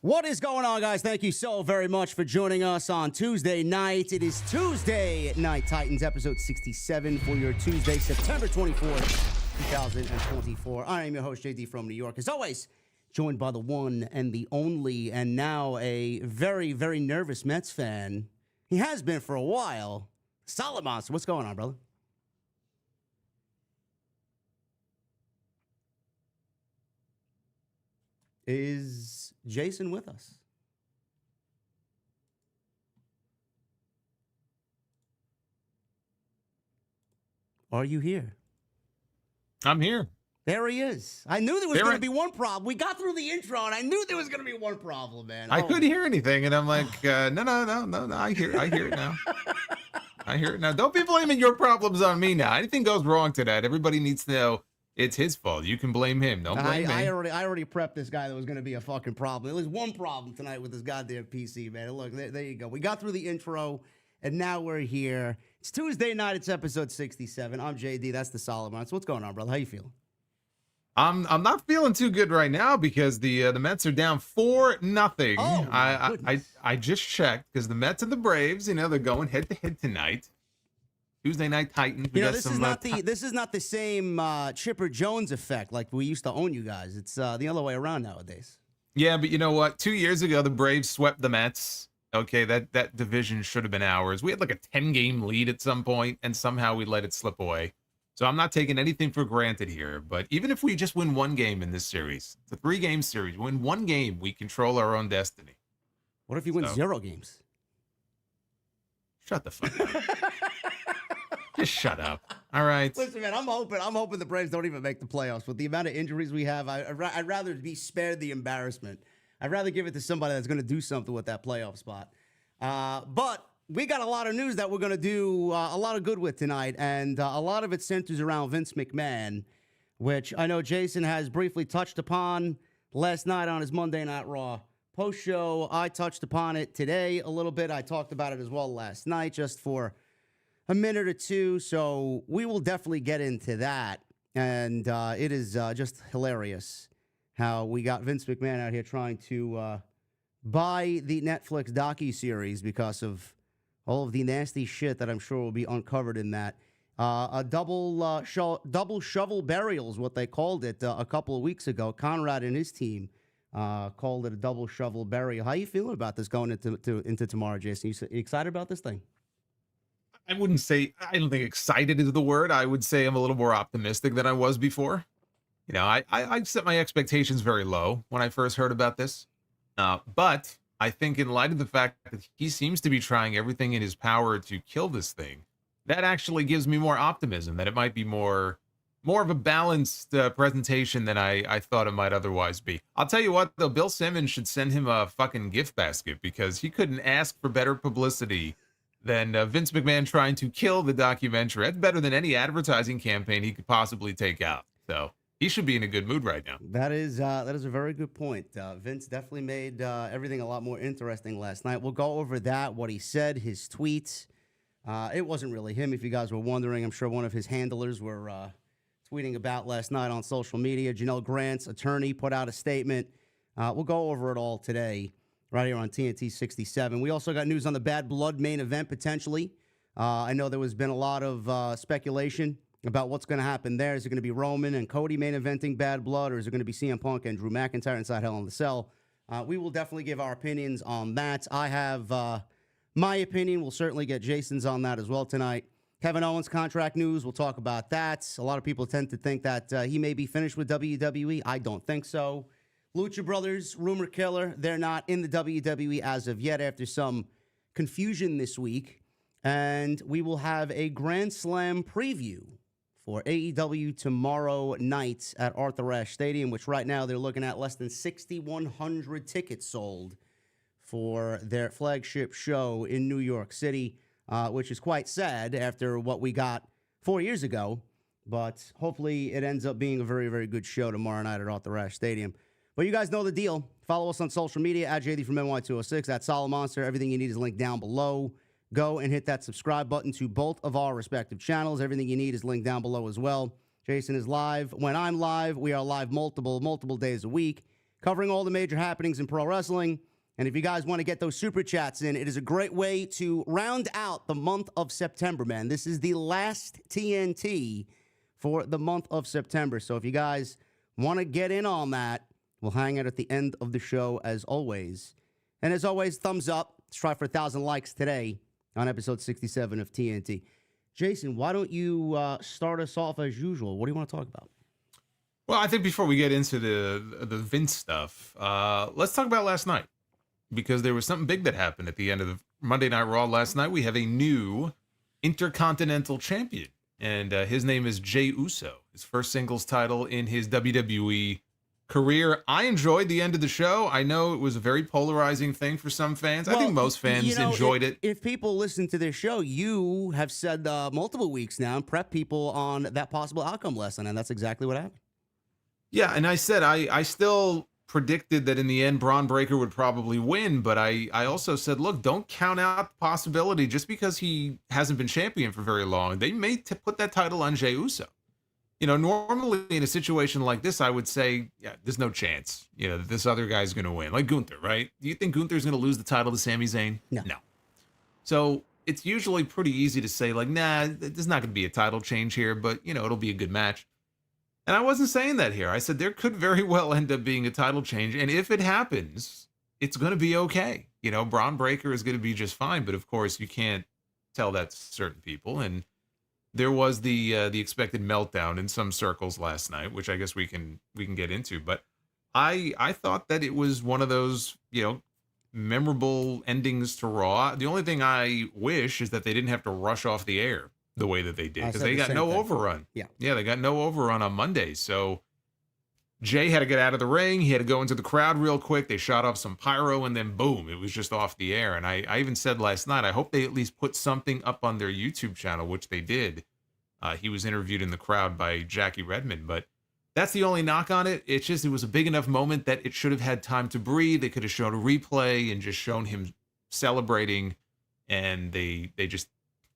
What is going on, guys? Thank you so very much for joining us on Tuesday night. It is Tuesday Night Titans, episode 67 for your Tuesday, September 24th, 2024. I am your host, JD from New York. As always, joined by the one and the only, and now a very, very nervous Mets fan. He has been for a while. Solid Monster. What's going on, brother? Is Jason with us? Are you here? I'm here. There he is. I knew there was going to be one problem. We got through the intro, and I knew there was going to be one problem, man. I couldn't hear anything, and I'm like, no. I hear it now. I hear it now. Don't be blaming your problems on me now. Anything goes wrong tonight, everybody needs to know it's his fault. You can blame him. Don't blame me. I already prepped this guy that was going to be a fucking problem. There was one problem tonight with this goddamn PC, man. Look, there you go. We got through the intro, and now we're here. It's Tuesday night. It's episode 67. I'm JD. That's the Solomon. So what's going on, brother? How you feeling? I'm not feeling too good right now because the Mets are down 4-0. Oh, I just checked because the Mets and the Braves, they're going head to head tonight. Tuesday Night Titans. This is not the same Chipper Jones effect like we used to own you guys. It's the other way around nowadays. Yeah, but you know what? 2 years ago, the Braves swept the Mets. Okay, that division should have been ours. We had like a 10-game lead at some point, and somehow we let it slip away. So I'm not taking anything for granted here. But even if we just win one game in this series, it's a 3-game series. Win one game, we control our own destiny. What if you win 0 games? Shut the fuck up. Just shut up. All right. Listen, man, I'm hoping the Braves don't even make the playoffs. With the amount of injuries we have, I'd rather be spared the embarrassment. I'd rather give it to somebody that's going to do something with that playoff spot. But we got a lot of news that we're going to do a lot of good with tonight, and a lot of it centers around Vince McMahon, which I know Jason has briefly touched upon last night on his Monday Night Raw post-show. I touched upon it today a little bit. I talked about it as well last night, just for a minute or two, so we will definitely get into that. And it is just hilarious how we got Vince McMahon out here trying to buy the Netflix docuseries because of all of the nasty shit that I'm sure will be uncovered in that. A double shovel burial is what they called it a couple of weeks ago. Conrad and his team called it a double shovel burial. How you feeling about this going into tomorrow, Jason? You excited about this thing? I don't think excited is the word. I would say I'm a little more optimistic than I was before. I set my expectations very low when I first heard about this. But I think in light of the fact that he seems to be trying everything in his power to kill this thing, that actually gives me more optimism that it might be more of a balanced presentation than I thought it might otherwise be. I'll tell you what, though, Bill Simmons should send him a fucking gift basket because he couldn't ask for better publicity than Vince McMahon trying to kill the documentary. That's better than any advertising campaign he could possibly take out. So he should be in a good mood right now. That is a very good point. Vince definitely made everything a lot more interesting last night. We'll go over that, what he said, his tweets. It wasn't really him, if you guys were wondering. I'm sure one of his handlers were tweeting about last night on social media. Janelle Grant's attorney put out a statement. We'll go over it all today, right here on TNT 67. We also got news on the Bad Blood main event, potentially. I know there has been a lot of speculation about what's going to happen there. Is it going to be Roman and Cody main eventing Bad Blood, or is it going to be CM Punk and Drew McIntyre inside Hell in the Cell? We will definitely give our opinions on that. I have my opinion. We'll certainly get Jason's on that as well tonight. Kevin Owens contract news. We'll talk about that. A lot of people tend to think that he may be finished with WWE. I don't think so. Lucha Brothers, rumor killer. They're not in the WWE as of yet after some confusion this week. And we will have a Grand Slam preview for AEW tomorrow night at Arthur Ashe Stadium, which right now they're looking at less than 6,100 tickets sold for their flagship show in New York City, which is quite sad after what we got 4 years ago. But hopefully it ends up being a very, very good show tomorrow night at Arthur Ashe Stadium. But you guys know the deal. Follow us on social media at JD from NY206, at Solid Monster. Everything you need is linked down below. Go and hit that subscribe button to both of our respective channels. Everything you need is linked down below as well. Jason is live. When I'm live, we are live multiple days a week. covering all the major happenings in pro wrestling. And if you guys want to get those super chats in, it is a great way to round out the month of September, man. This is the last TNT for the month of September. So if you guys want to get in on that, we'll hang out at the end of the show as always. And as always, thumbs up. Let's try for 1,000 likes today on episode 67 of TNT. Jason, why don't you start us off as usual? What do you want to talk about? Well, I think before we get into the Vince stuff, let's talk about last night. Because there was something big that happened at the end of the Monday Night Raw last night. We have a new Intercontinental Champion, and his name is Jey Uso. His first singles title in his WWE career. I enjoyed the end of the show. I know it was a very polarizing thing for some fans. Well, I think most fans enjoyed it. If people listen to this show, you have said multiple weeks now and prep people on that possible outcome lesson, and that's exactly what happened. Yeah, and I said I still predicted that in the end Braun Breaker would probably win, but I also said, look, don't count out the possibility just because he hasn't been champion for very long. They may put that title on Jey Uso. You know, normally in a situation like this, I would say, yeah, there's no chance, you know, that this other guy's going to win. Like Gunther, right? Do you think Gunther's going to lose the title to Sami Zayn? No. So it's usually pretty easy to say, like, nah, there's not going to be a title change here, but, you know, it'll be a good match. And I wasn't saying that here. I said there could very well end up being a title change. And if it happens, it's going to be okay. You know, Braun Breaker is going to be just fine. But of course, you can't tell that to certain people. And there was the expected meltdown in some circles last night, which I guess we can get into. But I thought that it was one of those, you know, memorable endings to Raw. The only thing I wish is that they didn't have to rush off the air the way that they did, because they got no overrun. Yeah, they got no overrun on Monday. So Jay had to get out of the ring. He had to go into the crowd real quick. They shot off some pyro, and then boom, it was just off the air. And I even said last night, I hope they at least put something up on their YouTube channel, which they did. He was interviewed in the crowd by Jackie Redmond, but that's the only knock on it. It's just, it was a big enough moment that it should have had time to breathe. They could have shown a replay and just shown him celebrating, and they just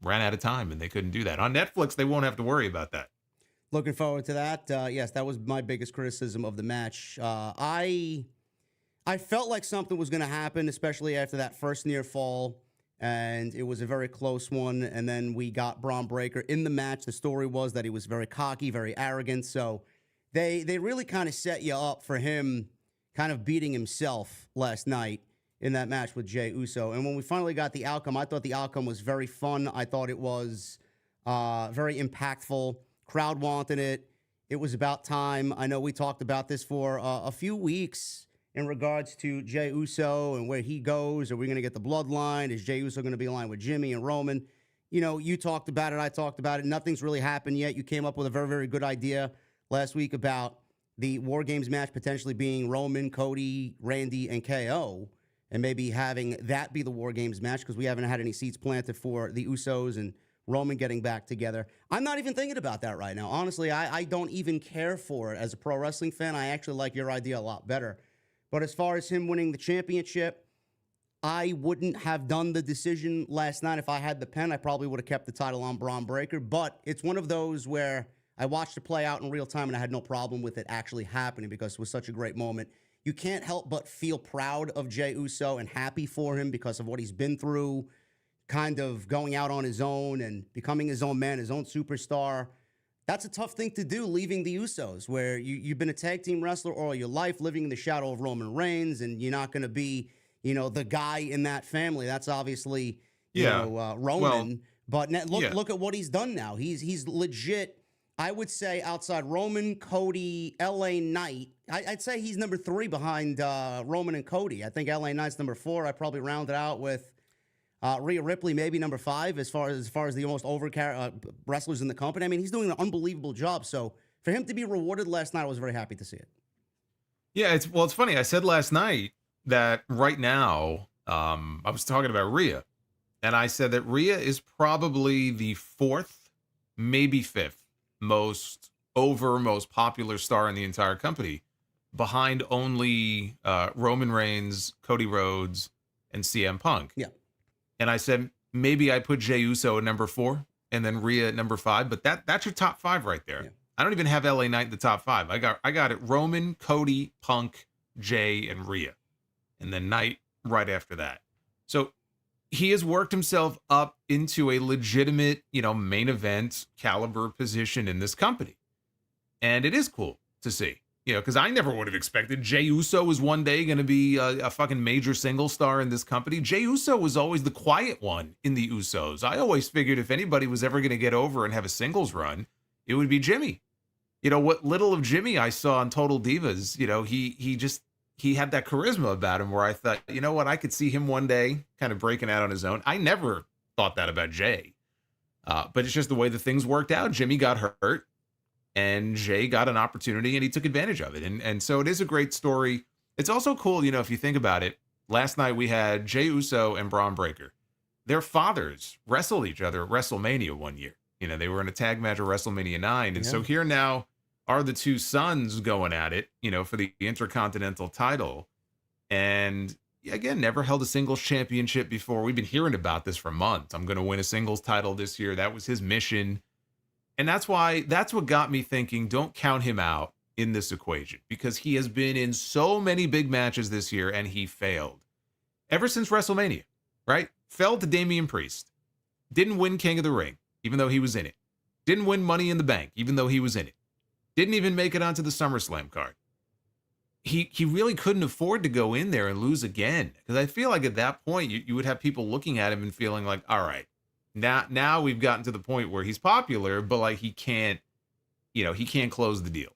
ran out of time, and they couldn't do that. On Netflix, they won't have to worry about that. Looking forward to that. Yes, that was my biggest criticism of the match. I felt like something was going to happen, especially after that first near fall, and it was a very close one. And then we got Braun Breaker in the match. The story was that he was very cocky, very arrogant. So they really kind of set you up for him kind of beating himself last night in that match with Jey Uso. And when we finally got the outcome, I thought the outcome was very fun. I thought it was very impactful. Crowd wanted it. It was about time. I know we talked about this for a few weeks in regards to Jey Uso and where he goes. Are we going to get the bloodline? Is Jey Uso going to be aligned with Jimmy and Roman? You know, you talked about it. I talked about it. Nothing's really happened yet. You came up with a very, very good idea last week about the War Games match potentially being Roman, Cody, Randy, and KO, and maybe having that be the War Games match, because we haven't had any seeds planted for the Usos and Roman getting back together. I'm not even thinking about that right now. Honestly, I don't even care for it. As a pro wrestling fan, I actually like your idea a lot better. But as far as him winning the championship, I wouldn't have done the decision last night if I had the pen. I probably would have kept the title on Braun Breaker. But it's one of those where I watched it play out in real time, and I had no problem with it actually happening because it was such a great moment. You can't help but feel proud of Jey Uso and happy for him because of what he's been through, kind of going out on his own and becoming his own man, his own superstar. That's a tough thing to do, leaving the Usos, where you've been a tag team wrestler all your life, living in the shadow of Roman Reigns, and you're not going to be, you know, the guy in that family. That's obviously, Roman. Well, but look at what he's done now. He's legit. I would say outside Roman, Cody, LA Knight, I'd say he's number 3 behind Roman and Cody. I think LA Knight's number 4. I'd probably round it out with Rhea Ripley, maybe number 5 as far as the most over wrestlers in the company. I mean, he's doing an unbelievable job. So for him to be rewarded last night, I was very happy to see it. Yeah, it's funny. I said last night that right now, I was talking about Rhea, and I said that Rhea is probably the 4th, maybe 5th most popular star in the entire company, behind only Roman Reigns, Cody Rhodes, and CM Punk. Yeah. And I said, maybe I put Jey Uso at number 4 and then Rhea at number 5, but that's your top 5 right there. Yeah. I don't even have LA Knight in the top 5. I got it Roman, Cody, Punk, Jay, and Rhea, and then Knight right after that. So he has worked himself up into a legitimate, main event caliber position in this company. And it is cool to see, because I never would have expected Jey Uso was one day going to be a fucking major single star in this company. Jey Uso was always the quiet one in the Usos. I always figured if anybody was ever going to get over and have a singles run, it would be Jimmy. What little of Jimmy I saw on Total Divas, he had that charisma about him where I thought, you know what, I could see him one day kind of breaking out on his own. I never thought that about Jay. But it's just the way the things worked out. Jimmy got hurt and Jay got an opportunity and he took advantage of it. And so it is a great story. It's also cool, if you think about it. Last night we had Jey Uso and Braun Breaker. Their fathers wrestled each other at WrestleMania one year. They were in a tag match at WrestleMania 9. And so here now are the two sons going at it, for the Intercontinental title. And again, never held a singles championship before. We've been hearing about this for months. I'm going to win a singles title this year. That was his mission. And that's what got me thinking, don't count him out in this equation, because he has been in so many big matches this year and he failed ever since WrestleMania, right? Fell to Damian Priest. Didn't win King of the Ring, even though he was in it. Didn't win Money in the Bank, even though he was in it. Didn't even make it onto the SummerSlam card. He really couldn't afford to go in there and lose again, because I feel like at that point you would have people looking at him and feeling like, all right, now we've gotten to the point where he's popular, but like he can't close the deal.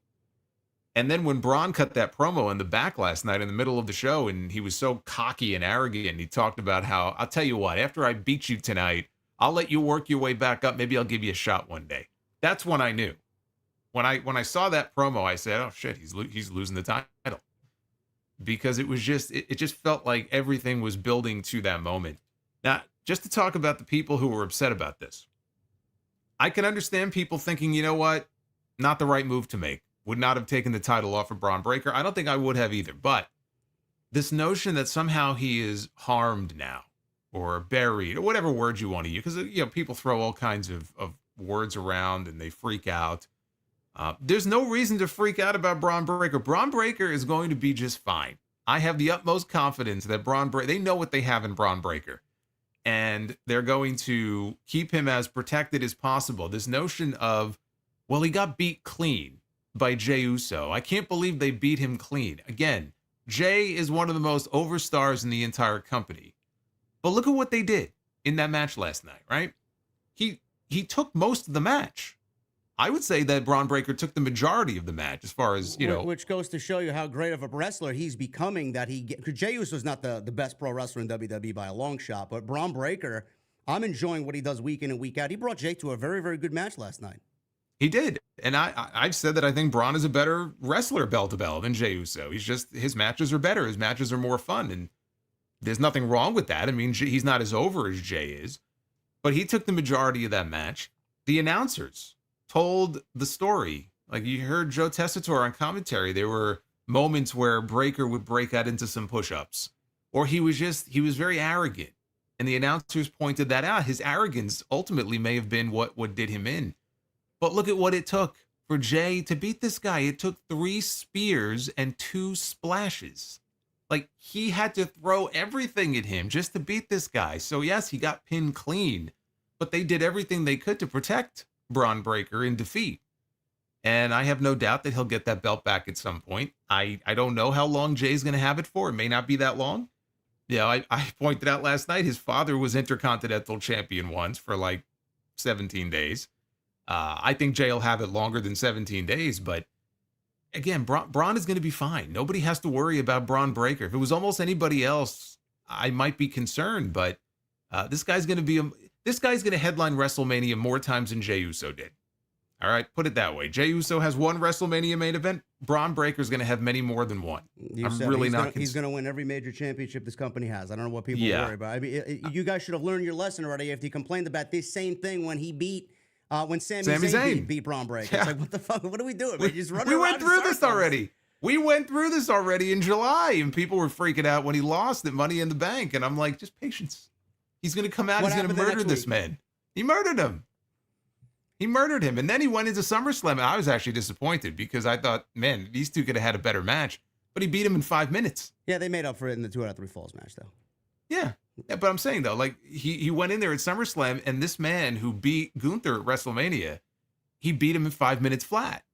And then when Braun cut that promo in the back last night in the middle of the show, and he was so cocky and arrogant, and he talked about how, I'll tell you what, after I beat you tonight, I'll let you work your way back up. Maybe I'll give you a shot one day. That's when I knew. When I saw that promo, I said, oh shit, he's losing the title. Because it just felt like everything was building to that moment. Now, just to talk about the people who were upset about this. I can understand people thinking, you know what? Not the right move to make. Would not have taken the title off of Braun Breaker. I don't think I would have either. But this notion that somehow he is harmed now, or buried, or whatever word you want to use, because people throw all kinds of words around and they freak out. There's no reason to freak out about Braun Breaker. Braun Breaker is going to be just fine. I have the utmost confidence that they know what they have in Braun Breaker. And they're going to keep him as protected as possible. This notion of, well, he got beat clean by Jey Uso. I can't believe they beat him clean. Again, Jey is one of the most over stars in the entire company. But look at what they did in that match last night, right? He took most of the match. I would say that Braun Breaker took the majority of the match as far as, Which goes to show you how great of a wrestler he's becoming, because Jey Uso's not the best pro wrestler in WWE by a long shot, but Braun Breaker, I'm enjoying what he does week in and week out. He brought Jey to a very, very good match last night. He did. And I've said that I think Braun is a better wrestler bell to bell than Jey Uso. His matches are better. His matches are more fun. And there's nothing wrong with that. I mean, he's not as over as Jey is, but he took the majority of that match. The announcers told the story. Like you heard Joe Tessitore on commentary, there were moments where Breaker would break out into some push-ups, or he was very arrogant. And the announcers pointed that out. His arrogance ultimately may have been what did him in. But look at what it took for Jey to beat this guy. It took 3 spears and 2 splashes. Like he had to throw everything at him just to beat this guy. So yes, he got pinned clean, but they did everything they could to protect Braun Breaker in defeat. And I have no doubt that he'll get that belt back at some point. I don't know how long Jay's going to have it for. It may not be that long. I pointed out last night, his father was Intercontinental Champion once for like 17 days. I think Jay will have it longer than 17 days, but again, Braun is going to be fine. Nobody has to worry about Braun Breaker. If it was almost anybody else, I might be concerned, but this guy's going to headline WrestleMania more times than Jey Uso did. All right, put it that way. Jey Uso has 1 WrestleMania main event. Braun Breaker's going to have many more than 1. I'm really not. He's going to win every major championship this company has. I don't know what people worry about. I mean, you guys should have learned your lesson already. If you complained about this same thing when he beat. When Sami Zayn beat Braun Breaker. It's like, what the fuck? What are we doing? We went through this already. We went through this already in July, and people were freaking out when he lost at Money in the Bank. And I'm like, just patience. He's going to come out. He's going to murder this man. He murdered him. And then he went into SummerSlam. And I was actually disappointed because I thought, man, these two could have had a better match. but he beat him in 5 minutes. Yeah, they made up for it in the 2 out of 3 falls match, though. Yeah, but I'm saying, though, like, he went in there at SummerSlam, and this man who beat Gunther at WrestleMania, he beat him in 5 minutes flat.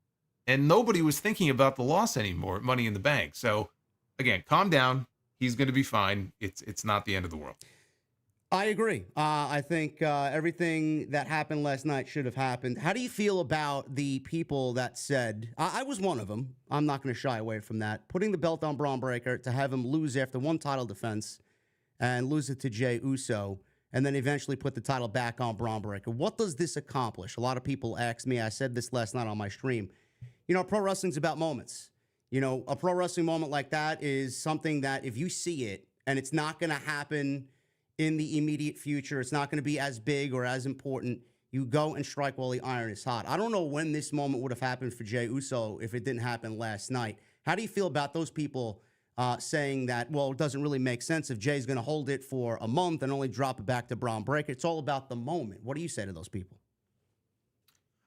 And nobody was thinking about the loss anymore, Money in the Bank. So, again, calm down. He's going to be fine. It's not the end of the world. I agree. I think everything that happened last night should have happened. How do you feel about the people that said, I was one of them, I'm not going to shy away from that, putting the belt on Braun Breaker to have him lose after one title defense and lose it to Jey Uso, and then eventually put the title back on Braun Breaker? What does this accomplish? A lot of people ask me, I said this last night on my stream, pro wrestling's about moments. A pro wrestling moment like that is something that if you see it and it's not going to happen in the immediate future, it's not going to be as big or as important, you go and strike while the iron is hot. I don't know when this moment would have happened for Jey Uso if it didn't happen last night. How do you feel about those people saying that, well, it doesn't really make sense if Jay's going to hold it for a month and only drop it back to Braun Breaker? It's all about the moment. What do you say to those people?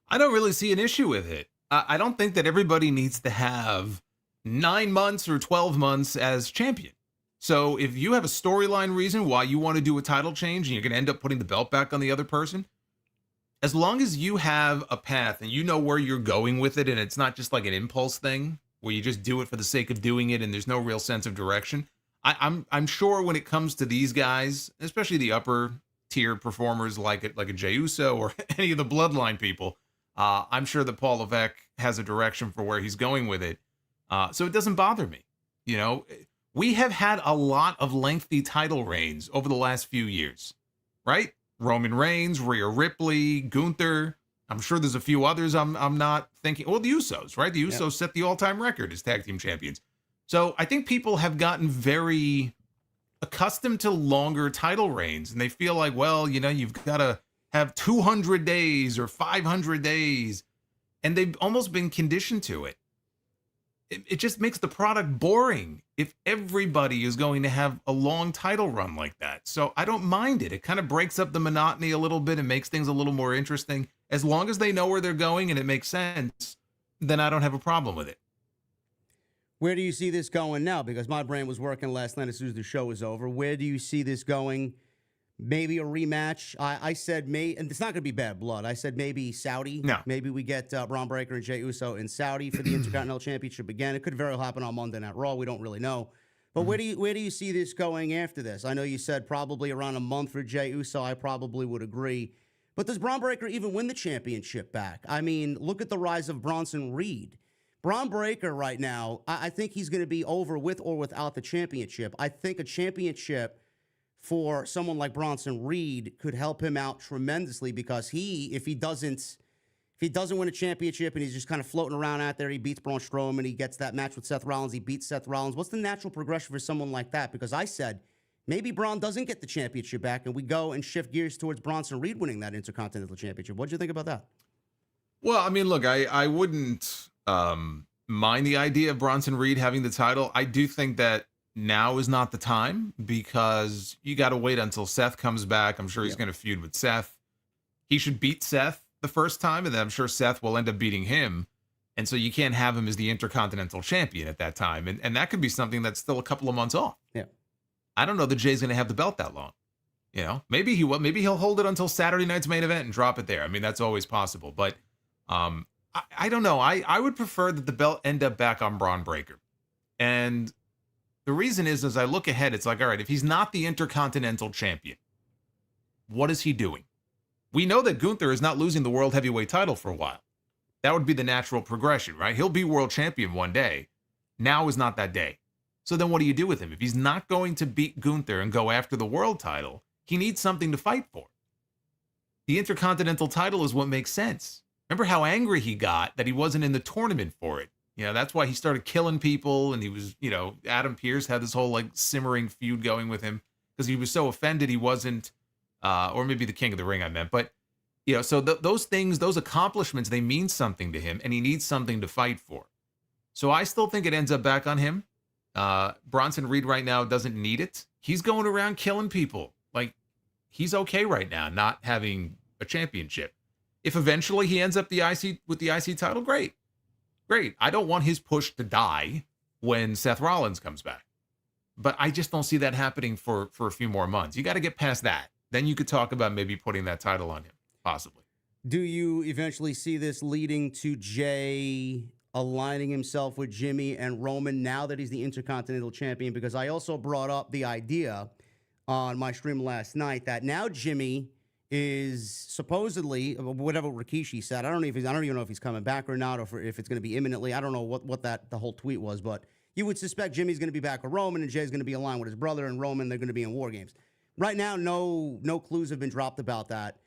I don't really see an issue with it. I don't think that everybody needs to have 9 months or 12 months as champion. So if you have a storyline reason why you want to do a title change and you're going to end up putting the belt back on the other person, as long as you have a path and you know where you're going with it and it's not just like an impulse thing where you just do it for the sake of doing it and there's no real sense of direction, I'm sure when it comes to these guys, especially the upper tier performers like a Jey Uso or any of the bloodline people, I'm sure that Paul Levesque has a direction for where he's going with it. So it doesn't bother me. We have had a lot of lengthy title reigns over the last few years, right? Roman Reigns, Rhea Ripley, Gunther. I'm sure there's a few others I'm not thinking. Well, the Usos, right? The Usos set the all-time record as tag team champions. So I think people have gotten very accustomed to longer title reigns, and they feel like, well, you've got to have 200 days or 500 days, and they've almost been conditioned to it. It just makes the product boring if everybody is going to have a long title run like that. So I don't mind it. It kind of breaks up the monotony a little bit and makes things a little more interesting. As long as they know where they're going and it makes sense, then I don't have a problem with it. Where do you see this going now? Because my brain was working last night as soon as the show was over. Where do you see this going? Maybe a rematch. I said and it's not going to be bad blood. I said maybe Saudi. No. Maybe we get Braun Breaker and Jey Uso in Saudi for the Intercontinental Championship again. It could very well happen on Monday Night Raw. We don't really know. But where do you see this going after this? I know you said probably around a month for Jey Uso. I probably would agree. But does Braun Breaker even win the championship back? I mean, look at the rise of Bronson Reed. Braun Breaker right now, I think he's going to be over with or without the championship. I think a championship for someone like Bronson Reed could help him out tremendously, because if he doesn't win a championship and he's just kind of floating around out there, he beats Braun Strowman, he gets that match with Seth Rollins, he beats Seth Rollins. What's the natural progression for someone like that? Because I said maybe Braun doesn't get the championship back and we go and shift gears towards Bronson Reed winning that Intercontinental Championship. What'd you think about that? Well, I mean, look, I wouldn't mind the idea of Bronson Reed having the title. I do think that now is not the time, because you got to wait until Seth comes back. I'm sure he's going to feud with Seth. He should beat Seth the first time, and then I'm sure Seth will end up beating him. And so you can't have him as the Intercontinental Champion at that time. And that could be something that's still a couple of months off. Yeah. I don't know that Jay's going to have the belt that long. Maybe he will. Maybe he'll hold it until Saturday night's main event and drop it there. I mean, that's always possible. But I don't know. I would prefer that the belt end up back on Braun Breaker. And the reason is, as I look ahead, it's like, all right, if he's not the Intercontinental Champion, what is he doing? We know that Gunther is not losing the World Heavyweight title for a while. That would be the natural progression, right? He'll be world champion one day. Now is not that day. So then what do you do with him? If he's not going to beat Gunther and go after the world title, he needs something to fight for. The Intercontinental title is what makes sense. Remember how angry he got that he wasn't in the tournament for it? That's why he started killing people, and he was, Adam Pearce had this whole like simmering feud going with him because he was so offended he wasn't, or maybe the King of the Ring I meant, but so those things, those accomplishments, they mean something to him, and he needs something to fight for. So I still think it ends up back on him. Bronson Reed right now doesn't need it. He's going around killing people. Like, he's okay right now not having a championship. If eventually he ends up with the IC title, great. I don't want his push to die when Seth Rollins comes back. But I just don't see that happening for a few more months. You got to get past that. Then you could talk about maybe putting that title on him, possibly. Do you eventually see this leading to Jay aligning himself with Jimmy and Roman now that he's the Intercontinental Champion? Because I also brought up the idea on my stream last night that now Jimmy is supposedly, whatever Rikishi said, I don't even know if he's coming back or not, or if it's going to be imminently. I don't know what the whole tweet was, but you would suspect Jimmy's going to be back with Roman and Jay's going to be aligned with his brother, and Roman, they're going to be in War Games. Right now, no clues have been dropped about that.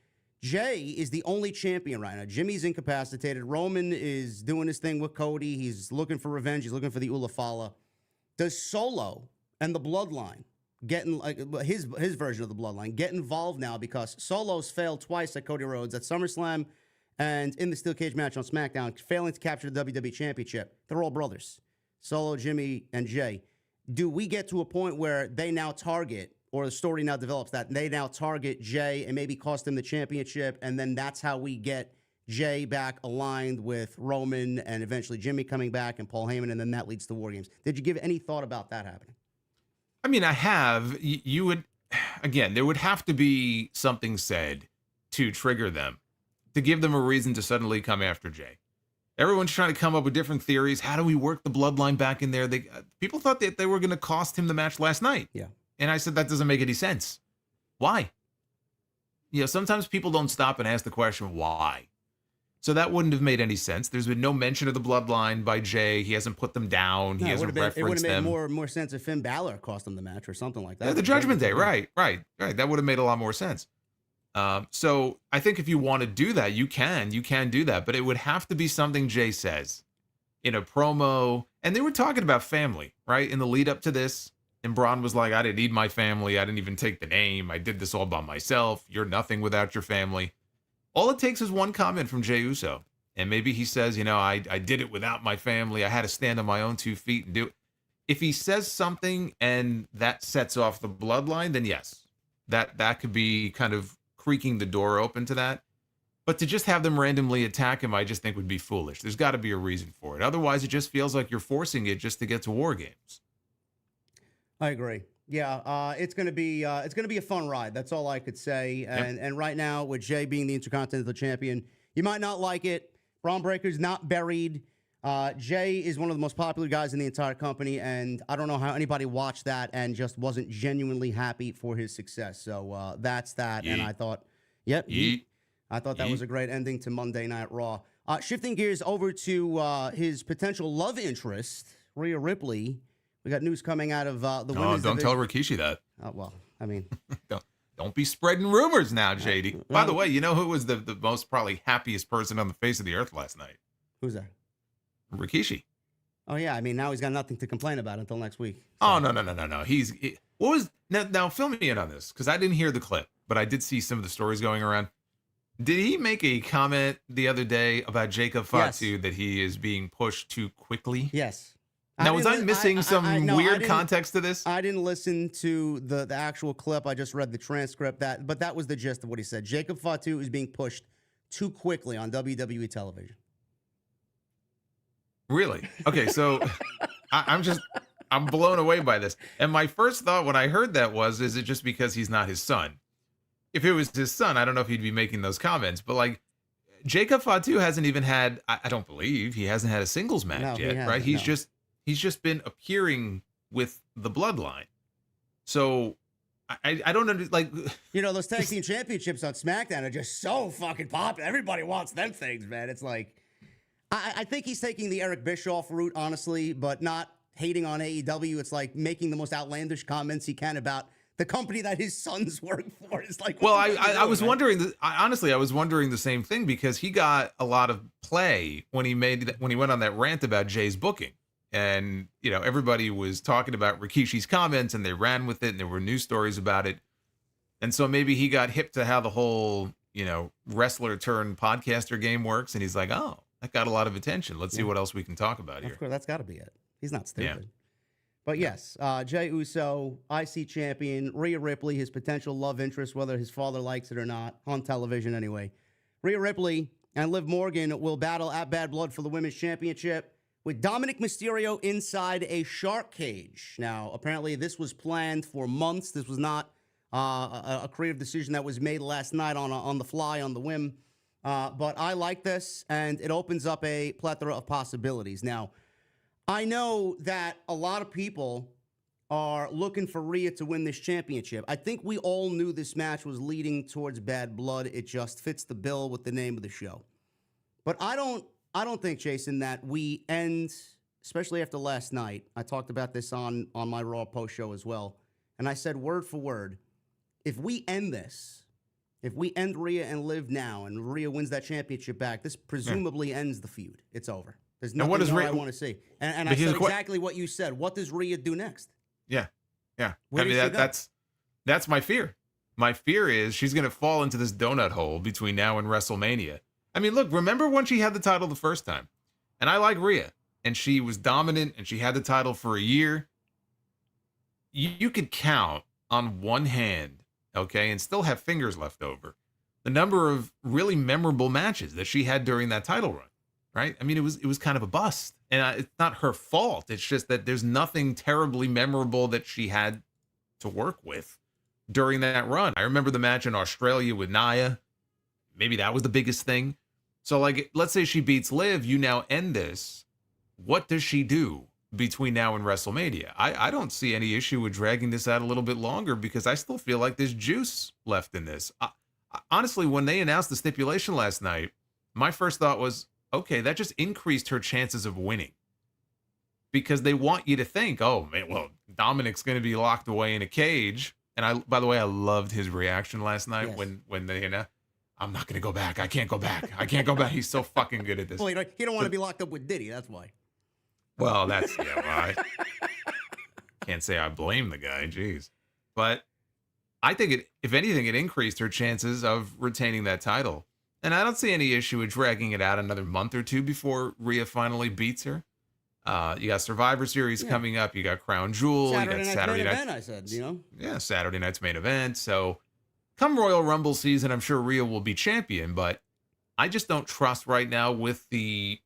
Jay is the only champion right now. Jimmy's incapacitated. Roman is doing his thing with Cody. He's looking for revenge. He's looking for the Ulafala. Does Solo and the Bloodline getting like his version of the Bloodline get involved now, because Solo's failed twice at Cody Rhodes at SummerSlam and in the steel cage match on SmackDown, failing to capture the WWE Championship? They're all brothers, Solo, Jimmy, and Jay. Do we get to a point where they now target, or the story now develops that they now target Jay and maybe cost him the championship, and then that's how we get Jay back aligned with Roman and eventually Jimmy coming back and Paul Heyman, and then that leads to War Games? Did you give any thought about that happening? I mean, I have. You would, again, there would have to be something said to trigger them, to give them a reason to suddenly come after Jay. Everyone's trying to come up with different theories. How do we work the Bloodline back in there? People thought that they were going to cost him the match last night. Yeah. And I said, that doesn't make any sense. Why? You know, sometimes people don't stop and ask the question, why? So that wouldn't have made any sense. There's been no mention of the Bloodline by Jay. He hasn't put them down. He hasn't referenced them. It would have made more sense if Finn Balor cost them the match or something like that. Yeah, the Judgment Day, right. That would have made a lot more sense. So I think if you want to do that, you can do that. But it would have to be something Jay says in a promo. And they were talking about family, right? In the lead up to this. And Braun was like, I didn't need my family. I didn't even take the name. I did this all by myself. You're nothing without your family. All it takes is one comment from Jey Uso. And maybe he says, you know, I did it without my family. I had to stand on my own 2 feet and do it. If he says something and that sets off the Bloodline, then yes, that could be kind of creaking the door open to that. But to just have them randomly attack him, I just think would be foolish. There's got to be a reason for it. Otherwise, it just feels like you're forcing it just to get to War Games. I agree. Yeah, it's gonna be a fun ride. That's all I could say. And right now, with Jay being the Intercontinental Champion, you might not like it. Braun Breaker's not buried. Jay is one of the most popular guys in the entire company, and I don't know how anybody watched that and just wasn't genuinely happy for his success. So that's that. Yeet. And I thought, I thought that was a great ending to Monday Night Raw. Shifting gears over to his potential love interest, Rhea Ripley. We got news coming out of the women's don't division. tell Rikishi that. Well, I mean, don't be spreading rumors now, JD. By the way, you know who was the most probably happiest person on the face of the earth last night? Who's that? Rikishi. Oh yeah, I mean now he's got nothing to complain about until next week. So. Oh no. What was now? Fill me in on this because I didn't hear the clip, but I did see some of the stories going around. Did he make a comment the other day about Jacob Fatu that he is being pushed too quickly? Yes. Now, was I missing some weird context to this? I didn't listen to the actual clip. I just read the transcript. But that was the gist of what he said. Jacob Fatu is being pushed too quickly on WWE television. Really? Okay, so I'm blown away by this. And my first thought when I heard that was, is it just because he's not his son? If it was his son, I don't know if he'd be making those comments. But like, Jacob Fatu hasn't even had, I don't believe, he hasn't had a singles match yet, right? He's just been appearing with the Bloodline. So I don't know, like, you know, those tag team championships on SmackDown are just so fucking popular. Everybody wants them things, man. It's like, I think he's taking the Eric Bischoff route, honestly, but not hating on AEW. It's like making the most outlandish comments he can about the company that his sons work for. It's like, well, I was wondering, honestly, I was wondering the same thing because he got a lot of play when he went on that rant about Jay's booking. And, you know, everybody was talking about Rikishi's comments and they ran with it and there were news stories about it. And so maybe he got hip to how the whole, you know, wrestler turned podcaster game works. And he's like, oh, that got a lot of attention. Let's see what else we can talk about here. Of course, that's got to be it. He's not stupid. Yeah. But yes, Jey Uso, IC champion, Rhea Ripley, his potential love interest, whether his father likes it or not, on television anyway. Rhea Ripley and Liv Morgan will battle at Bad Blood for the Women's Championship. with Dominic Mysterio inside a shark cage. Now, apparently this was planned for months. This was not a creative decision that was made last night on the fly, on the whim. But I like this, and it opens up a plethora of possibilities. Now, I know that a lot of people are looking for Rhea to win this championship. I think we all knew this match was leading towards bad blood. It just fits the bill with the name of the show. But I don't think, Jason, that we end, especially after last night. I talked about this on my Raw post show as well. And I said word for word, if we end this, if we end Rhea and Liv now and Rhea wins that championship back, this presumably ends the feud. It's over. There's nothing more I want to see. And I said exactly what you said. What does Rhea do next? Yeah. Where does she go? That's my fear. My fear is she's going to fall into this donut hole between now and WrestleMania. I mean, look, remember when she had the title the first time? And I like Rhea, and she was dominant, and she had the title for a year. You could count on one hand, okay, and still have fingers left over, the number of really memorable matches that she had during that title run, right? I mean, it was kind of a bust, and it's not her fault. It's just that there's nothing terribly memorable that she had to work with during that run. I remember the match in Australia with Nia. Maybe that was the biggest thing. So, like, let's say she beats Liv, you now end this. What does she do between now and WrestleMania? I don't see any issue with dragging this out a little bit longer because I still feel like there's juice left in this. Honestly, when they announced the stipulation last night, my first thought was, okay, that just increased her chances of winning. Because they want you to think, oh, man, well, Dominic's going to be locked away in a cage. And by the way, I loved his reaction last night when they announced, I'm not going to go back. I can't go back. I can't go back. He's so fucking good at this. Well, he don't want to be locked up with Diddy. That's why. Well, that's, yeah, well, I can't say I blame the guy. Jeez. But I think if anything, it increased her chances of retaining that title. And I don't see any issue with dragging it out another month or two before Rhea finally beats her. You got Survivor Series coming up. You got Crown Jewel. You got Saturday night. Event, I said, you know? Yeah, Saturday night's main event. So come Royal Rumble season, I'm sure Rhea will be champion, but I just don't trust right now with the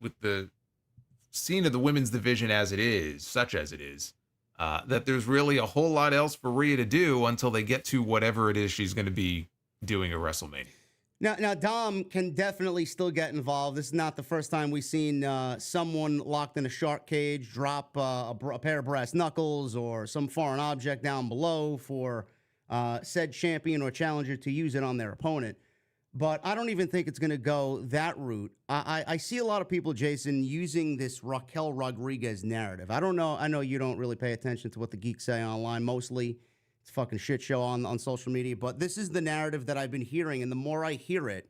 scene of the women's division as it is, such as it is, that there's really a whole lot else for Rhea to do until they get to whatever it is she's going to be doing at WrestleMania. Now, Dom can definitely still get involved. This is not the first time we've seen someone locked in a shark cage drop a pair of brass knuckles or some foreign object down below for said champion or challenger to use it on their opponent. But I don't even think it's going to go that route. I see a lot of people, Jason, using this Raquel Rodriguez narrative. I don't know. I know you don't really pay attention to what the geeks say online. Mostly it's a fucking shit show on social media. But this is the narrative that I've been hearing. And the more I hear it,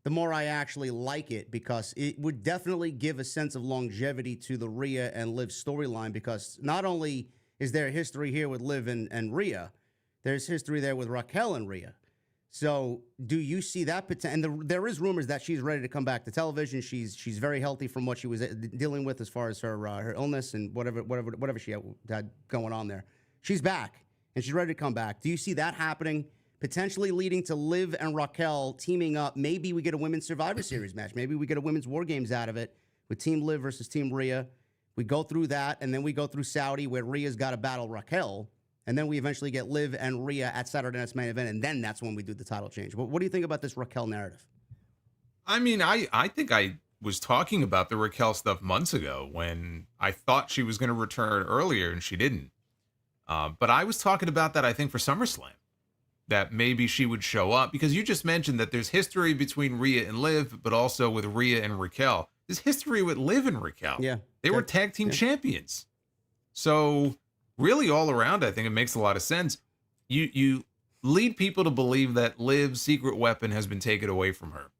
the more I actually like it, because it would definitely give a sense of longevity to the Rhea and Liv storyline, because not only is there a history here with Liv and Rhea, there's history there with Raquel and Rhea. So do you see that potential? And there is rumors that she's ready to come back to television. She's very healthy from what she was dealing with as far as her illness and whatever she had going on there. She's back, and she's ready to come back. Do you see that happening, potentially leading to Liv and Raquel teaming up? Maybe we get a women's Survivor Series match. Maybe we get a women's War Games out of it with Team Liv versus Team Rhea. We go through that, and then we go through Saudi, where Rhea's got to battle Raquel. And then we eventually get Liv and Rhea at Saturday Night's main event, and then that's when we do the title change. What do you think about this Raquel narrative? I mean, I think I was talking about the Raquel stuff months ago when I thought she was going to return earlier, and she didn't. But I was talking about that, I think, for SummerSlam, that maybe she would show up, because you just mentioned that there's history between Rhea and Liv, but also with Rhea and Raquel. There's history with Liv and Raquel. Yeah. They were tag team champions. So really, all around, I think it makes a lot of sense. You lead people to believe that Liv's secret weapon has been taken away from her,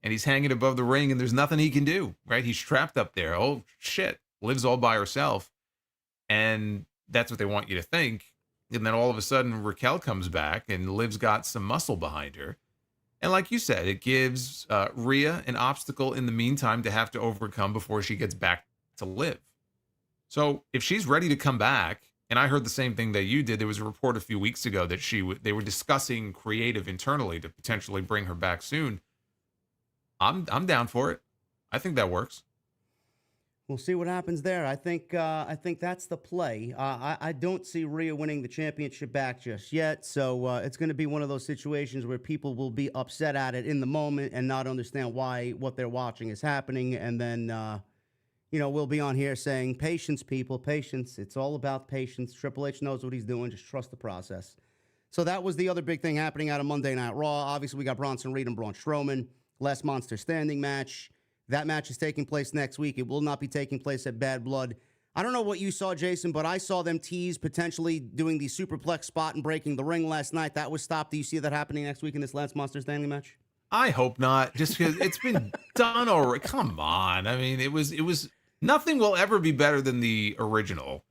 and he's hanging above the ring, and there's nothing he can do, right? He's trapped up there. Oh, shit. Liv's all by herself, and that's what they want you to think. And then all of a sudden, Raquel comes back, and Liv's got some muscle behind her. And like you said, it gives Rhea an obstacle in the meantime to have to overcome before she gets back to Liv. So if she's ready to come back, and I heard the same thing that you did. There was a report a few weeks ago that they were discussing creative internally to potentially bring her back soon. I'm down for it. I think that works. We'll see what happens there. I think that's the play. I don't see Rhea winning the championship back just yet, so it's going to be one of those situations where people will be upset at it in the moment and not understand why what they're watching is happening, and then we'll be on here saying, "Patience, people, patience. It's all about patience." Triple H knows what he's doing. Just trust the process. So that was the other big thing happening out of Monday Night Raw. Obviously, we got Bronson Reed and Braun Strowman, last Monster Standing match. That match is taking place next week. It will not be taking place at Bad Blood. I don't know what you saw, Jason, but I saw them tease potentially doing the superplex spot and breaking the ring last night. That was stopped. Do you see that happening next week in this last Monster Standing match? I hope not, just because it's been done already. Come on. I mean, it was nothing will ever be better than the original.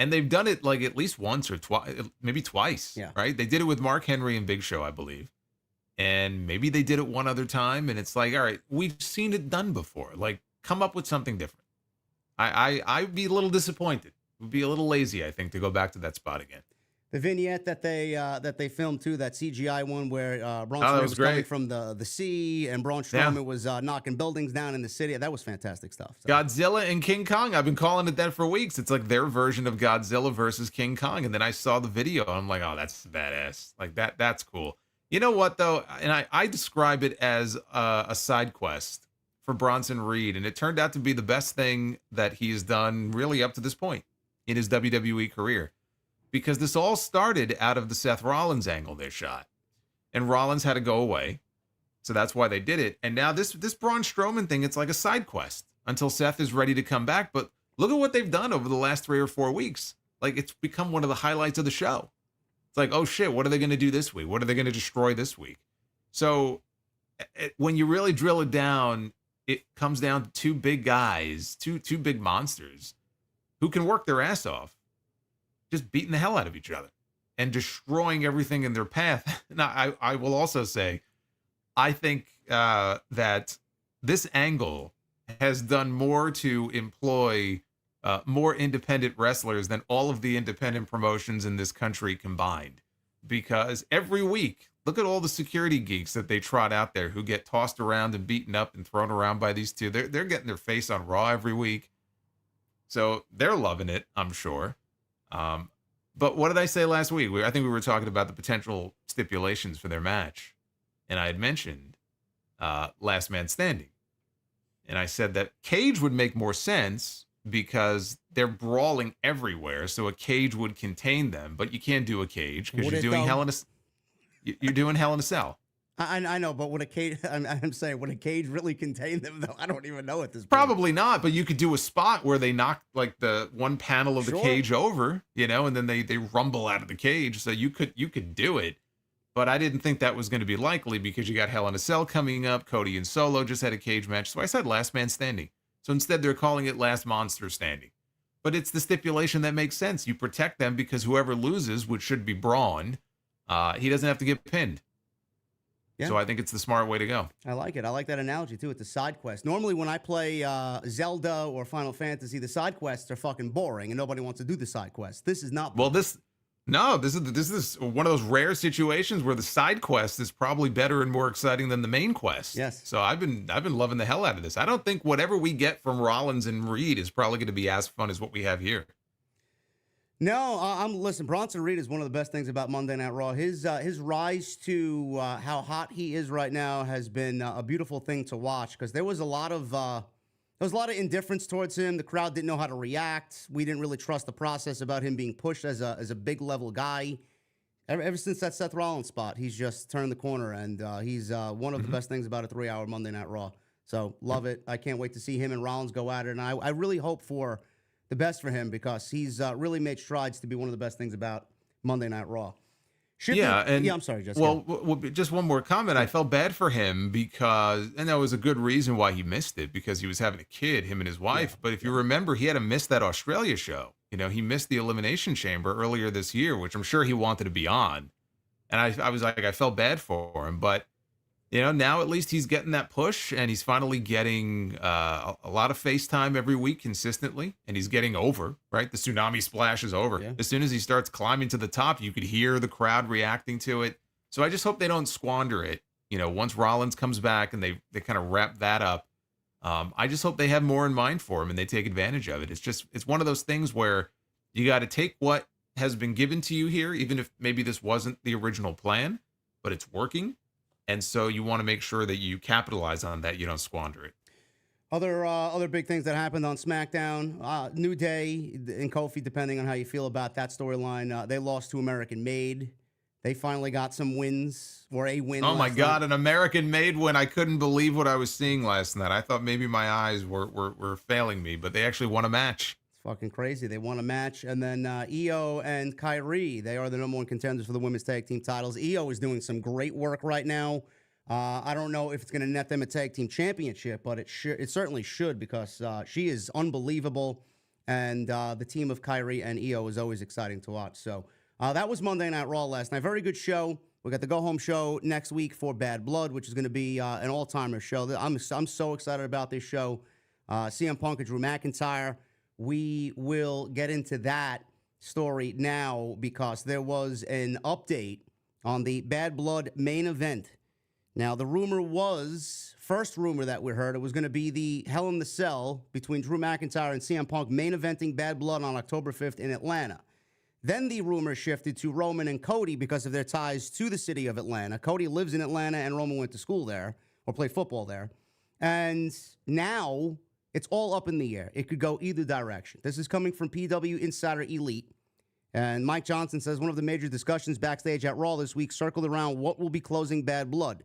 And they've done it like at least once or twice, maybe twice, Yeah. right? They did it with Mark Henry and Big Show, I believe. And maybe they did it one other time. And it's like, all right, we've seen it done before. Like, come up with something different. I'd be a little disappointed. It would be a little lazy, I think, to go back to that spot again. The vignette that they filmed too, that CGI one where Braun that Strowman was was coming great. from the sea and Braun Strowman was knocking buildings down in the city. That was fantastic stuff. So. Godzilla and King Kong. I've been calling it that for weeks. It's like their version of Godzilla versus King Kong. And then I saw the video and I'm like, oh, that's badass. Like that's cool. You know what though? And I describe it as a side quest for Bronson Reed. And it turned out to be the best thing that he's done really up to this point in his WWE career. Because this all started out of the Seth Rollins angle they shot. And Rollins had to go away. So that's why they did it. And now this Braun Strowman thing, it's like a side quest until Seth is ready to come back. But look at what they've done over the last 3 or 4 weeks. Like, it's become one of the highlights of the show. It's like, oh shit, what are they going to do this week? What are they going to destroy this week? So when you really drill it down, it comes down to two big guys, two big monsters who can work their ass off, just beating the hell out of each other and destroying everything in their path. Now, I will also say, I think that this angle has done more to employ more independent wrestlers than all of the independent promotions in this country combined. Because every week, look at all the security geeks that they trot out there who get tossed around and beaten up and thrown around by these two. They're getting their face on Raw every week. So they're loving it, I'm sure. But what did I say last week? I think we were talking about the potential stipulations for their match. And I had mentioned Last Man Standing. And I said that cage would make more sense because they're brawling everywhere. So a cage would contain them. But you can't do a cage because you're doing you're doing Hell in a Cell. I know, but would a cage? I'm saying, would a cage really contain them? Though I don't even know at this point. Probably not, but you could do a spot where they knock like the one panel of the cage over, and then they rumble out of the cage. So you could do it, but I didn't think that was going to be likely because you got Hell in a Cell coming up. Cody and Solo just had a cage match, so I said Last Man Standing. So instead, they're calling it Last Monster Standing. But it's the stipulation that makes sense. You protect them because whoever loses, which should be Braun, he doesn't have to get pinned. Yeah. So I think it's the smart way to go. I like it. I like that analogy, too. It's a side quest. Normally, when I play Zelda or Final Fantasy, the side quests are fucking boring, and nobody wants to do the side quests. This is not boring. Well, this is one of those rare situations where the side quest is probably better and more exciting than the main quest. Yes. So I've been loving the hell out of this. I don't think whatever we get from Rollins and Reed is probably going to be as fun as what we have here. No, listen, Bronson Reed is one of the best things about Monday Night Raw. His rise to how hot he is right now has been a beautiful thing to watch because there was a lot of indifference towards him. The crowd didn't know how to react. We didn't really trust the process about him being pushed as a big level guy. Ever since that Seth Rollins spot, he's just turned the corner, and he's one of the best things about a 3-hour Monday Night Raw. So love it. I can't wait to see him and Rollins go at it, and I really hope for the best for him because he's really made strides to be one of the best things about Monday Night Raw. I'm sorry, Jessica. Well, just one more comment. I felt bad for him because, and that was a good reason why he missed it because he was having a kid, him and his wife. But if you remember, he had to miss that Australia show. He missed the Elimination Chamber earlier this year, which I'm sure he wanted to be on. And I was like, I felt bad for him, but now at least he's getting that push and he's finally getting a lot of FaceTime every week consistently. And he's getting over, right? The tsunami splash is over. Yeah. As soon as he starts climbing to the top, you could hear the crowd reacting to it. So I just hope they don't squander it. Once Rollins comes back and they kind of wrap that up, I just hope they have more in mind for him and they take advantage of it. It's one of those things where you got to take what has been given to you here, even if maybe this wasn't the original plan, but it's working. And so you want to make sure that you capitalize on that. You don't squander it. Other big things that happened on SmackDown. New Day and Kofi, depending on how you feel about that storyline. They lost to American Made. They finally got some wins, or a win. Oh my God, an American Made win. I couldn't believe what I was seeing last night. I thought maybe my eyes were failing me, but they actually won a match. It's fucking crazy. They won a match. And then Io and Kyrie, they are the number one contenders for the women's tag team titles. Io is doing some great work right now. I don't know if it's going to net them a tag team championship, but it certainly should, because she is unbelievable. And the team of Kyrie and Io is always exciting to watch. So that was Monday Night Raw last night. Very good show. We got the go-home show next week for Bad Blood, which is going to be an all-timer show. I'm so excited about this show. CM Punk and Drew McIntyre. We will get into that story now, because there was an update on the Bad Blood main event. Now, the rumor was, first rumor that we heard, it was going to be the Hell in the Cell between Drew McIntyre and CM Punk main eventing Bad Blood on October 5th in Atlanta. Then the rumor shifted to Roman and Cody because of their ties to the city of Atlanta. Cody lives in Atlanta and Roman went to school there, or played football there. And now it's all up in the air. It could go either direction. This is coming from PW Insider Elite. And Mike Johnson says one of the major discussions backstage at Raw this week circled around what will be closing Bad Blood.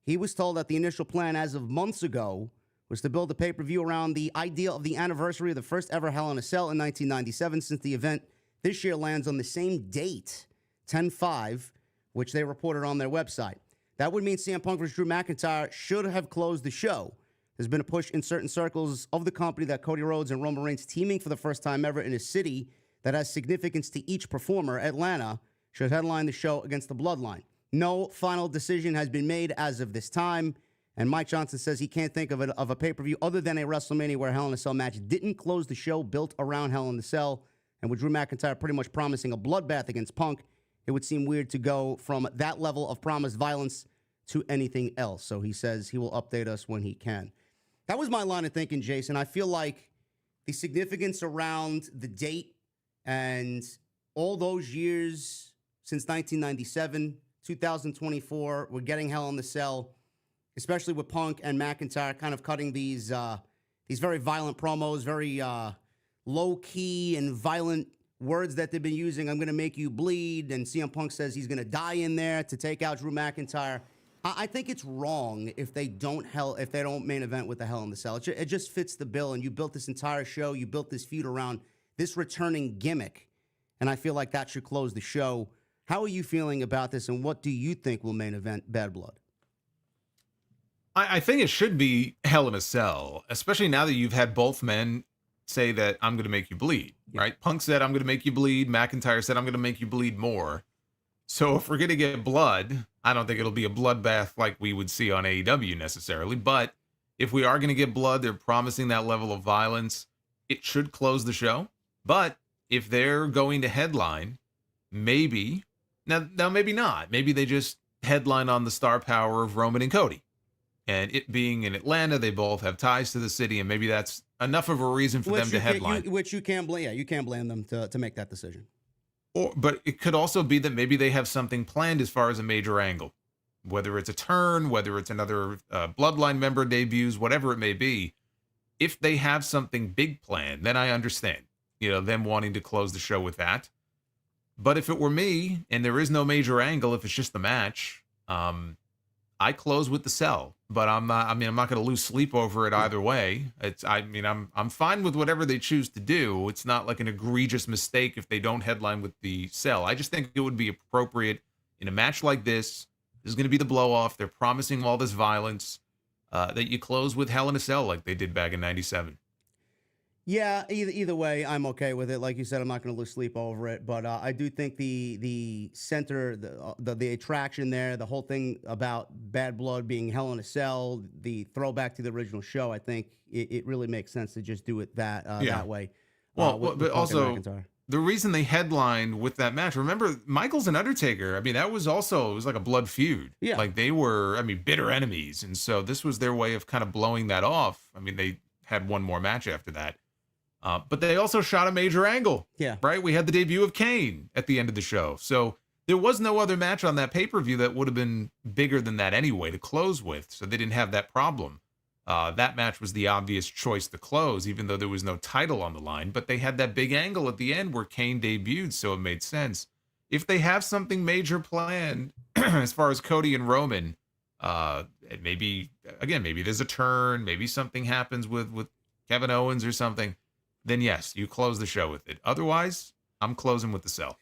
He was told that the initial plan as of months ago was to build a pay-per-view around the idea of the anniversary of the first ever Hell in a Cell in 1997, since the event this year lands on the same date, 10/5, which they reported on their website. That would mean CM Punk vs. Drew McIntyre should have closed the show. There's been a push in certain circles of the company that Cody Rhodes and Roman Reigns teaming for the first time ever in a city that has significance to each performer, Atlanta, should headline the show against the Bloodline. No final decision has been made as of this time, and Mike Johnson says he can't think of a pay-per-view other than a WrestleMania where Hell in a Cell match didn't close the show built around Hell in a Cell. And with Drew McIntyre pretty much promising a bloodbath against Punk, it would seem weird to go from that level of promised violence to anything else. So he says he will update us when he can. That was my line of thinking, Jason. I feel like the significance around the date and all those years since 1997, 2024, we're getting Hell in the Cell, especially with Punk and McIntyre kind of cutting these very violent promos, very low-key and violent words that they've been using. I'm going to make you bleed, and CM Punk says he's going to die in there to take out Drew McIntyre. I think it's wrong if they don't main event with the Hell in the Cell. It just fits the bill, and you built this entire show, you built this feud around this returning gimmick, and I feel like that should close the show. How are you feeling about this, and what do you think will main event Bad Blood? I think it should be Hell in a Cell, especially now that you've had both men say that I'm going to make you bleed, right? Punk said, I'm going to make you bleed. McIntyre said, I'm going to make you bleed more. So if we're going to get blood, I don't think it'll be a bloodbath like we would see on AEW necessarily. But if we are going to get blood, they're promising that level of violence. It should close the show. But if they're going to headline, maybe, now maybe not. Maybe they just headline on the star power of Roman and Cody. And it being in Atlanta, they both have ties to the city, and maybe that's enough of a reason for them to headline. Which you can't blame. Yeah, you can't blame them to make that decision. But it could also be that maybe they have something planned as far as a major angle, whether it's a turn, whether it's another Bloodline member debuts, whatever it may be. If they have something big planned, then I understand, them wanting to close the show with that. But if it were me and there is no major angle, if it's just the match, I close with the Cell, but I'm not going to lose sleep over it either way. I'm fine with whatever they choose to do. It's not like an egregious mistake if they don't headline with the Cell. I just think it would be appropriate in a match like this. This is going to be the blow off. They're promising all this violence, that you close with Hell in a Cell like they did back in 97. Yeah, either way, I'm okay with it. Like you said, I'm not going to lose sleep over it. But I do think the center, the attraction there, the whole thing about Bad Blood being Hell in a Cell, the throwback to the original show, I think it really makes sense to just do it that way. But also, the reason they headlined with that match, remember Michaels and Undertaker, I mean, that was also, it was like a blood feud. Yeah. Like they were, I mean, bitter enemies. And so this was their way of kind of blowing that off. I mean, they had one more match after that. But they also shot a major angle. Yeah. Right? We had the debut of Kane at the end of the show. So there was no other match on that pay-per-view that would have been bigger than that anyway to close with. So they didn't have that problem. That match was the obvious choice to close, even though there was no title on the line. But they had that big angle at the end where Kane debuted, so it made sense. If they have something major planned as far as Cody and Roman, maybe there's a turn, maybe something happens with Kevin Owens or something, then yes, you close the show with it. Otherwise, I'm closing with the sell.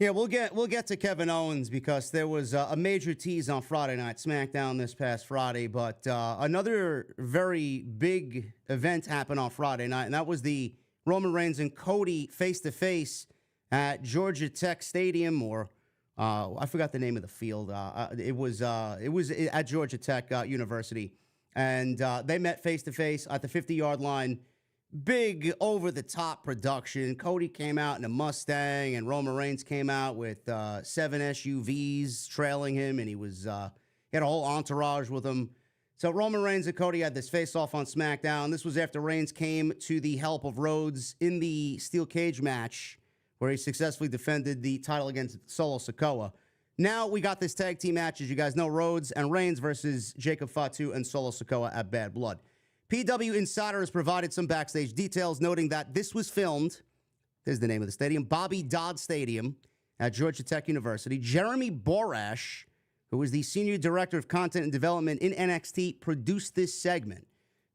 Yeah, we'll get to Kevin Owens because there was a major tease on Friday Night SmackDown this past Friday, but another very big event happened on Friday night, and that was the Roman Reigns and Cody face-to-face at Georgia Tech Stadium, or I forgot the name of the field. It was at Georgia Tech University, and they met face-to-face at the 50-yard line. Big over-the-top production. Cody came out in a Mustang, and Roman Reigns came out with 7 SUVs trailing him, and he had a whole entourage with him. So Roman Reigns and Cody had this face-off on SmackDown. This was after Reigns came to the help of Rhodes in the steel cage match, where he successfully defended the title against Solo Sikoa. Now we got this tag team match, as you guys know, Rhodes and Reigns versus Jacob Fatu and Solo Sikoa at Bad Blood. PW Insider has provided some backstage details, noting that this was filmed, there's the name of the stadium, Bobby Dodd Stadium at Georgia Tech University. Jeremy Borash, who is the Senior Director of Content and Development in NXT, produced this segment.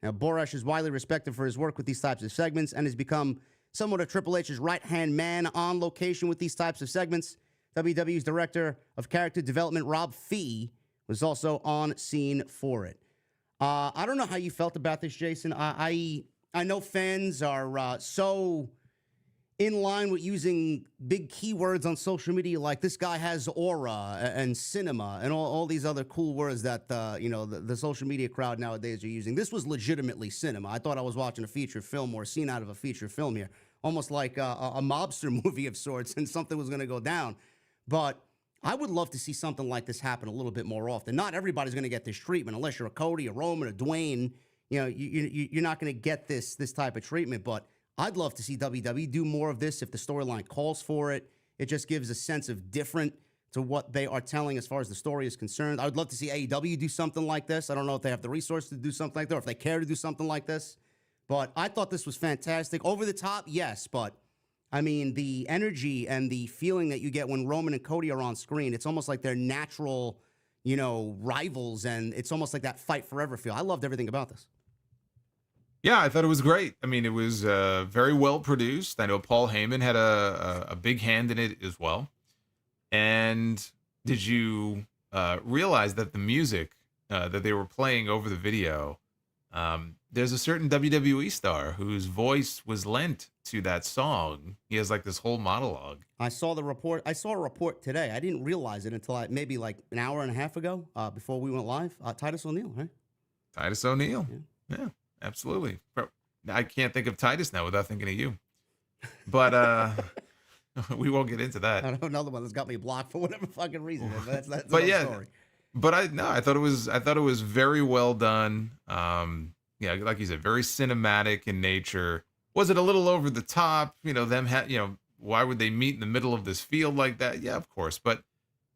Now, Borash is widely respected for his work with these types of segments and has become somewhat of Triple H's right-hand man on location with these types of segments. WWE's Director of Character Development, Rob Fee, was also on scene for it. I don't know how you felt about this, Jason. I know fans are so in line with using big keywords on social media, like this guy has aura and cinema and all these other cool words that the social media crowd nowadays are using. This was legitimately cinema. I thought I was watching a feature film or a scene out of a feature film here, almost like a mobster movie of sorts, and something was going to go down. But I would love to see something like this happen a little bit more often. Not everybody's going to get this treatment unless you're a Cody, a Roman, a Dwayne. You're not going to get this type of treatment. But I'd love to see WWE do more of this if the storyline calls for it. It just gives a sense of different to what they are telling as far as the story is concerned. I would love to see AEW do something like this. I don't know if they have the resources to do something like that or if they care to do something like this. But I thought this was fantastic. Over the top, yes, but I mean, the energy and the feeling that you get when Roman and Cody are on screen, it's almost like they're natural, rivals, and it's almost like that fight forever feel. I loved everything about this. Yeah, I thought it was great. I mean, it was very well produced. I know Paul Heyman had a big hand in it as well. And did you realize that the music that they were playing over the video, there's a certain WWE star whose voice was lent to that song. He has like this whole monologue. I saw the report. I saw a report today. I didn't realize it until maybe like an hour and a half ago before we went live. Titus O'Neil, right? Titus O'Neil. Yeah, absolutely. I can't think of Titus now without thinking of you. But we won't get into that. I know another one that's got me blocked for whatever fucking reason. But that's but another yeah, story. But I thought it was very well done. Yeah, like you said, very cinematic in nature. Was it a little over the top? Why would they meet in the middle of this field like that? Yeah, of course. But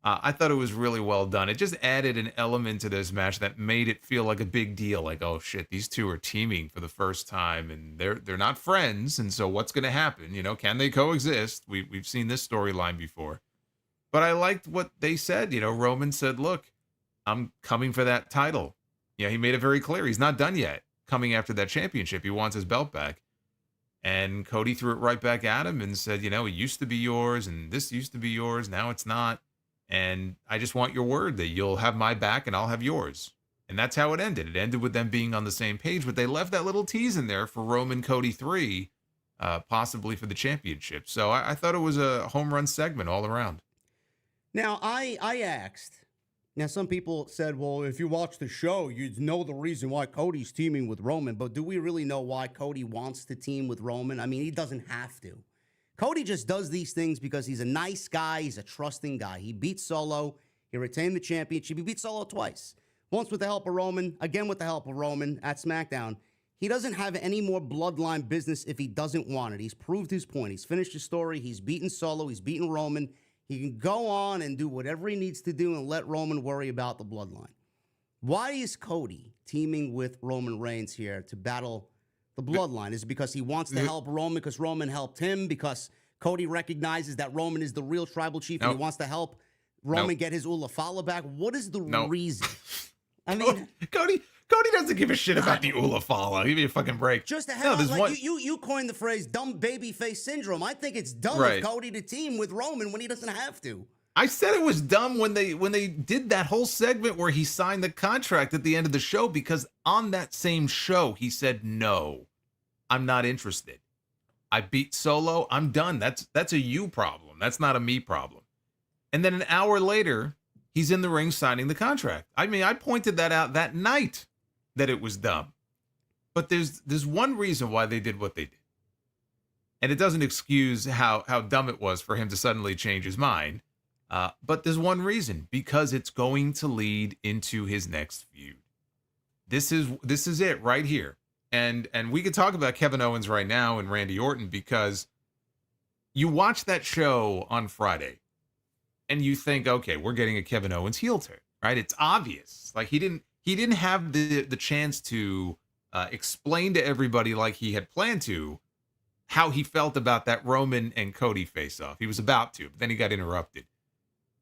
I thought it was really well done. It just added an element to this match that made it feel like a big deal. Like, oh shit, these two are teaming for the first time, and they're not friends. And so what's going to happen? Can they coexist? We've seen this storyline before. But I liked what they said. Roman said, "Look, I'm coming for that title." He made it very clear he's not done yet. Coming after that championship, he wants his belt back. And Cody threw it right back at him and said, it used to be yours, and this used to be yours. Now it's not. And I just want your word that you'll have my back and I'll have yours. And that's how it ended. It ended with them being on the same page, but they left that little tease in there for Roman Cody 3, possibly for the championship. So I thought it was a home run segment all around. Now, I asked. Now, some people said, well, if you watch the show, you'd know the reason why Cody's teaming with Roman. But do we really know why Cody wants to team with Roman? I mean, he doesn't have to. Cody just does these things because he's a nice guy. He's a trusting guy. He beat Solo. He retained the championship. He beat Solo twice. Once with the help of Roman, again with the help of Roman at SmackDown. He doesn't have any more bloodline business if he doesn't want it. He's proved his point. He's finished his story. He's beaten Solo. He's beaten Roman. He can go on and do whatever he needs to do and let Roman worry about the bloodline. Why is Cody teaming with Roman Reigns here to battle the bloodline? Is it because he wants to help Roman because Roman helped him? Because Cody recognizes that Roman is the real tribal chief and he wants to help Roman get his Ulafala back? What is the reason? I mean, Cody doesn't give a shit about the Ulafala. Give me a fucking break. Just to have you coined the phrase "dumb baby face syndrome." I think it's dumb of Cody to team with Roman when he doesn't have to. I said it was dumb when they did that whole segment where he signed the contract at the end of the show, because on that same show he said, "No, I'm not interested. I beat Solo. I'm done. That's a you problem. That's not a me problem." And then an hour later, he's in the ring signing the contract. I mean, I pointed that out that night that it was dumb. But there's one reason why they did what they did. And it doesn't excuse how dumb it was for him to suddenly change his mind. But there's one reason, because it's going to lead into his next feud. This is it right here. And we could talk about Kevin Owens right now and Randy Orton, because you watch that show on Friday and you think, okay, we're getting a Kevin Owens heel turn, right? It's obvious. Like he didn't have the chance to explain to everybody like he had planned to how he felt about that Roman and Cody face-off. He was about to, but then he got interrupted.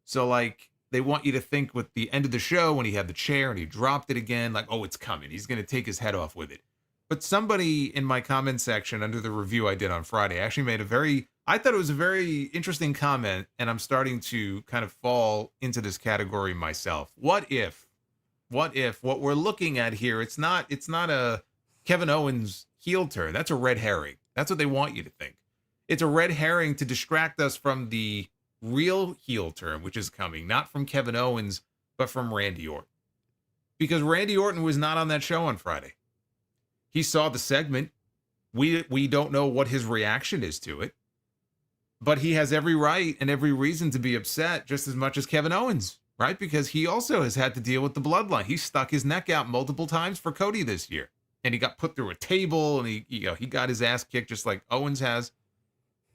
So like they want you to think with the end of the show when he had the chair and he dropped it again, like, oh, it's coming. He's going to take his head off with it. But somebody in my comment section under the review I did on Friday actually made I thought it was a very interesting comment, and I'm starting to kind of fall into this category myself. What if what we're looking at here, it's not a Kevin Owens heel turn. That's a red herring. That's what they want you to think. It's a red herring to distract us from the real heel turn, which is coming, not from Kevin Owens, but from Randy Orton. Because Randy Orton was not on that show on Friday. He saw the segment. We don't know what his reaction is to it, but he has every right and every reason to be upset just as much as Kevin Owens, right? Because he also has had to deal with the bloodline. He stuck his neck out multiple times for Cody this year, and he got put through a table, and he got his ass kicked just like Owens has,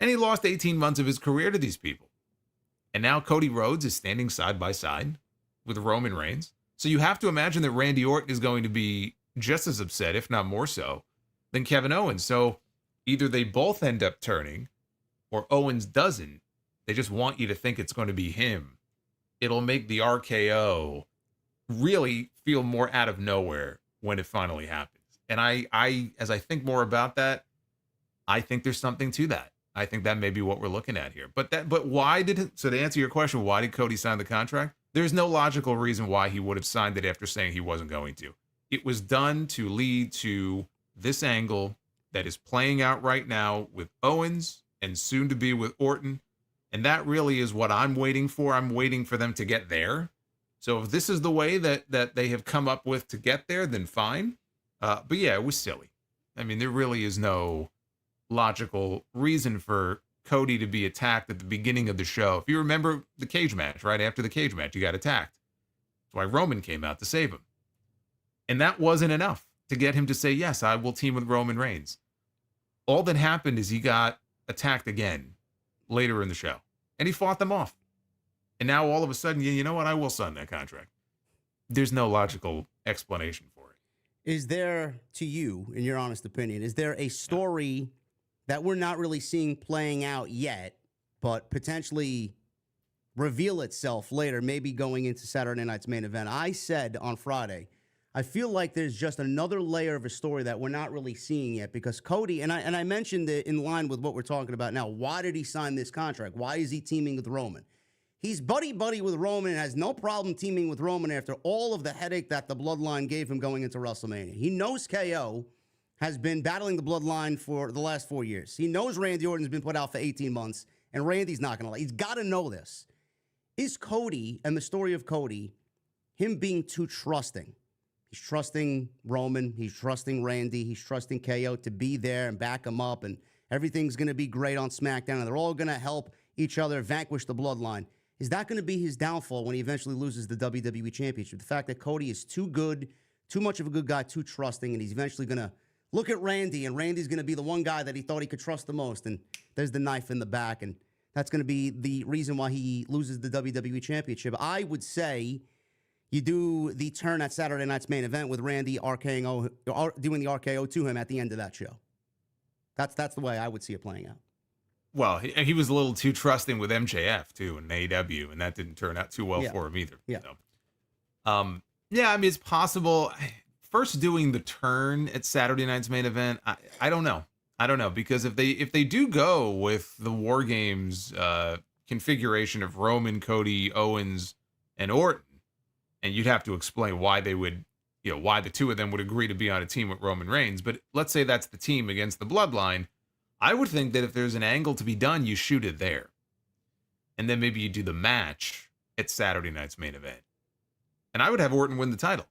and he lost 18 months of his career to these people. And now Cody Rhodes is standing side by side with Roman Reigns. So you have to imagine that Randy Orton is going to be just as upset, if not more so, than Kevin Owens. So either they both end up turning, or Owens doesn't. They just want you to think it's going to be him. It'll make the RKO really feel more out of nowhere when it finally happens. And I as I think more about that, I think there's something to that. I think that may be what we're looking at here. But why so to answer your question, why did Cody sign the contract? There's no logical reason why he would have signed it after saying he wasn't going to. It was done to lead to this angle that is playing out right now with Owens and soon to be with Orton. And that really is what I'm waiting for. I'm waiting for them to get there. So if this is the way that they have come up with to get there, then fine. But yeah, it was silly. I mean, there really is no logical reason for Cody to be attacked at the beginning of the show. If you remember the cage match, right after the cage match, he got attacked. That's why Roman came out to save him. And that wasn't enough to get him to say, yes, I will team with Roman Reigns. All that happened is he got attacked again later in the show, and he fought them off. And now all of a sudden, you know what? I will sign that contract. There's no logical explanation for it. Is there, to you, in your honest opinion, is there a story that we're not really seeing playing out yet, but potentially reveal itself later, maybe going into Saturday night's main event? I said on Friday, I feel like there's just another layer of a story that we're not really seeing yet, because Cody, and I mentioned it in line with what we're talking about now. Why did he sign this contract? Why is he teaming with Roman? He's buddy-buddy with Roman and has no problem teaming with Roman after all of the headache that the bloodline gave him going into WrestleMania. He knows KO has been battling the bloodline for the last 4 years. He knows Randy Orton's been put out for 18 months, and Randy's not going to lie. He's got to know this. Is Cody and the story of Cody him being too trusting? He's trusting Roman. He's trusting Randy. He's trusting KO to be there and back him up and Everything's going to be great on SmackDown, and they're all going to help each other vanquish the bloodline. Is that going to be his downfall when he eventually loses the WWE Championship? The fact that Cody is too good, too much of a good guy, too trusting, and he's eventually going to look at Randy, and Randy's going to be the one guy that he thought he could trust the most, and there's the knife in the back, and that's going to be the reason why he loses the WWE Championship. I would say you do the turn at Saturday night's main event with Randy doing the RKO to him at the end of that show. That's the way I would see it playing out. Well, he was a little too trusting with MJF too in AEW, and that didn't turn out too well for him either. Yeah. So, yeah, I mean, it's possible. First doing the turn at Saturday night's main event, I don't know. I don't know, because if they do go with the War Games configuration of Roman, Cody, Owens, and Orton, and you'd have to explain why they would, why the two of them would agree to be on a team with Roman Reigns. But let's say that's the team against the Bloodline. I would think that if there's an angle to be done, you shoot it there. And then maybe you do the match at Saturday night's main event. And I would have Orton win the title.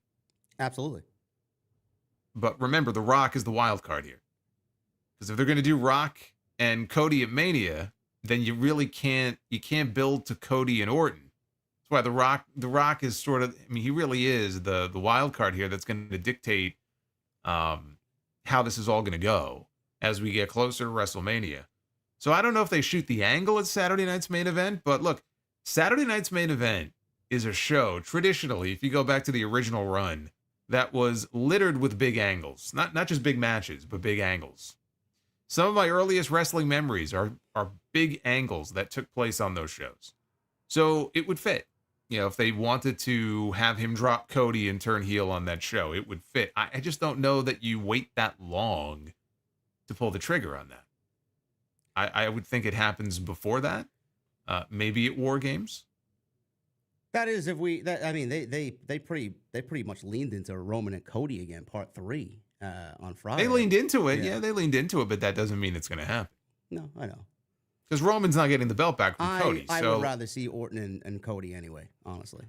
Absolutely. But remember, The Rock is the wild card here. Because if they're going to do Rock and Cody at Mania, then you really can't build to Cody and Orton. That's why The Rock is sort of, he really is the wild card here that's going to dictate how this is all going to go as we get closer to WrestleMania. So I don't know if they shoot the angle at Saturday night's main event, but look, Saturday night's main event is a show, traditionally, if you go back to the original run, that was littered with big angles. Not just big matches, but big angles. Some of my earliest wrestling memories are big angles that took place on those shows. So it would fit. If they wanted to have him drop Cody and turn heel on that show, it would fit. I just don't know that you wait that long to pull the trigger on that. I would think it happens before that, maybe at War Games. That is, they pretty much leaned into Roman and Cody again, part 3 on Friday. They leaned into it, they leaned into it, but that doesn't mean it's going to happen. No, I know. Because Roman's not getting the belt back from Cody. I would rather see Orton and Cody anyway, honestly.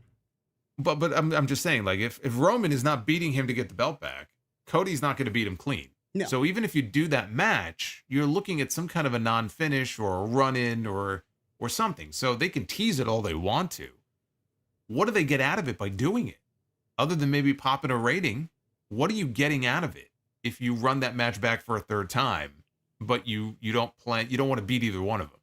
But I'm just saying, like, if Roman is not beating him to get the belt back, Cody's not going to beat him clean. No. So even if you do that match, you're looking at some kind of a non-finish or a run-in or something. So they can tease it all they want to. What do they get out of it by doing it? Other than maybe popping a rating, what are you getting out of it if you run that match back for a third time, but you don't want to beat either one of them?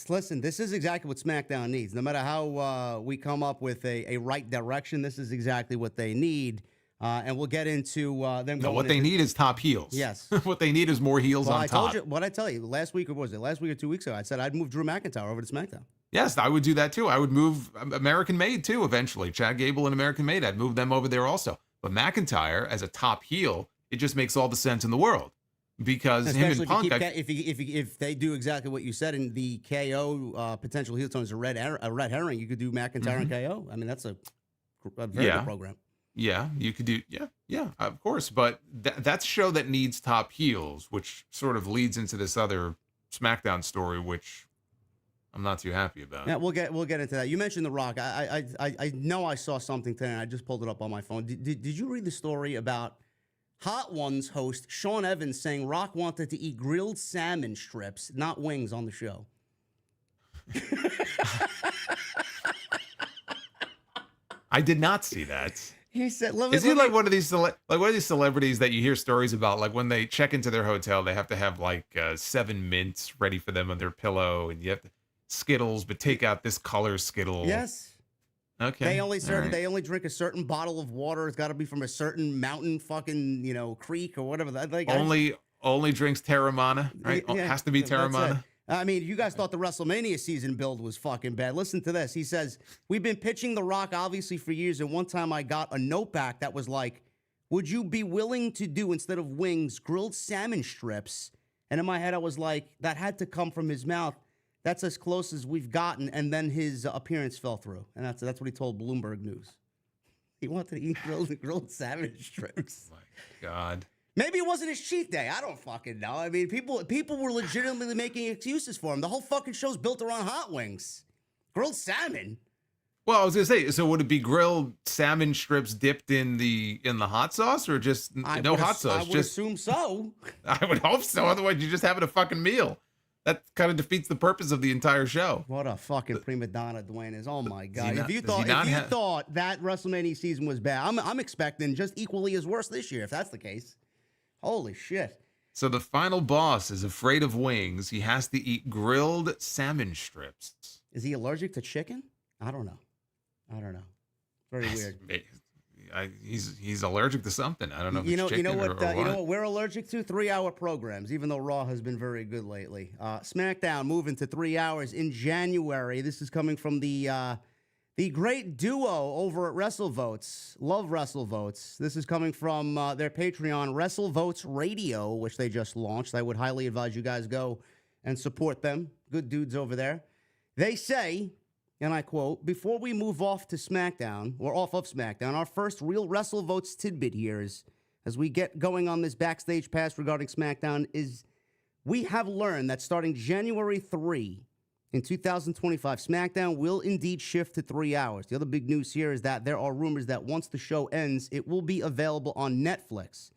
Listen, this is exactly what SmackDown needs. No matter how we come up with a right direction, this is exactly what they need. And we'll get into them. No, what they need is top heels. Yes. What they need is more heels on top. Told you, what I tell you, last week, or was it last week or 2 weeks ago? I said I'd move Drew McIntyre over to SmackDown. Yes, I would do that too. I would move American Made too eventually. Chad Gable and American Made, I'd move them over there also. But McIntyre as a top heel, it just makes all the sense in the world. Because especially him and Punk... if they do exactly what you said in the KO potential heel turn is a red herring, you could do McIntyre and KO. I mean, that's a very good program. Yeah, you could do, yeah, of course. But that's a show that needs top heels, which sort of leads into this other SmackDown story, which I'm not too happy about. Yeah, we'll get into that. You mentioned The Rock. I know I saw something today, and I just pulled it up on my phone. Did you read the story about Hot Ones host Sean Evans saying Rock wanted to eat grilled salmon strips, not wings, on the show? I did not see that. He said, "Is he like one of these celebrities that you hear stories about? Like when they check into their hotel, they have to have like 7 mints ready for them on their pillow, and you have Skittles, but take out this color Skittle." Yes. Okay. They only drink a certain bottle of water. It's got to be from a certain mountain, fucking creek or whatever. Only drinks Terramana, right? Yeah, has to be Terramana. I mean, you guys thought the WrestleMania season build was fucking bad. Listen to this. He says, "We've been pitching The Rock, obviously, for years, and one time I got a note back that was like, would you be willing to do, instead of wings, grilled salmon strips?" And in my head, I was like, that had to come from his mouth. That's as close as we've gotten. And then his appearance fell through. And that's what he told Bloomberg News. He wanted to eat grilled salmon strips. Oh my God. Maybe it wasn't his cheat day. I don't fucking know. I mean, people were legitimately making excuses for him. The whole fucking show's built around hot wings. Grilled salmon. Well, I was gonna say, so would it be grilled salmon strips dipped in the hot sauce, or just no hot sauce? I would Just assume so. I would hope so. Otherwise, you're just having a fucking meal. That kind of defeats the purpose of the entire show. What a fucking prima donna Dwayne is. Oh my god! not- If you does he not have- thought that WrestleMania season was bad, I'm expecting just equally as worse this year. If that's the case, holy shit! So the final boss is afraid of wings. He has to eat grilled salmon strips. Is he allergic to chicken? I don't know. Very weird. He's allergic to something. I don't know if it's chicken you know or what what. we're allergic to? 3-hour programs, even though Raw has been very good lately. SmackDown moving to 3 hours in January. This is coming from the great duo over at WrestleVotes. Love WrestleVotes. This is coming from their Patreon, WrestleVotes Radio, which they just launched. I would highly advise you guys go and support them. Good dudes over there. They say, and I quote, before we move off to SmackDown, or off of SmackDown, our first real WrestleVotes tidbit here is, as we get going on this backstage pass regarding SmackDown, is we have learned that starting January 3 in 2025, SmackDown will indeed shift to 3 hours. The other big news here is that there are rumors that once the show ends, it will be available on Netflix,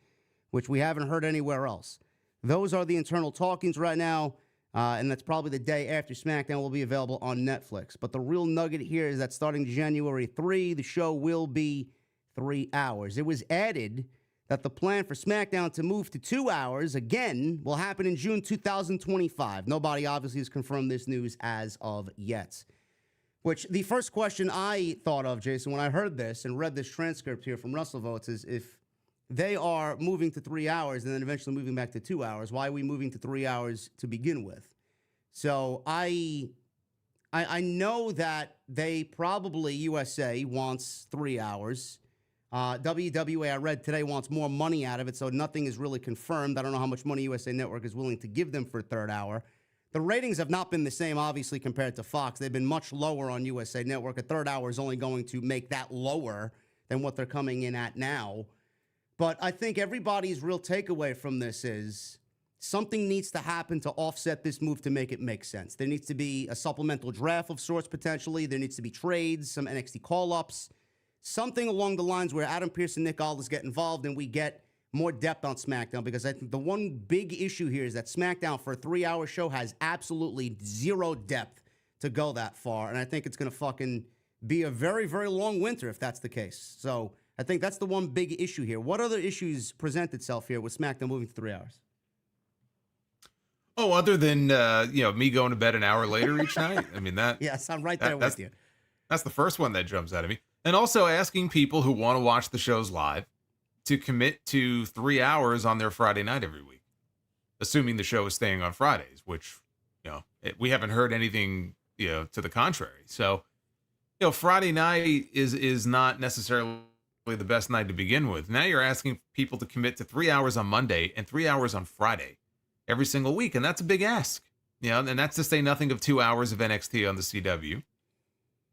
which we haven't heard anywhere else. Those are the internal talkings right now. And that's probably the day after SmackDown will be available on Netflix. But the real nugget here is that starting January 3, the show will be 3 hours. It was added that the plan for SmackDown to move to 2 hours, again, will happen in June 2025. Nobody obviously has confirmed this news as of yet. Which, the first question I thought of, Jason, when I heard this and read this transcript here from WrestleVotes is, if they are moving to 3 hours and then eventually moving back to 2 hours, why are we moving to 3 hours to begin with? So I know that they probably, USA wants 3 hours. WWE, I read today, wants more money out of it, so nothing is really confirmed. I don't know how much money USA Network is willing to give them for a third hour. The ratings have not been the same, obviously, compared to Fox. They've been much lower on USA Network. A third hour is only going to make that lower than what they're coming in at now. But I think everybody's real takeaway from this is something needs to happen to offset this move to make it make sense. There needs to be a supplemental draft of sorts, potentially. There needs to be trades, some NXT call-ups, something along the lines where Adam Pearce and Nick Aldis get involved and we get more depth on SmackDown, because I think the one big issue here is that SmackDown for a 3-hour show has absolutely zero depth to go that far, and I think it's going to fucking be a very, very long winter if that's the case. So I think that's the one big issue here. What other issues present itself here with SmackDown moving to 3 hours? Oh, other than me going to bed an hour later each night. I mean that. Yes, I'm right there with you. That's the first one that jumps out of me. And also asking people who want to watch the shows live to commit to 3 hours on their Friday night every week, assuming the show is staying on Fridays, which we haven't heard anything to the contrary. So Friday night is not necessarily the best night to begin with. Now you're asking people to commit to 3 hours on Monday and 3 hours on Friday every single week, and that's a big ask. And that's to say nothing of 2 hours of NXT on the CW.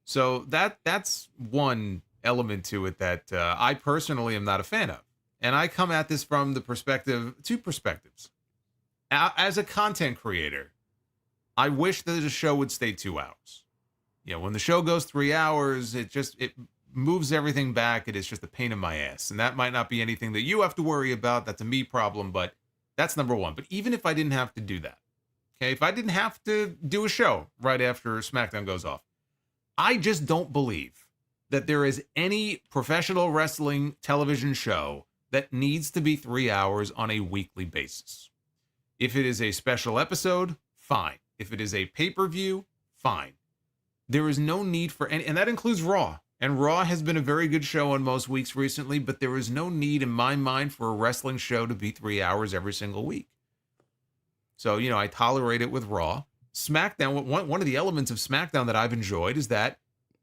So that's one element to it that I personally am not a fan of. And I come at this from two perspectives. As a content creator, I wish that the show would stay 2 hours. When the show goes 3 hours, it moves everything back. It is just a pain in my ass. And that might not be anything that you have to worry about. That's a me problem, but that's number one. But even if I didn't have to do that, okay, if I didn't have to do a show right after SmackDown goes off, I just don't believe that there is any professional wrestling television show that needs to be 3 hours on a weekly basis. If it is a special episode, fine. If it is a pay-per-view, fine. There is no need for any, and that includes Raw. And Raw has been a very good show on most weeks recently, but there is no need in my mind for a wrestling show to be 3 hours every single week. So, I tolerate it with Raw. SmackDown, one of the elements of SmackDown that I've enjoyed is that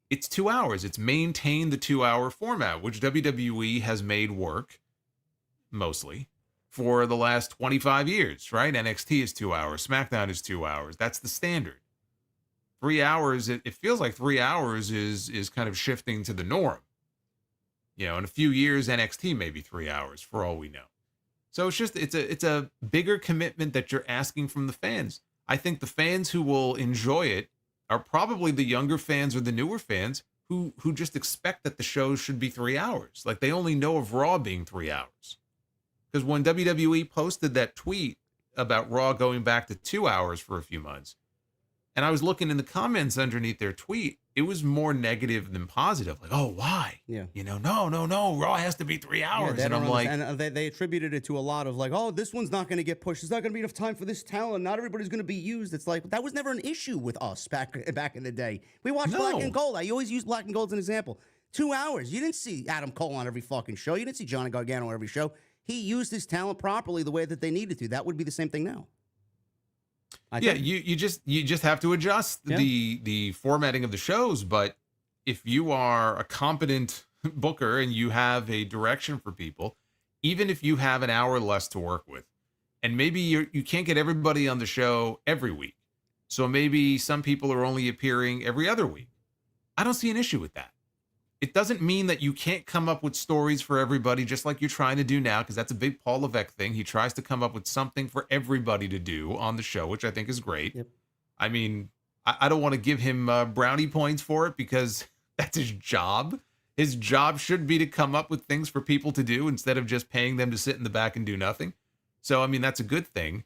it's 2 hours. It's maintained the 2 hour format, which WWE has made work mostly for the last 25 years, right? NXT is 2 hours. SmackDown is 2 hours. That's the standard. 3 hours, it feels like 3 hours is kind of shifting to the norm. In a few years, NXT may be 3 hours for all we know. So it's a bigger commitment that you're asking from the fans. I think the fans who will enjoy it are probably the younger fans or the newer fans who just expect that the shows should be 3 hours. Like they only know of Raw being 3 hours. Because when WWE posted that tweet about Raw going back to 2 hours for a few months, and I was looking in the comments underneath their tweet, it was more negative than positive. Like, oh, why? Yeah. No. Raw has to be 3 hours. Yeah, and I'm like, and they attributed it to a lot of like, oh, this one's not going to get pushed. There's not going to be enough time for this talent. Not everybody's going to be used. It's like that was never an issue with us back in the day. We watched Black and Gold. I always use Black and Gold as an example. 2 hours. You didn't see Adam Cole on every fucking show. You didn't see Johnny Gargano on every show. He used his talent properly the way that they needed to. That would be the same thing now. You just have to adjust the formatting of the shows. But if you are a competent booker and you have a direction for people, even if you have an hour less to work with, and maybe you can't get everybody on the show every week, so maybe some people are only appearing every other week, I don't see an issue with that. It doesn't mean that you can't come up with stories for everybody, just like you're trying to do now, because that's a big Paul Levesque thing. He tries to come up with something for everybody to do on the show, which I think is great. Yep. I mean, I don't want to give him brownie points for it because that's his job. His job should be to come up with things for people to do instead of just paying them to sit in the back and do nothing. So, I mean, that's a good thing.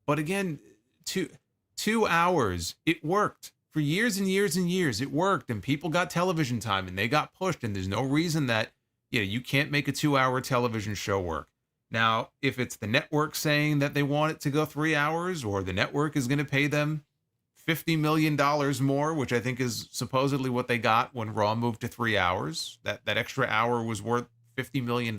But again, 2 hours, it worked. For years and years and years, it worked, and people got television time, and they got pushed, and there's no reason that you can't make a 2-hour television show work. Now, if it's the network saying that they want it to go 3 hours, or the network is going to pay them $50 million more, which I think is supposedly what they got when Raw moved to 3 hours, that extra hour was worth $50 million.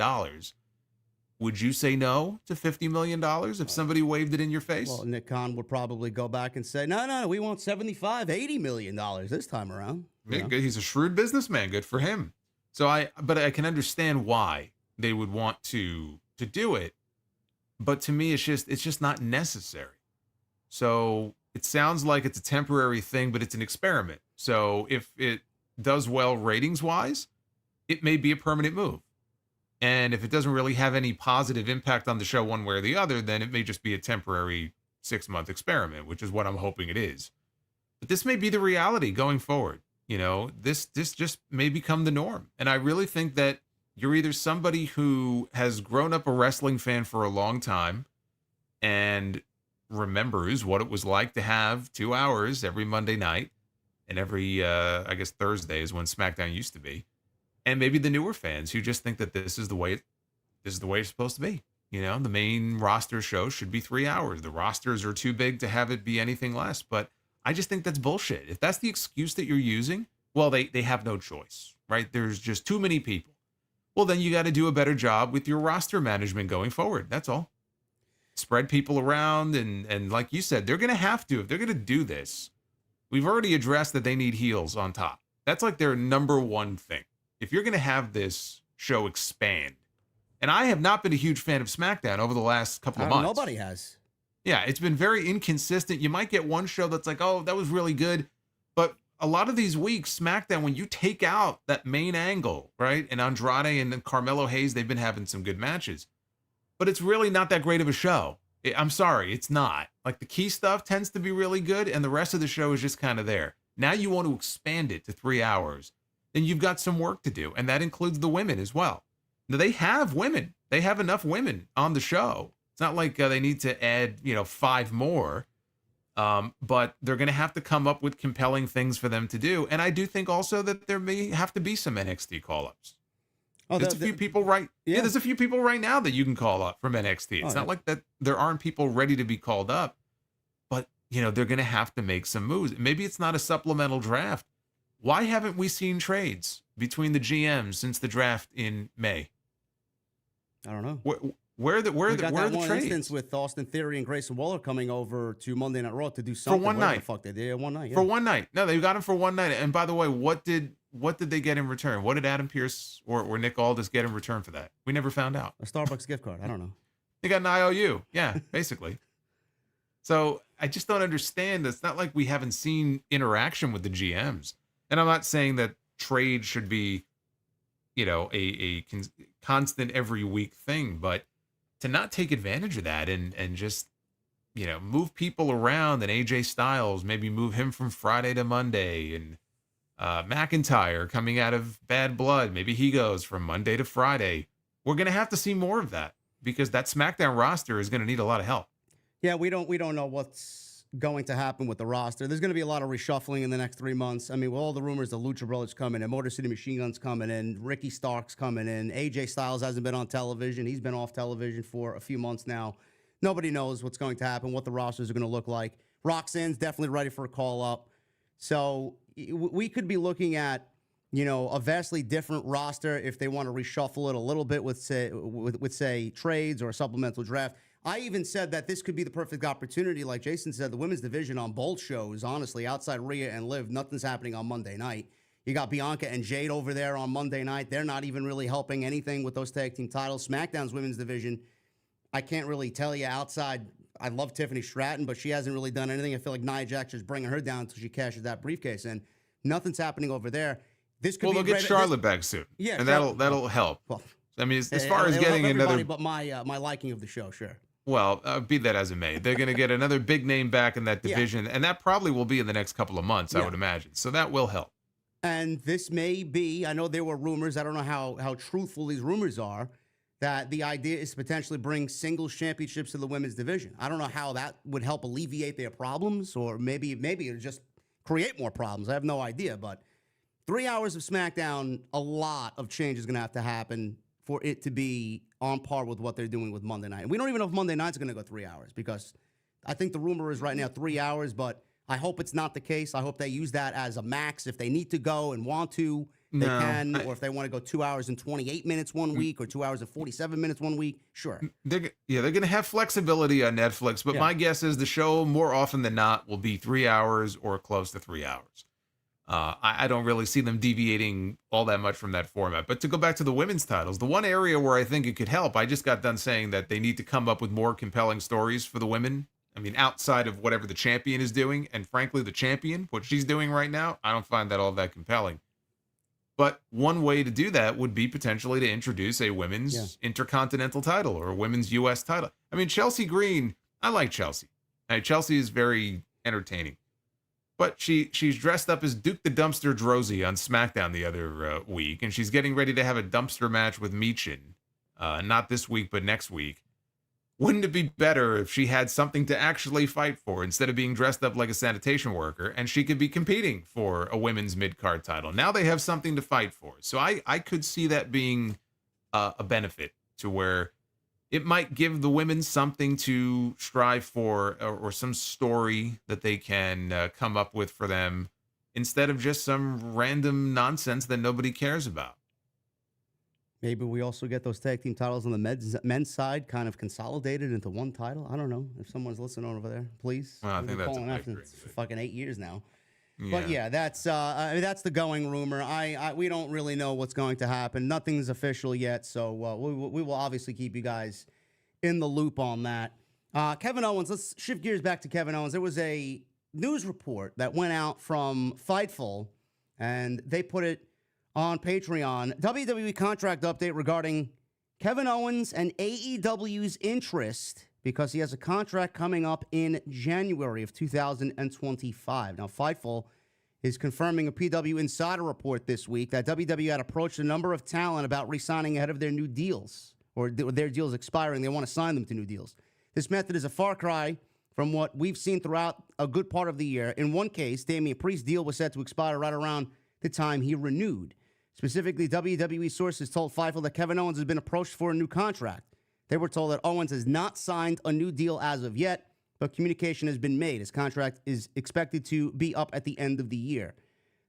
Would you say no to $50 million if somebody waved it in your face? Well, Nick Khan would probably go back and say, no, we want $75-80 million this time around. Yeah, he's a shrewd businessman. Good for him. But I can understand why they would want to do it. But to me, it's just not necessary. So it sounds like it's a temporary thing, but it's an experiment. So if it does well ratings wise, it may be a permanent move. And if it doesn't really have any positive impact on the show one way or the other, then it may just be a temporary 6-month experiment, which is what I'm hoping it is. But this may be the reality going forward. This just may become the norm. And I really think that you're either somebody who has grown up a wrestling fan for a long time and remembers what it was like to have 2 hours every Monday night and every, I guess Thursday is when SmackDown used to be. And maybe the newer fans who just think that this is the way it's supposed to be. The main roster show should be 3 hours. The rosters are too big to have it be anything less. But I just think that's bullshit. If that's the excuse that you're using, well, they have no choice, right? There's just too many people. Well, then you got to do a better job with your roster management going forward. That's all. Spread people around. And like you said, they're going to have to, if they're going to do this. We've already addressed that they need heels on top. That's like their number one thing. If you're going to have this show expand, and I have not been a huge fan of SmackDown over the last couple of months. Nobody has. Yeah, it's been very inconsistent. You might get one show that's like, oh, that was really good. But a lot of these weeks, SmackDown, when you take out that main angle, right? And Andrade and Carmelo Hayes, they've been having some good matches. But it's really not that great of a show. I'm sorry, it's not. Like the key stuff tends to be really good, and the rest of the show is just kind of there. Now you want to expand it to 3 hours. Then you've got some work to do. And that includes the women as well. Now, they have women. They have enough women on the show. It's not like they need to add, 5 more. But they're going to have to come up with compelling things for them to do. And I do think also that there may have to be some NXT call-ups. There's a few people there's a few people right now that you can call up from NXT. It's not like that there aren't people ready to be called up. But, they're going to have to make some moves. Maybe it's not a supplemental draft. Why haven't we seen trades between the GMs since the draft in May? I don't know. Where are the trades? Instance with Austin Theory and Grayson Waller coming over to Monday Night Raw to do something. For one night. The fuck they did. Yeah, one night. Yeah. For one night. No, they got him for one night. And by the way, what did they get in return? What did Adam Pearce or Nick Aldis get in return for that? We never found out. A Starbucks gift card. I don't know. They got an IOU. Yeah, basically. So I just don't understand. It's not like we haven't seen interaction with the GMs. And I'm not saying that trade should be, a constant every week thing, but to not take advantage of that and just, move people around, and AJ Styles, maybe move him from Friday to Monday, and McIntyre coming out of Bad Blood. Maybe he goes from Monday to Friday. We're going to have to see more of that because that SmackDown roster is going to need a lot of help. Yeah, we don't know what's going to happen with the roster. There's going to be a lot of reshuffling in the next 3 months. I mean, with all the rumors, the Lucha Brothers coming in, Motor City Machine Guns coming in, Ricky Starks coming in, AJ Styles hasn't been on television. He's been off television for a few months now. Nobody knows what's going to happen, what the rosters are going to look like. Roxanne's definitely ready for a call-up. So we could be looking at, a vastly different roster if they want to reshuffle it a little bit with say trades or a supplemental draft. I even said that this could be the perfect opportunity. Like Jason said, the women's division on both shows, honestly, outside Rhea and Liv, nothing's happening on Monday night. You got Bianca and Jade over there on Monday night. They're not even really helping anything with those tag team titles. SmackDown's women's division, I can't really tell you outside. I love Tiffany Stratton, but she hasn't really done anything. I feel like Nia Jax is bringing her down until she cashes that briefcase in. Nothing's happening over there. This could they'll get Charlotte back soon. Yeah, and that'll help. Well, I mean, as far as getting another, but my liking of the show, sure. Well, be that as it may, they're going to get another big name back in that division, and that probably will be in the next couple of months, I would imagine. So that will help. And this may be, I know there were rumors, I don't know how truthful these rumors are, that the idea is to potentially bring singles championships to the women's division. I don't know how that would help alleviate their problems, or maybe it would just create more problems. I have no idea, but 3 hours of SmackDown, a lot of change is going to have to happen for it to be on par with what they're doing with Monday night. And we don't even know if Monday night's going to go 3 hours, because I think the rumor is right now 3 hours, but I hope it's not the case. I hope they use that as a max. If they need to go and want to, they can. Or if they want to go 2 hours and 28 minutes one week or 2 hours and 47 minutes one week, sure. They're going to have flexibility on Netflix, but my guess is the show more often than not will be 3 hours or close to 3 hours. I don't really see them deviating all that much from that format. But to go back to the women's titles, the one area where I think it could help, I just got done saying that they need to come up with more compelling stories for the women. I mean, outside of whatever the champion is doing, and frankly, the champion, what she's doing right now, I don't find that all that compelling. But one way to do that would be potentially to introduce a women's intercontinental title or a women's U.S. title. I mean, Chelsea Green, I like Chelsea. Chelsea is very entertaining. But she's dressed up as Duke the Dumpster Drozy on SmackDown the other week, and she's getting ready to have a dumpster match with Michin. Not this week, but next week. Wouldn't it be better if she had something to actually fight for instead of being dressed up like a sanitation worker, and she could be competing for a women's mid-card title? Now they have something to fight for. So I could see that being a benefit to where it might give the women something to strive for, or some story that they can come up with for them instead of just some random nonsense that nobody cares about. Maybe we also get those tag team titles on the men's side kind of consolidated into one title. I don't know. If someone's listening over there, please. Well, I think that's a pipe dream, for fucking 8 years now. Yeah. But yeah, that's the going rumor. We don't really know what's going to happen. Nothing's official yet, so we will obviously keep you guys in the loop on that. Kevin Owens, let's shift gears back to Kevin Owens. There was a news report that went out from Fightful, and they put it on Patreon. WWE contract update regarding Kevin Owens and AEW's interest, because he has a contract coming up in January of 2025. Now, Fightful is confirming a PW Insider report this week that WWE had approached a number of talent about re-signing ahead of their new deals, or their deals expiring. They want to sign them to new deals. This method is a far cry from what we've seen throughout a good part of the year. In one case, Damian Priest's deal was set to expire right around the time he renewed. Specifically, WWE sources told Fightful that Kevin Owens has been approached for a new contract. They were told that Owens has not signed a new deal as of yet, but communication has been made. His contract is expected to be up at the end of the year.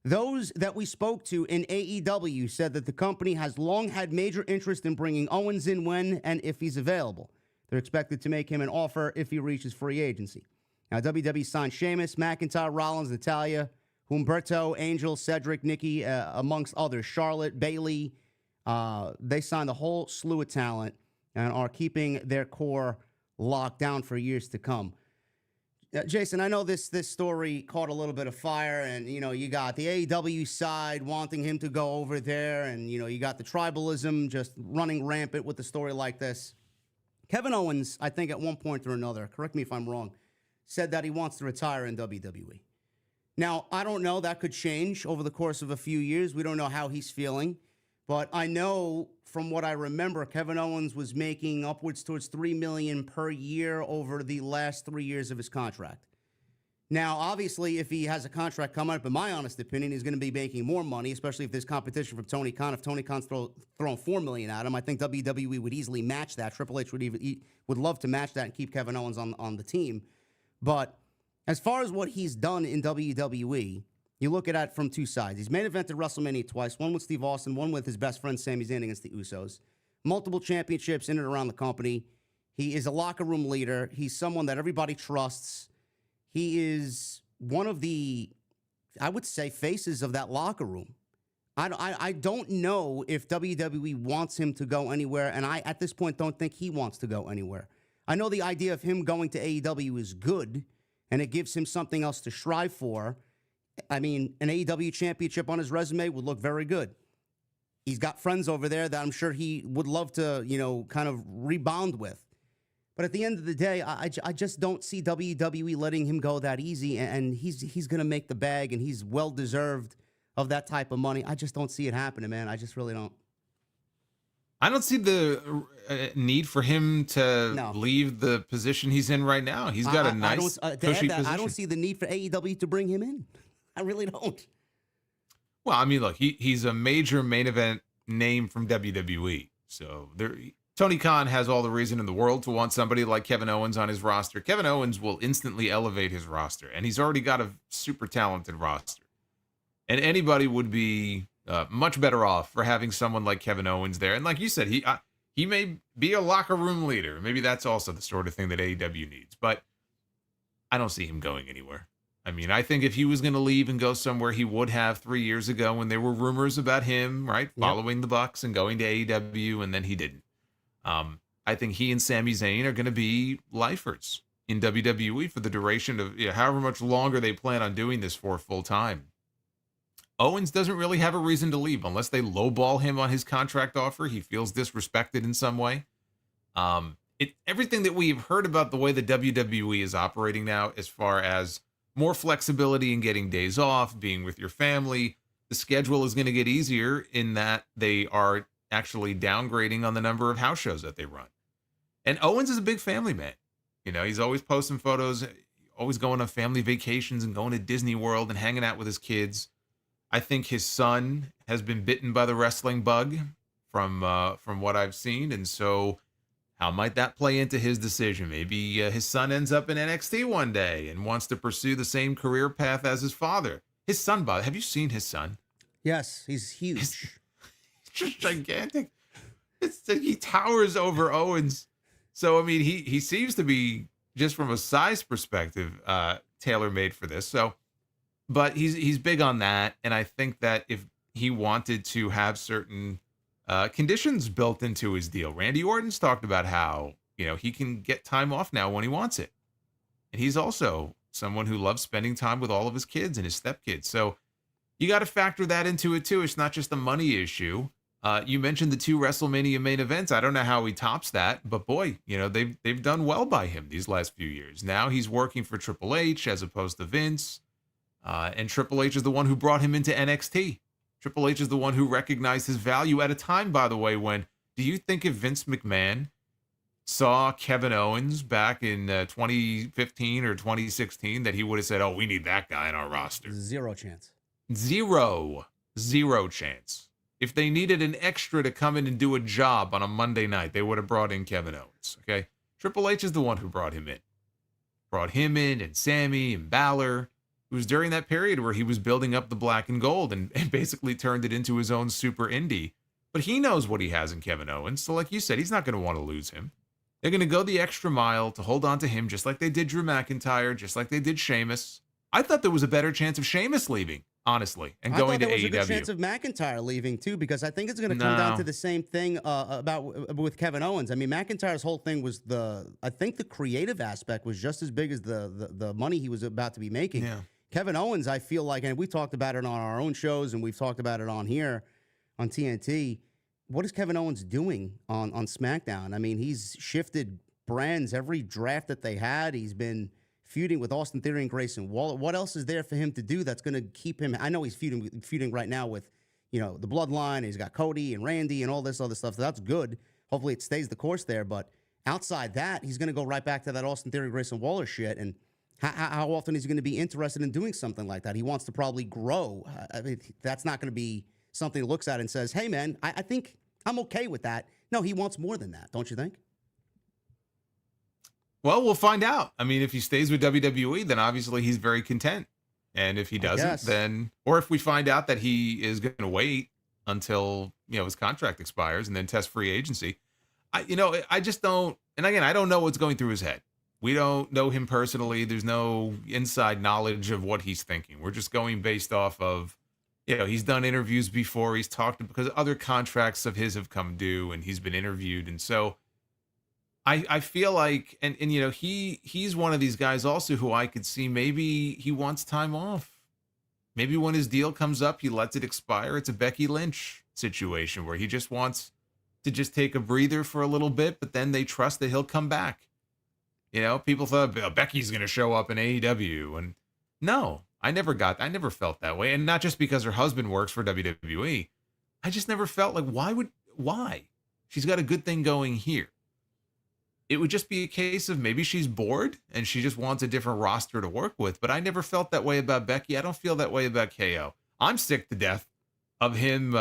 Those that we spoke to in AEW said that the company has long had major interest in bringing Owens in when and if he's available. They're expected to make him an offer if he reaches free agency. Now, WWE signed Sheamus, McIntyre, Rollins, Natalya, Humberto, Angel, Cedric, Nikki, amongst others, Charlotte, Bayley. They signed a whole slew of talent and are keeping their core locked down for years to come. Jason, I know this story caught a little bit of fire, and, you got the AEW side wanting him to go over there, and, you got the tribalism just running rampant with the story like this. Kevin Owens, I think at one point or another, correct me if I'm wrong, said that he wants to retire in WWE. Now, I don't know. That could change over the course of a few years. We don't know how he's feeling. But I know from what I remember, Kevin Owens was making upwards towards $3 million per year over the last 3 years of his contract. Now, obviously, if he has a contract coming up, in my honest opinion, he's going to be making more money, especially if there's competition from Tony Khan. If Tony Khan's throwing $4 million at him, I think WWE would easily match that. Triple H would love to match that and keep Kevin Owens on the team. But as far as what he's done in WWE, you look at it from two sides. He's main evented WrestleMania twice, one with Steve Austin, one with his best friend Sami Zayn against the Usos. Multiple championships in and around the company. He is a locker room leader. He's someone that everybody trusts. He is one of the, I would say, faces of that locker room. I don't know if WWE wants him to go anywhere, and I, at this point, don't think he wants to go anywhere. I know the idea of him going to AEW is good, and it gives him something else to strive for. I mean, an AEW championship on his resume would look very good. He's got friends over there that I'm sure he would love to, kind of rebound with. But at the end of the day, I just don't see WWE letting him go that easy, and he's going to make the bag, and he's well-deserved of that type of money. I just don't see it happening, man. I just really don't. I don't see the need for him to leave the position he's in right now. He's got a nice, cushy position. I don't see the need for AEW to bring him in. I really don't. Well, I mean, look, he's a major main event name from WWE. So Tony Khan has all the reason in the world to want somebody like Kevin Owens on his roster. Kevin Owens will instantly elevate his roster, and he's already got a super talented roster. And anybody would be much better off for having someone like Kevin Owens there. And like you said, he may be a locker room leader. Maybe that's also the sort of thing that AEW needs. But I don't see him going anywhere. I mean, I think if he was going to leave and go somewhere, he would have 3 years ago when there were rumors about him, right, following the Bucks and going to AEW, and then he didn't. I think he and Sami Zayn are going to be lifers in WWE for the duration of however much longer they plan on doing this for full time. Owens doesn't really have a reason to leave unless they lowball him on his contract offer. He feels disrespected in some way. Everything that we've heard about the way the WWE is operating now, as far as more flexibility in getting days off, being with your family, the schedule is going to get easier in that they are actually downgrading on the number of house shows that they run. And Owens is a big family man. He's always posting photos, always going on family vacations and going to Disney World and hanging out with his kids. I think his son has been bitten by the wrestling bug from what I've seen. And so how might that play into his decision? Maybe his son ends up in NXT one day and wants to pursue the same career path as his father. His son, have you seen his son? Yes, he's huge. Just gigantic. He towers over Owens. So, I mean, he seems to be, just from a size perspective, tailor-made for this. So, but he's big on that. And I think that if he wanted to have certain conditions built into his deal, Randy Orton's talked about how, he can get time off now when he wants it. And he's also someone who loves spending time with all of his kids and his stepkids. So you got to factor that into it too. It's not just a money issue. You mentioned the 2 WrestleMania main events. I don't know how he tops that, but boy, they've done well by him these last few years. Now he's working for Triple H as opposed to Vince. And Triple H is the one who brought him into NXT. Triple H is the one who recognized his value at a time, by the way, when, do you think if Vince McMahon saw Kevin Owens back in 2015 or 2016 that he would have said, oh, we need that guy in our roster? Zero chance. Zero chance. If they needed an extra to come in and do a job on a Monday night, they would have brought in Kevin Owens, okay? Triple H is the one who brought him in. Brought him in and Sammy and Balor. It was during that period where he was building up the black and gold and basically turned it into his own super indie. But he knows what he has in Kevin Owens. So like you said, he's not going to want to lose him. They're going to go the extra mile to hold on to him, just like they did Drew McIntyre, just like they did Sheamus. I thought there was a better chance of Sheamus leaving, honestly, and going to AEW. I thought there was a good chance of McIntyre leaving, too, because I think it's going to come down to the same thing with Kevin Owens. I mean, McIntyre's whole thing was I think the creative aspect was just as big as the money he was about to be making. Yeah. Kevin Owens, I feel like, and we talked about it on our own shows, and we've talked about it on here on TNT. What is Kevin Owens doing on SmackDown? I mean, he's shifted brands every draft that they had. He's been feuding with Austin Theory and Grayson Waller. What else is there for him to do that's going to keep him? I know he's feuding right now with, the Bloodline. He's got Cody and Randy and all this other stuff. So that's good. Hopefully it stays the course there. But outside that, he's going to go right back to that Austin Theory, Grayson Waller shit. And how often is he going to be interested in doing something like that? He wants to probably grow. I mean, that's not going to be something he looks at and says, hey, man, I think I'm okay with that. No, he wants more than that, don't you think? Well, we'll find out. I mean, if he stays with WWE, then obviously he's very content. And if he doesn't, then, or if we find out that he is going to wait until, his contract expires and then test free agency, I just don't, and again, I don't know what's going through his head. We don't know him personally. There's no inside knowledge of what he's thinking. We're just going based off of, he's done interviews before. He's talked because other contracts of his have come due and he's been interviewed. And so I feel like, and he's one of these guys also who I could see maybe he wants time off. Maybe when his deal comes up, he lets it expire. It's a Becky Lynch situation where he just wants to just take a breather for a little bit, but then they trust that he'll come back. People thought Becky's going to show up in AEW, and no, I never felt that way. And not just because her husband works for WWE. I just never felt like, why? She's got a good thing going here. It would just be a case of maybe she's bored and she just wants a different roster to work with. But I never felt that way about Becky. I don't feel that way about KO. I'm sick to death of him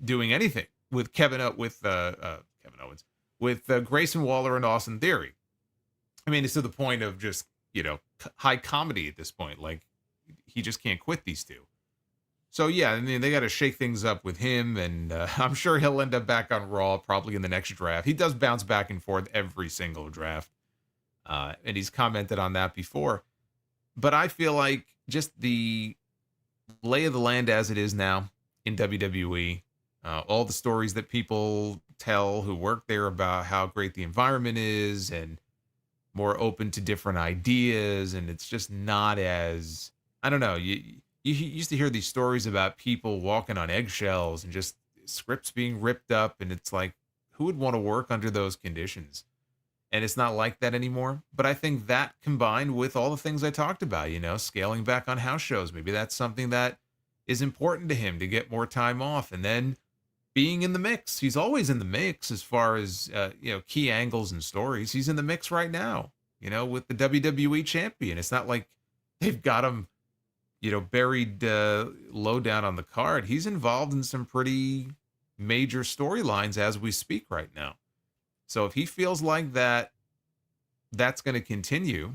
doing anything with Kevin Owens, with Grayson Waller and Austin Theory. I mean, it's to the point of just, high comedy at this point. Like, he just can't quit these two. So, yeah, I mean, they got to shake things up with him, and I'm sure he'll end up back on Raw probably in the next draft. He does bounce back and forth every single draft, and he's commented on that before. But I feel like just the lay of the land as it is now in WWE, all the stories that people tell who work there about how great the environment is and more open to different ideas, and it's just not as, I don't know, you used to hear these stories about people walking on eggshells and just scripts being ripped up. And it's like, who would want to work under those conditions? And it's not like that anymore. But I think that combined with all the things I talked about, scaling back on house shows, maybe that's something that is important to him to get more time off. And then being in the mix. He's always in the mix as far as, key angles and stories. He's in the mix right now, with the WWE champion. It's not like they've got him, buried low down on the card. He's involved in some pretty major storylines as we speak right now. So if he feels like that's going to continue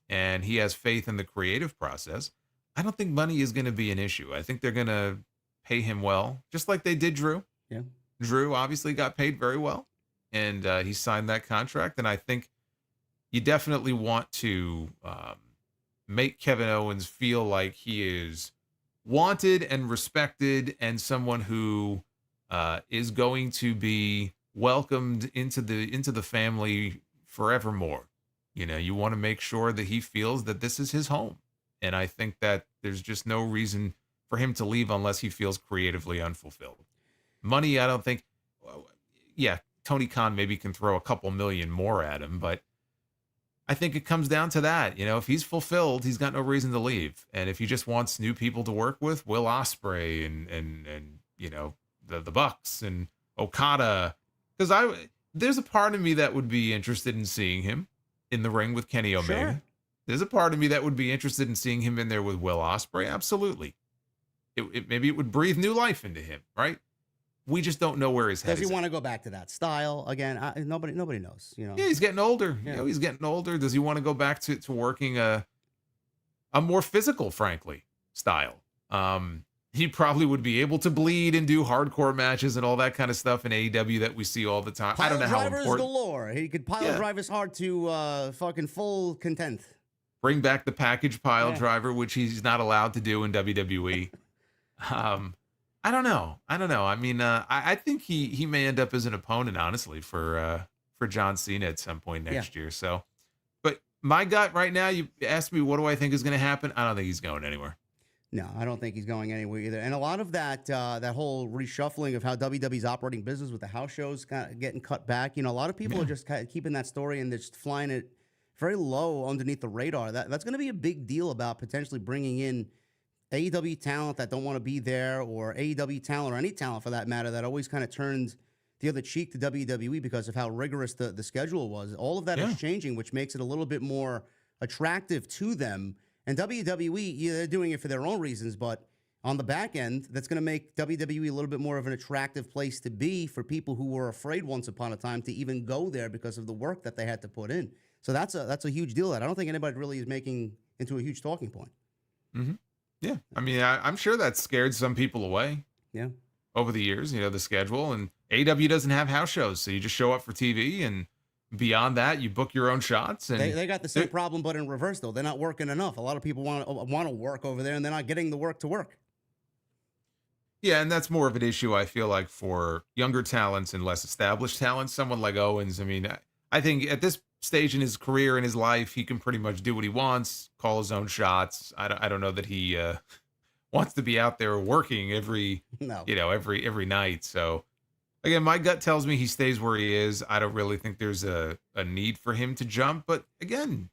and he has faith in the creative process, I don't think money is going to be an issue. I think they're going to pay him well, just like they did Drew. Yeah. Drew obviously got paid very well, and he signed that contract. And I think you definitely want to make Kevin Owens feel like he is wanted and respected and someone who is going to be welcomed into the family forevermore. You want to make sure that he feels that this is his home. And I think that there's just no reason for him to leave unless he feels creatively unfulfilled. Money, I don't think, Tony Khan maybe can throw a couple million more at him, but I think it comes down to that. If he's fulfilled, he's got no reason to leave. And if he just wants new people to work with, Will Ospreay and the Bucks and Okada, because there's a part of me that would be interested in seeing him in the ring with Kenny Omega. Sure. There's a part of me that would be interested in seeing him in there with Will Ospreay. Absolutely. Maybe it would breathe new life into him, right? We just don't know where his head is. Does he want to go back to that style again? Nobody knows. Yeah, he's getting older. Yeah. He's getting older. Does he want to go back to working a more physical, frankly, style? He probably would be able to bleed and do hardcore matches and all that kind of stuff in AEW that we see all the time. I don't know how important. Drivers galore. He could pile drive his heart to fucking full content. Bring back the package pile driver, which he's not allowed to do in WWE. I don't know. I mean, I think he may end up as an opponent, honestly, for John Cena at some point next year. So, but my gut right now, you asked me, what do I think is going to happen? I don't think he's going anywhere. No, I don't think he's going anywhere either. And a lot of that whole reshuffling of how WWE's operating business with the house shows kind of getting cut back. A lot of people are just kind of keeping that story and they're just flying it very low underneath the radar. That's going to be a big deal about potentially bringing in AEW talent that don't want to be there, or AEW talent, or any talent for that matter, that always kind of turned the other cheek to WWE because of how rigorous the schedule was. All of that is changing, which makes it a little bit more attractive to them. And WWE, yeah, they're doing it for their own reasons, but on the back end, that's going to make WWE a little bit more of an attractive place to be for people who were afraid once upon a time to even go there because of the work that they had to put in. So that's a huge deal that I don't think anybody really is making into a huge talking point. Mm-hmm. Yeah. I mean, I'm sure that scared some people away. Yeah. Over the years, the schedule, and AEW doesn't have house shows. So you just show up for TV, and beyond that, you book your own shots. And they got the same problem, but in reverse, though. They're not working enough. A lot of people want to work over there, and they're not getting the work to work. Yeah, and that's more of an issue, I feel like, for younger talents and less established talents. Someone like Owens, I mean, I think at this stage in his career, in his life, he can pretty much do what he wants, call his own shots. I don't know that he wants to be out there working every night. So again, my gut tells me he stays where he is. I don't really think there's a need for him to jump. But again,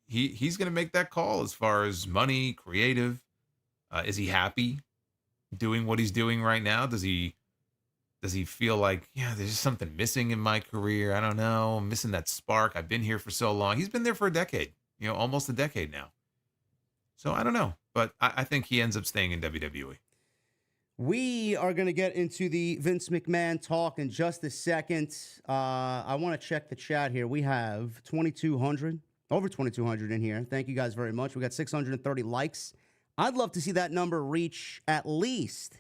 he's going to make that call as far as money, creative. Is he happy doing what he's doing right now? Does he feel like, there's just something missing in my career? I don't know. I'm missing that spark. I've been here for so long. He's been there for a decade, almost a decade now. So I don't know, but I think he ends up staying in WWE. We are going to get into the Vince McMahon talk in just a second. I want to check the chat here. We have over 2,200 in here. Thank you guys very much. We got 630 likes. I'd love to see that number reach at least,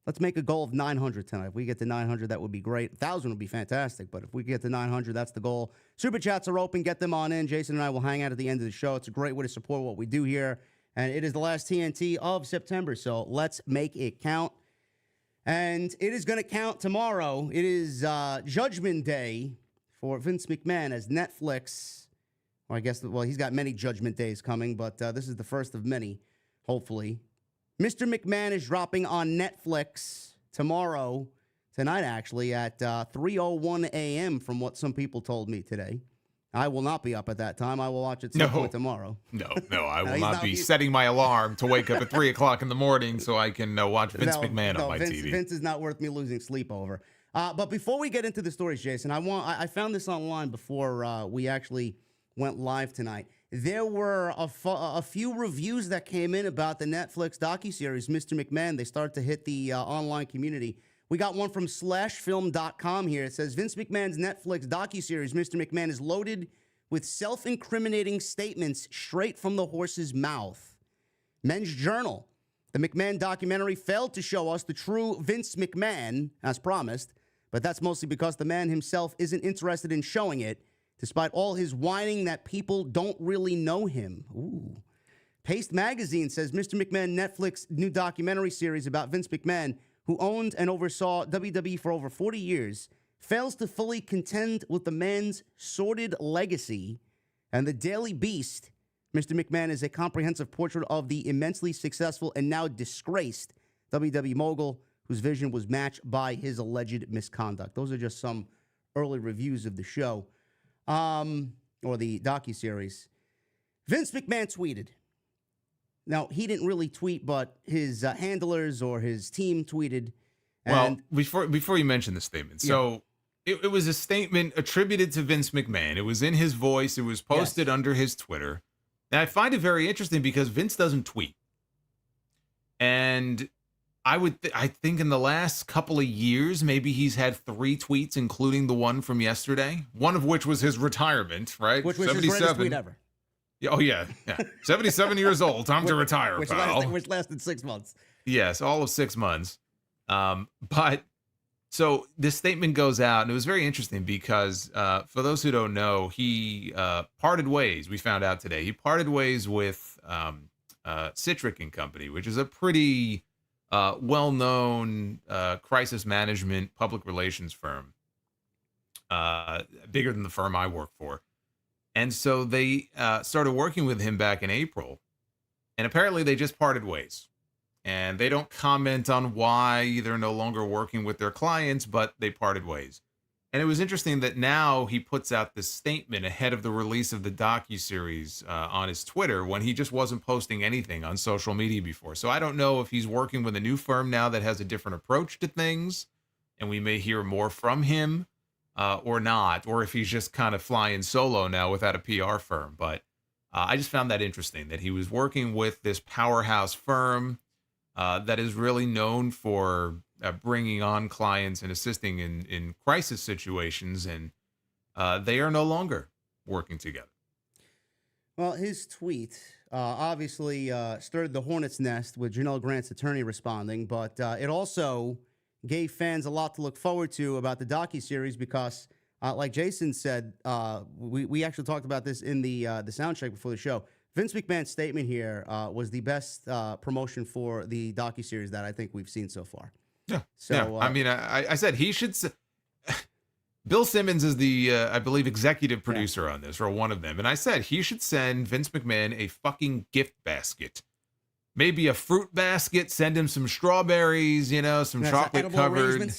let's make a goal of 900 tonight. If we get to 900, that would be great. 1,000 would be fantastic, but if we get to 900, that's the goal. Super chats are open. Get them on in. Jason and I will hang out at the end of the show. It's a great way to support what we do here. And it is the last TNT of September, so let's make it count. And it is going to count tomorrow. It is Judgment Day for Vince McMahon as Netflix. Or I guess, he's got many Judgment Days coming, but this is the first of many, hopefully. Mr. McMahon is dropping on Netflix tonight actually, at 3:01 a.m. from what some people told me today. I will not be up at that time. I will watch it some point tomorrow. No, I will not be setting my alarm to wake up at 3 o'clock in the morning so I can watch Vince McMahon on my TV. Vince is not worth me losing sleep over. But before we get into the stories, Jason, I found this online before we actually went live tonight. There were a few reviews that came in about the Netflix docuseries, Mr. McMahon. They started to hit the online community. We got one from slashfilm.com here. It says, Vince McMahon's Netflix docuseries, Mr. McMahon, is loaded with self-incriminating statements straight from the horse's mouth. Men's Journal. The McMahon documentary failed to show us the true Vince McMahon, as promised, but that's mostly because the man himself isn't interested in showing it, despite all his whining that people don't really know him. Ooh. Paste Magazine says, Mr. McMahon Netflix new documentary series about Vince McMahon, who owned and oversaw WWE for over 40 years, fails to fully contend with the man's sordid legacy. And the Daily Beast, Mr. McMahon is a comprehensive portrait of the immensely successful and now disgraced WWE mogul, whose vision was matched by his alleged misconduct. Those are just some early reviews of the show, or the docuseries. Vince McMahon tweeted. Now, he didn't really tweet, but his handlers or his team tweeted. And well, before you mention the statement, so it was a statement attributed to Vince McMahon. It was in his voice. It was posted under his Twitter. And I find it very interesting because Vince doesn't tweet. And I think in the last couple of years, maybe he's had 3 tweets, including the one from yesterday, one of which was his retirement, right? Which was his greatest tweet ever. Oh, yeah. 77 years old. Time to retire, pal. Which lasted 6 months. Yes, all of 6 months. But so this statement goes out, and it was very interesting because for those who don't know, he parted ways. We found out today. He parted ways with Citric and Company, which is a pretty well-known crisis management public relations firm, bigger than the firm I work for. And so they started working with him back in April, and apparently they just parted ways. And they don't comment on why they're no longer working with their clients, but they parted ways. And it was interesting that now he puts out this statement ahead of the release of the docuseries on his Twitter when he just wasn't posting anything on social media before. So I don't know if he's working with a new firm now that has a different approach to things, and we may hear more from him or not, or if he's just kind of flying solo now without a PR firm. But I just found that interesting that he was working with this powerhouse firm that is really known for bringing on clients and assisting in crisis situations, and they are no longer working together. Well, his tweet obviously stirred the hornet's nest with Janelle Grant's attorney responding, but it also gave fans a lot to look forward to about the docuseries because, like Jason said, we actually talked about this in the sound check before the show. Vince McMahon's statement here was the best promotion for the docuseries that I think we've seen so far. Yeah. So, yeah. I mean, I said he should. Bill Simmons is the, I believe, executive producer on this, or one of them. And I said he should send Vince McMahon a fucking gift basket. Maybe a fruit basket. Send him some strawberries, some chocolate covered.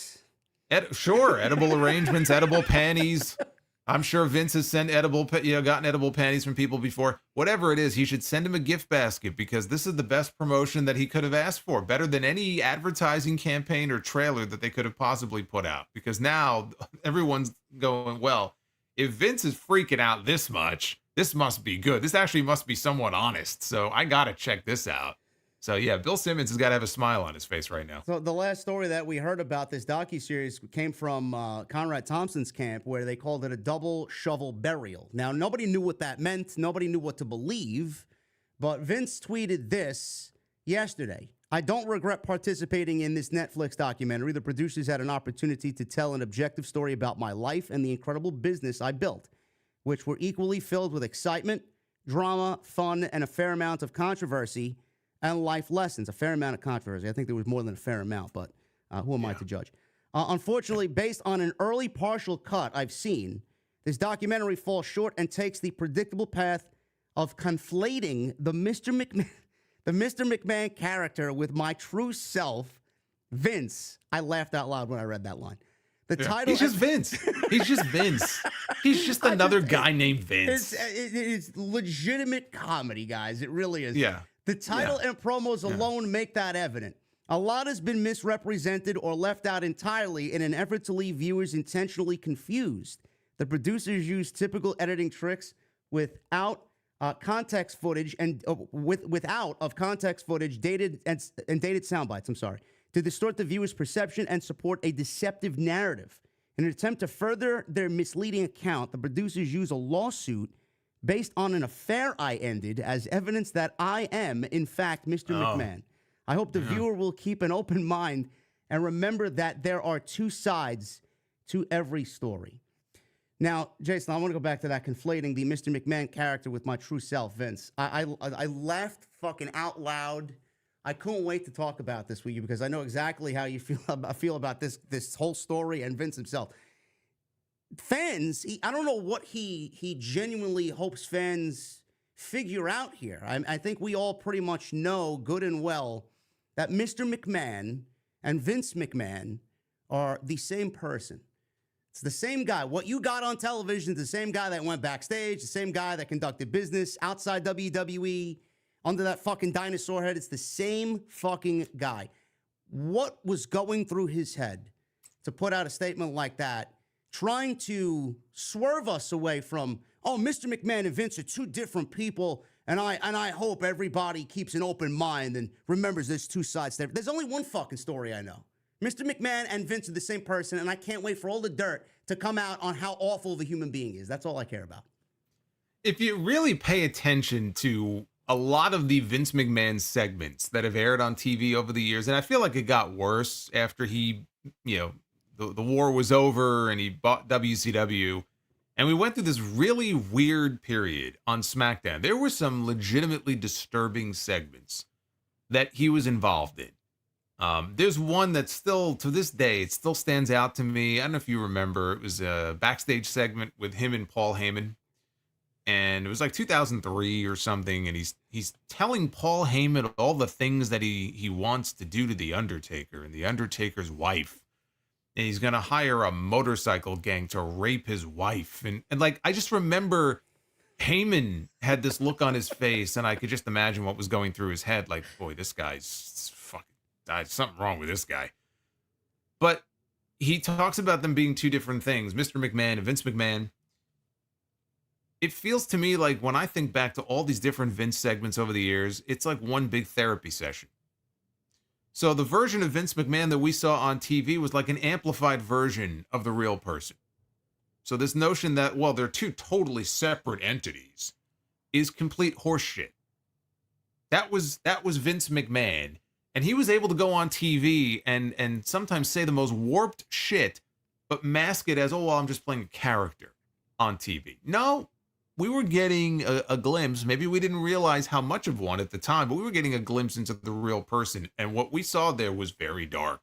Sure, edible arrangements, edible panties. I'm sure Vince has sent gotten edible panties from people before. Whatever it is, he should send him a gift basket because this is the best promotion that he could have asked for. Better than any advertising campaign or trailer that they could have possibly put out. Because now everyone's going, well, if Vince is freaking out this much, this must be good. This actually must be somewhat honest. So I got to check this out. So, yeah, Bill Simmons has got to have a smile on his face right now. So the last story that we heard about this docuseries came from Conrad Thompson's camp, where they called it a double shovel burial. Now, nobody knew what that meant. Nobody knew what to believe. But Vince tweeted this yesterday. I don't regret participating in this Netflix documentary. The producers had an opportunity to tell an objective story about my life and the incredible business I built, which were equally filled with excitement, drama, fun, and a fair amount of controversy and life lessons. A fair amount of controversy. I think there was more than a fair amount, but who am I to judge? Unfortunately, based on an early partial cut I've seen, this documentary falls short and takes the predictable path of conflating the Mr. McMahon character with my true self, Vince. I laughed out loud when I read that line. The title. He's just Vince. He's just Vince. He's just another guy named Vince. It's legitimate comedy, guys. It really is. Yeah. The title and promos alone make that evident. A lot has been misrepresented or left out entirely in an effort to leave viewers intentionally confused. The producers use typical editing tricks without context footage and without context footage, dated sound bites. To distort the viewer's perception and support a deceptive narrative. In an attempt to further their misleading account, the producers use a lawsuit based on an affair I ended as evidence that I am, in fact, Mr. McMahon. I hope the viewer will keep an open mind and remember that there are two sides to every story. Now, Jason, I want to go back to that conflating the Mr. McMahon character with my true self, Vince. I laughed fucking out loud. I couldn't wait to talk about this with you because I know exactly how you feel about this whole story and Vince himself. Fans, I don't know what he genuinely hopes fans figure out here. I think we all pretty much know good and well that Mr. McMahon and Vince McMahon are the same person. It's the same guy. What you got on television is the same guy that went backstage, the same guy that conducted business outside WWE, under that fucking dinosaur head. It's the same fucking guy. What was going through his head to put out a statement like that, trying to swerve us away from, oh, Mr. McMahon and Vince are two different people, and I hope everybody keeps an open mind and remembers there's two sides to everything. There's only one fucking story I know. Mr. McMahon and Vince are the same person, and I can't wait for all the dirt to come out on how awful of a human being he is. That's all I care about. If you really pay attention to a lot of the Vince McMahon segments that have aired on TV over the years, and I feel like it got worse after he, the war was over and he bought WCW, and we went through this really weird period on SmackDown. There were some legitimately disturbing segments that he was involved in. There's one that still, to this day, it still stands out to me. I don't know if you remember. It was a backstage segment with him and Paul Heyman. And it was like 2003 or something. And he's telling Paul Heyman all the things that he wants to do to The Undertaker and The Undertaker's wife. and he's going to hire a motorcycle gang to rape his wife. And like, I just remember Heyman had this look on his face, and I could just imagine what was going through his head. Like, boy, this guy's fucking, there's something wrong with this guy. But he talks about them being two different things, Mr. McMahon and Vince McMahon. It feels to me like when I think back to all these different Vince segments over the years, it's like one big therapy session. So the version of Vince McMahon that we saw on TV was like an amplified version of the real person. So this notion that, well, they're two totally separate entities is complete horseshit. That was Vince McMahon. And he was able to go on TV and sometimes say the most warped shit, but mask it as, oh, well, I'm just playing a character on TV. No, we were getting a glimpse. Maybe we didn't realize how much of one at the time, but we were getting a glimpse into the real person. And what we saw there was very dark.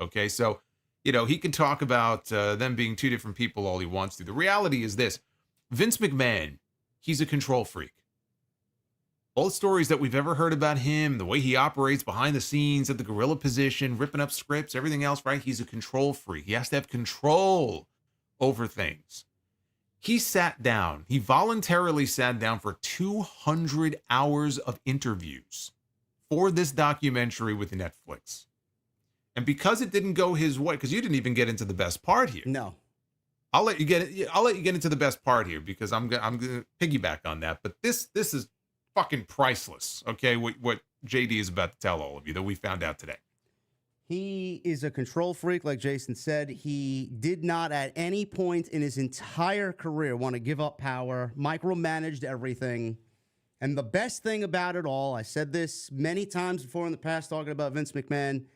Okay, so, you know, he can talk about them being two different people all he wants to. The reality is this. Vince McMahon, he's a control freak. All the stories that we've ever heard about him, the way he operates behind the scenes at the gorilla position, ripping up scripts, everything else, right? He's a control freak. He has to have control over things. He sat down. He voluntarily sat down for 200 hours of interviews for this documentary with Netflix. And because it didn't go his way, because you didn't even get into the best part here. No. I'll let you get into the best part here because I'm gonna piggyback on that. But this is fucking priceless. Okay, what JD is about to tell all of you that we found out today. He is a control freak, like Jason said. He did not at any point in his entire career want to give up power, micromanaged everything. And the best thing about it all, I said this many times before in the past talking about Vince McMahon,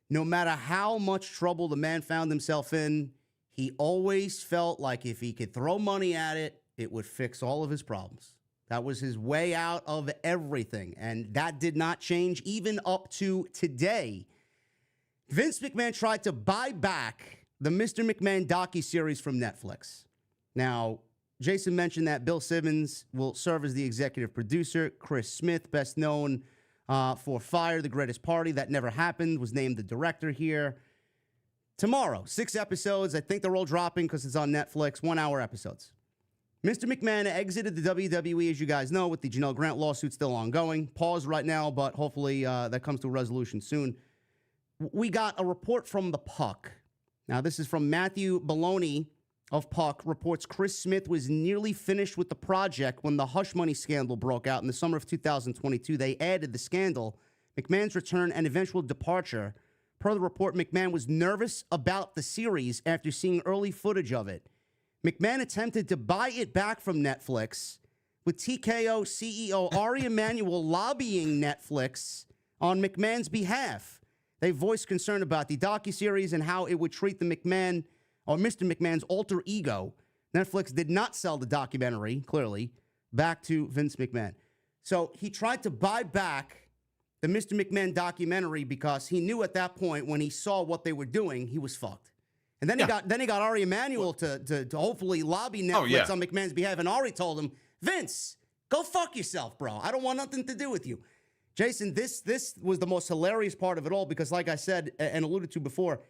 no matter how much trouble the man found himself in, he always felt like if he could throw money at it, it would fix all of his problems. That was his way out of everything. And that did not change even up to today. Vince McMahon tried to buy back the Mr. McMahon docuseries from Netflix. Now, Jason mentioned that Bill Simmons will serve as the executive producer. Chris Smith, best known for Fire, The Greatest Party. That never happened, was named the director here. Tomorrow, 6 episodes. I think they're all dropping because it's on Netflix, 1-hour episodes. Mr. McMahon exited the WWE, as you guys know, with the Janelle Grant lawsuit still ongoing. Pause right now, but hopefully that comes to a resolution soon. We got a report from The Puck. Now, this is from Matthew Baloney of Puck. Reports Chris Smith was nearly finished with the project when the hush money scandal broke out in the summer of 2022. They added the scandal, McMahon's return, and eventual departure. Per the report, McMahon was nervous about the series after seeing early footage of it. McMahon attempted to buy it back from Netflix, with TKO CEO Ari Emanuel lobbying Netflix on McMahon's behalf. They voiced concern about the docuseries and how it would treat the McMahon or Mr. McMahon's alter ego. Netflix did not sell the documentary, clearly, back to Vince McMahon. So he tried to buy back the Mr. McMahon documentary because he knew at that point when he saw what they were doing, he was fucked. And then he got Ari Emanuel to hopefully lobby Netflix on McMahon's behalf. And Ari told him, Vince, go fuck yourself, bro. I don't want nothing to do with you. Jason, this was the most hilarious part of it all because, like I said and alluded to before,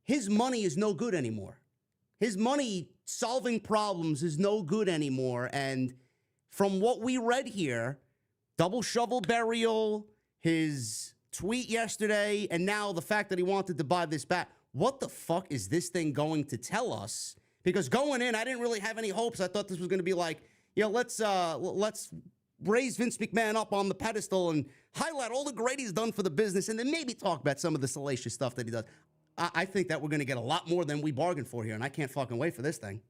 his money is no good anymore. His money solving problems is no good anymore. And from what we read here, double shovel burial, his tweet yesterday, and now the fact that he wanted to buy this back. What the fuck is this thing going to tell us? Because going in, I didn't really have any hopes. I thought this was going to be like, let's raise Vince McMahon up on the pedestal and highlight all the great he's done for the business and then maybe talk about some of the salacious stuff that he does. I think that we're going to get a lot more than we bargained for here, and I can't fucking wait for this thing.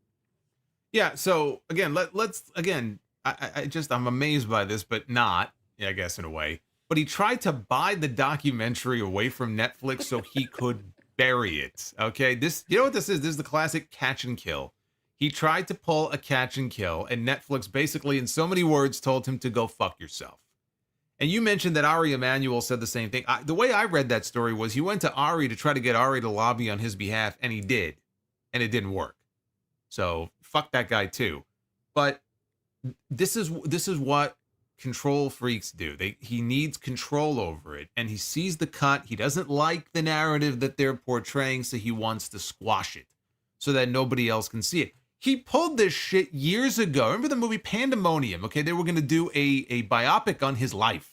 Yeah, so again, I'm amazed by this, but not, I guess, in a way. But he tried to buy the documentary away from Netflix so he could bury it. Okay, you know what this is? This is the classic catch and kill. He tried to pull a catch and kill, and Netflix basically, in so many words, told him to go fuck yourself. And you mentioned that Ari Emanuel said the same thing. The way I read that story was he went to Ari to try to get Ari to lobby on his behalf, and he did. And it didn't work. So fuck that guy too. But this is what control freaks do. He needs control over it, and he sees the cut. He doesn't like the narrative that they're portraying, so he wants to squash it so that nobody else can see it. He pulled this shit years ago. Remember the movie Pandemonium? Okay, they were going to do a biopic on his life.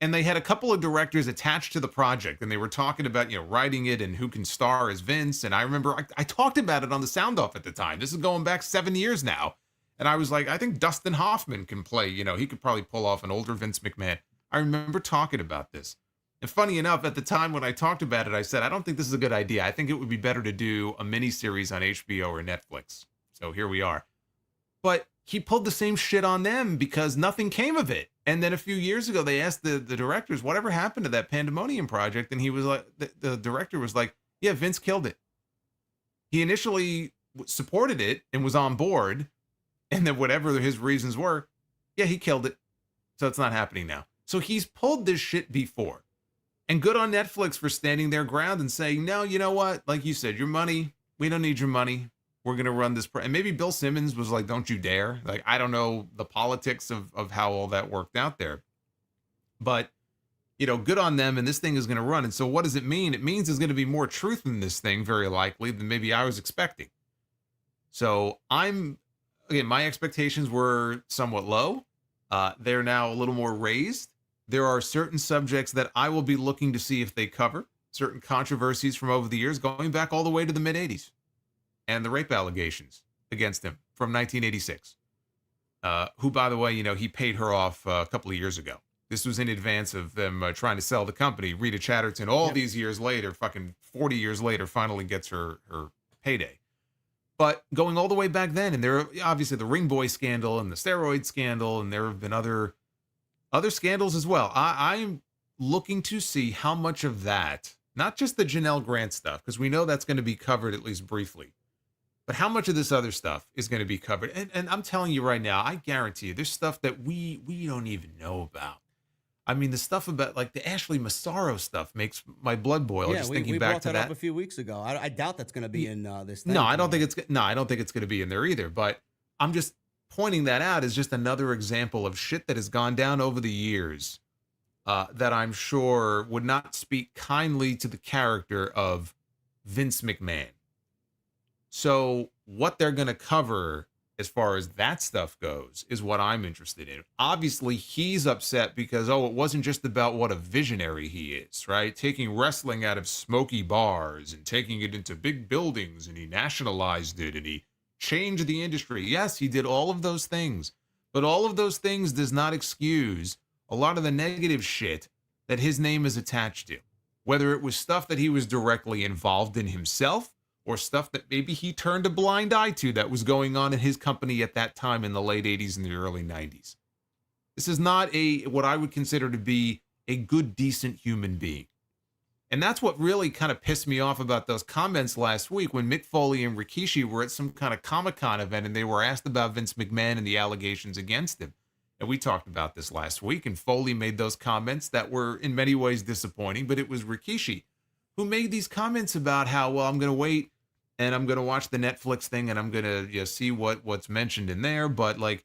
And they had a couple of directors attached to the project, and they were talking about, writing it and who can star as Vince. And I remember I talked about it on the Sound Off at the time. This is going back 7 years now. And I was like, I think Dustin Hoffman can play, he could probably pull off an older Vince McMahon. I remember talking about this. And funny enough, at the time when I talked about it, I said, I don't think this is a good idea. I think it would be better to do a miniseries on HBO or Netflix. So here we are. But he pulled the same shit on them because nothing came of it. And then a few years ago, they asked the directors, whatever happened to that Pandemonium project? And he was like, the director was like, yeah, Vince killed it. He initially supported it and was on board. And then whatever his reasons were, yeah, he killed it. So it's not happening now. So he's pulled this shit before. And good on Netflix for standing their ground and saying, no, you know what? Like you said, your money, we don't need your money. We're going to run this. And maybe Bill Simmons was like, don't you dare. Like, I don't know the politics of how all that worked out there. But, good on them. And this thing is going to run. And so what does it mean? It means there's going to be more truth in this thing, very likely, than maybe I was expecting. So again, my expectations were somewhat low. They're now a little more raised. There are certain subjects that I will be looking to see if they cover, certain controversies from over the years, going back all the way to the mid-'80s. And the rape allegations against him from 1986, who, by the way, he paid her off a couple of years ago. This was in advance of them trying to sell the company. Rita Chatterton, all these years later, fucking 40 years later, finally gets her payday. But going all the way back then, and there are obviously the Ring Boy scandal and the steroid scandal, and there have been other scandals as well. I'm looking to see how much of that, not just the Janelle Grant stuff, because we know that's going to be covered at least briefly, but how much of this other stuff is going to be covered? And I'm telling you right now, I guarantee you, there's stuff that we don't even know about. I mean, the stuff about like the Ashley Massaro stuff makes my blood boil. Yeah, just we thinking brought back to that up that a few weeks ago. I doubt that's going to be in this thing. No, I don't think it's going to be in there either. But I'm just pointing that out as just another example of shit that has gone down over the years that I'm sure would not speak kindly to the character of Vince McMahon. So what they're going to cover as far as that stuff goes is what I'm interested in. Obviously, he's upset because, it wasn't just about what a visionary he is, right? Taking wrestling out of smoky bars and taking it into big buildings, and he nationalized it and he changed the industry. Yes, he did all of those things, but all of those things does not excuse a lot of the negative shit that his name is attached to, whether it was stuff that he was directly involved in himself or stuff that maybe he turned a blind eye to that was going on in his company at that time in the late 80s and the early 90s. This is not what I would consider to be a good, decent human being. And that's what really kind of pissed me off about those comments last week when Mick Foley and Rikishi were at some kind of Comic-Con event and they were asked about Vince McMahon and the allegations against him. And we talked about this last week, and Foley made those comments that were in many ways disappointing, but it was Rikishi who made these comments about how, well, I'm going to wait and I'm going to watch the Netflix thing and I'm going to see what's mentioned in there. But like,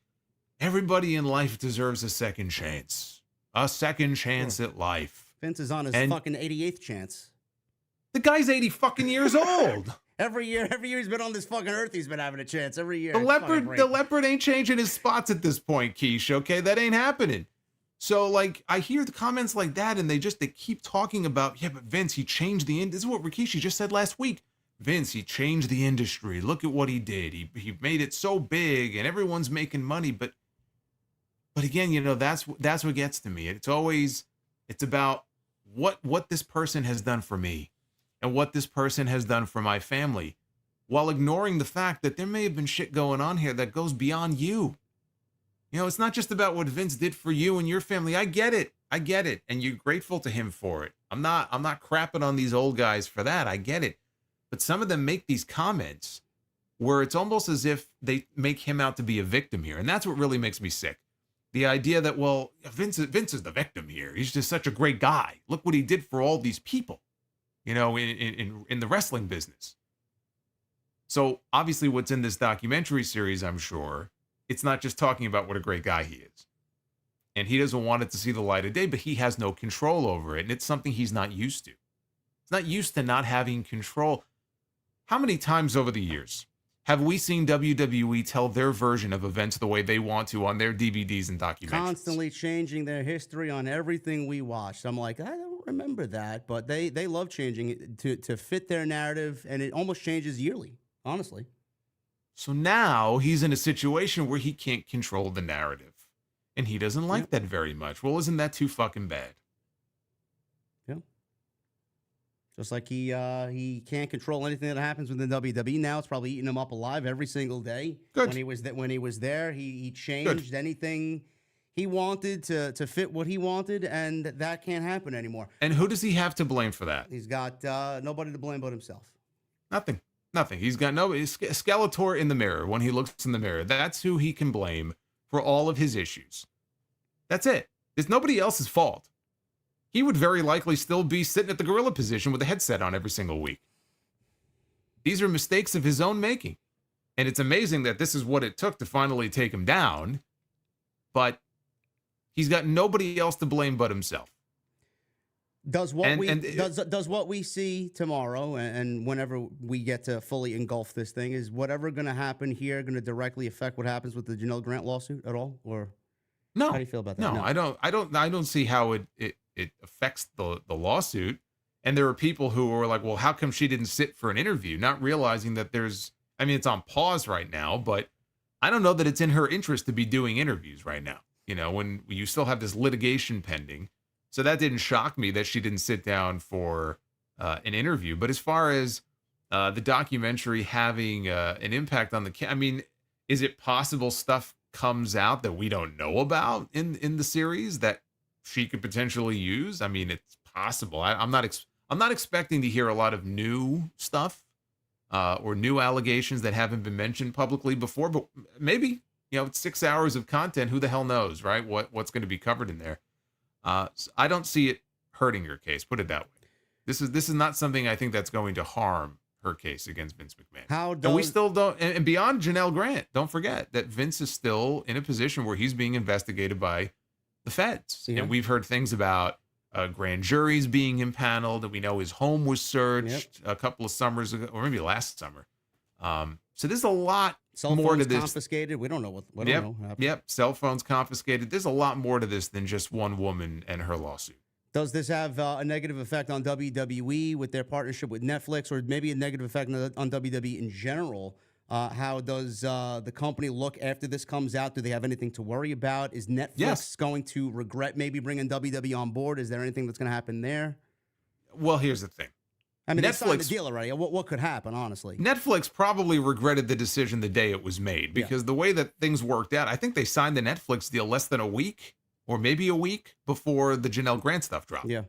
everybody in life deserves a second chance at life. Vince is on his fucking 88th chance. The guy's 80 fucking years old. Every year he's been on this fucking earth, he's been having a chance every year. The leopard ain't changing his spots at this point, Keish. Okay, that ain't happening. So like, I hear the comments like that, and they keep talking about, yeah, but Vince, he changed the end. This is what Rikishi just said last week. Vince, he changed the industry. Look at what he did. He made it so big, and everyone's making money. But again, that's what gets to me. It's about what this person has done for me and what this person has done for my family, while ignoring the fact that there may have been shit going on here that goes beyond you. It's not just about what Vince did for you and your family. I get it. And you're grateful to him for it. I'm not crapping on these old guys for that. I get it. But some of them make these comments where it's almost as if they make him out to be a victim here. And that's what really makes me sick. The idea that, well, Vince is the victim here. He's just such a great guy. Look what he did for all these people, in the wrestling business. So obviously what's in this documentary series, I'm sure, it's not just talking about what a great guy he is. and he doesn't want it to see the light of day, but he has no control over it. And it's something he's not used to. He's not used to not having control. How many times over the years have we seen WWE tell their version of events the way they want to on their DVDs and documentaries? Constantly changing their history on everything we watched. I'm like, I don't remember that, but they love changing it to fit their narrative, and it almost changes yearly, honestly. So now he's in a situation where he can't control the narrative, and he doesn't like that very much. Well, isn't that too fucking bad? Yeah. Just like he can't control anything that happens within WWE now. It's probably eating him up alive every single day. Good. When he was there, he changed anything he wanted to fit what he wanted, and that can't happen anymore. And who does he have to blame for that? He's got nobody to blame but himself. Nothing. He's got nobody. Skeletor in the mirror when he looks in the mirror. That's who he can blame for all of his issues. That's it. It's nobody else's fault. He would very likely still be sitting at the gorilla position with a headset on every single week. These are mistakes of his own making. And it's amazing that this is what it took to finally take him down. But he's got nobody else to blame but himself. Does what we see tomorrow and whenever we get to fully engulf this thing, is whatever going to happen here going to directly affect what happens with the Janelle Grant lawsuit at all? Or no? How do you feel about that? No, I don't see how it affects the lawsuit. And there are people who are like, well, how come she didn't sit for an interview? Not realizing that it's on pause right now, but I don't know that it's in her interest to be doing interviews right now. You know, when you still have this litigation pending. So that didn't shock me that she didn't sit down for an interview. But as far as the documentary having an impact on is it possible stuff comes out that we don't know about in the series that she could potentially use? I mean, it's possible. I'm not expecting to hear a lot of new stuff or new allegations that haven't been mentioned publicly before. But maybe, it's 6 hours of content. Who the hell knows, right? What's going to be covered in there? So I don't see it hurting her case. Put it that way. This is not something I think that's going to harm her case against Vince McMahon. And we still don't. And beyond Janelle Grant, don't forget that Vince is still in a position where he's being investigated by the feds. Yeah. And we've heard things about grand juries being impaneled, and we know his home was searched a couple of summers ago, or maybe last summer. So there's a lot more to this. Confiscated. We don't know what happened. Yep. Cell phones confiscated. There's a lot more to this than just one woman and her lawsuit. Does this have a negative effect on WWE with their partnership with Netflix, or maybe a negative effect on WWE in general? How does the company look after this comes out? Do they have anything to worry about? Is Netflix going to regret maybe bringing WWE on board? Is there anything that's going to happen there? Well, here's the thing. I mean, they signed the deal already. What could happen, honestly? Netflix probably regretted the decision the day it was made, because the way that things worked out, I think they signed the Netflix deal less than a week or maybe a week before the Janelle Grant stuff dropped. Yeah.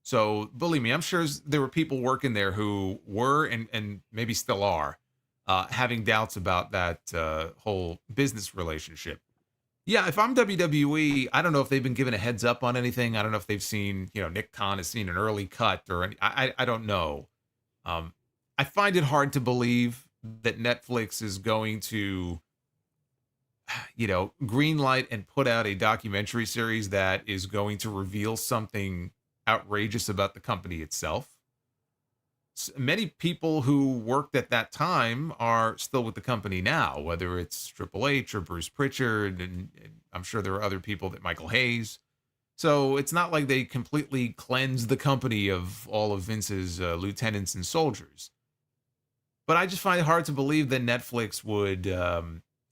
So believe me, I'm sure there were people working there who were and maybe still are having doubts about that whole business relationship. Yeah, if I'm WWE, I don't know if they've been given a heads up on anything. I don't know if they've seen, Nick Khan has seen an early cut or any, I don't know. I find it hard to believe that Netflix is going to, greenlight and put out a documentary series that is going to reveal something outrageous about the company itself. Many people who worked at that time are still with the company now, whether it's Triple H or Bruce Pritchard, and I'm sure there are other people, that Michael Hayes. So it's not like they completely cleansed the company of all of Vince's lieutenants and soldiers. But I just find it hard to believe that Netflix would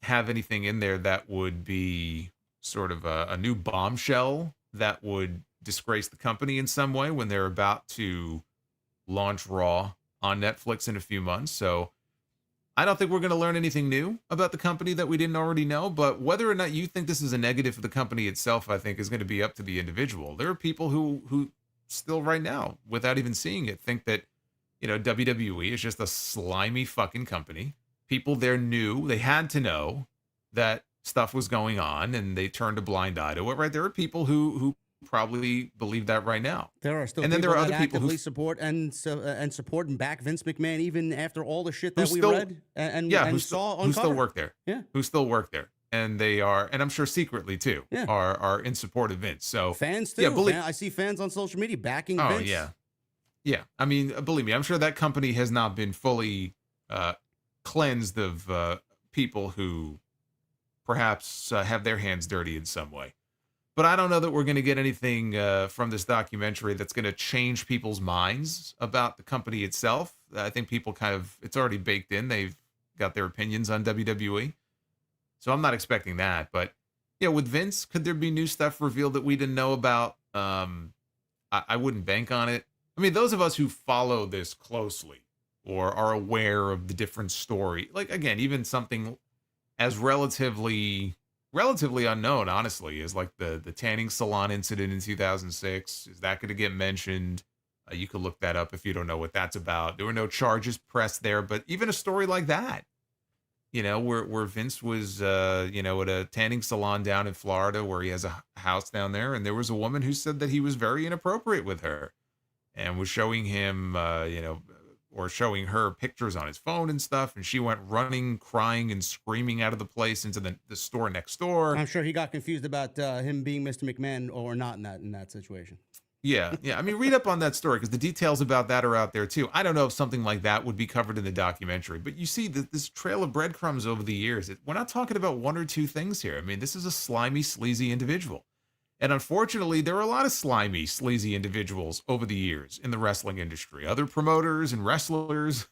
have anything in there that would be sort of a new bombshell that would disgrace the company in some way when they're about to launch Raw on Netflix in a few months. So I don't think we're going to learn anything new about the company that we didn't already know. But whether or not you think this is a negative for the company itself, I think is going to be up to the individual. There are people who still right now, without even seeing it, think that, WWE is just a slimy fucking company. People there knew, they had to know that stuff was going on, and they turned a blind eye to it, right? There are people who probably believe that right now. There are still people there are other people who support and support and back Vince McMahon even after all the shit that we read and saw on who still work there. Yeah. Who still work there. and they are, and I'm sure secretly too, Yeah. are in support of Vince. So Fans too. yeah, believe. I see fans on social media backing Oh Vince. yeah, yeah. I mean, believe me, I'm sure that company has not been fully cleansed of people who perhaps have their hands dirty in some way. But I don't know that we're going to get anything from this documentary that's going to change people's minds about the company itself. I think people it's already baked in. They've got their opinions on WWE. So I'm not expecting that. But yeah, with Vince, could there be new stuff revealed that we didn't know about? I wouldn't bank on it. I mean, those of us who follow this closely or are aware of the different story, like, again, even something as relatively unknown, honestly, is like the tanning salon incident in 2006. Is that going to get mentioned? You could look that up if you don't know what that's about. There were no charges pressed there, but even a story like that, where Vince was, at a tanning salon down in Florida where he has a house down there, and there was a woman who said that he was very inappropriate with her and was showing him, or showing her pictures on his phone and stuff, and she went running, crying, and screaming out of the place into the store next door. I'm sure he got confused about him being Mr. McMahon or not in that situation. Yeah. I mean, read up on that story because the details about that are out there too. I don't know if something like that would be covered in the documentary, but you see this trail of breadcrumbs over the years. We're not talking about one or two things here. I mean, this is a slimy, sleazy individual. And unfortunately, there are a lot of slimy, sleazy individuals over the years in the wrestling industry, other promoters and wrestlers.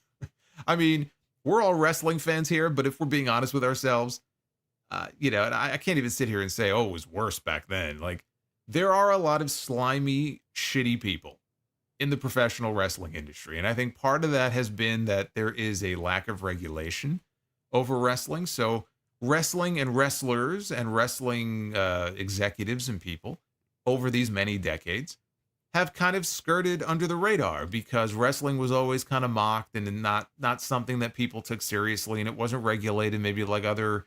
I mean, we're all wrestling fans here, but if we're being honest with ourselves, and I can't even sit here and say, oh, it was worse back then. Like, there are a lot of slimy, shitty people in the professional wrestling industry. And I think part of that has been that there is a lack of regulation over wrestling. So wrestling and wrestlers and wrestling executives and people over these many decades have kind of skirted under the radar because wrestling was always kind of mocked and not something that people took seriously, and it wasn't regulated maybe like other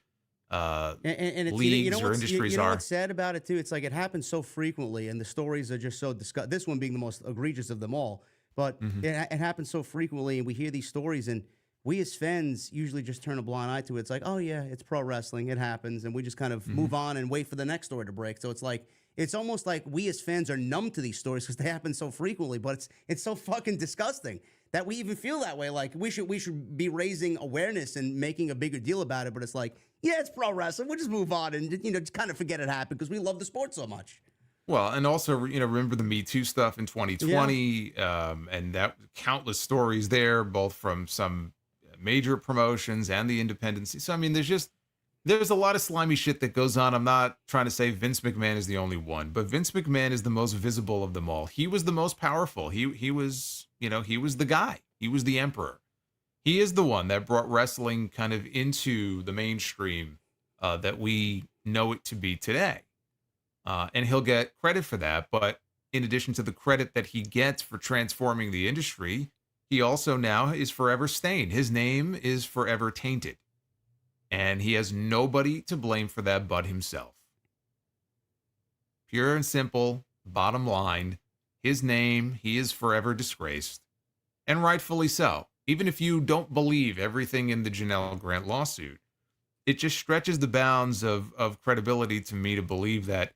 and it's, leagues or industries you know are. what's sad about it too? It's like it happens so frequently, and the stories are just so disgusting. This one being the most egregious of them all, but it happens so frequently, and we hear these stories, and we as fans usually just turn a blind eye to it. It's like, oh yeah, it's pro wrestling, it happens, and we just kind of move on and wait for the next story to break. So it's like it's almost like we as fans are numb to these stories because they happen so frequently, but it's so fucking disgusting that we even feel that way. Like we should be raising awareness and making a bigger deal about it, but it's like, yeah, it's pro wrestling. We'll just move on and just kind of forget it happened because we love the sport so much. Well, and also, remember the Me Too stuff in 2020, and that countless stories there, both from some major promotions and the independents. So, I mean, there's a lot of slimy shit that goes on. I'm not trying to say Vince McMahon is the only one, but Vince McMahon is the most visible of them all. He was the most powerful. He was, he was the guy. He was the emperor. He is the one that brought wrestling kind of into the mainstream that we know it to be today. And he'll get credit for that. But in addition to the credit that he gets for transforming the industry, he also now is forever stained. His name is forever tainted. And he has nobody to blame for that but himself. Pure and simple, bottom line, his name, he is forever disgraced. And rightfully so. Even if you don't believe everything in the Janelle Grant lawsuit, it just stretches the bounds of credibility to me to believe that,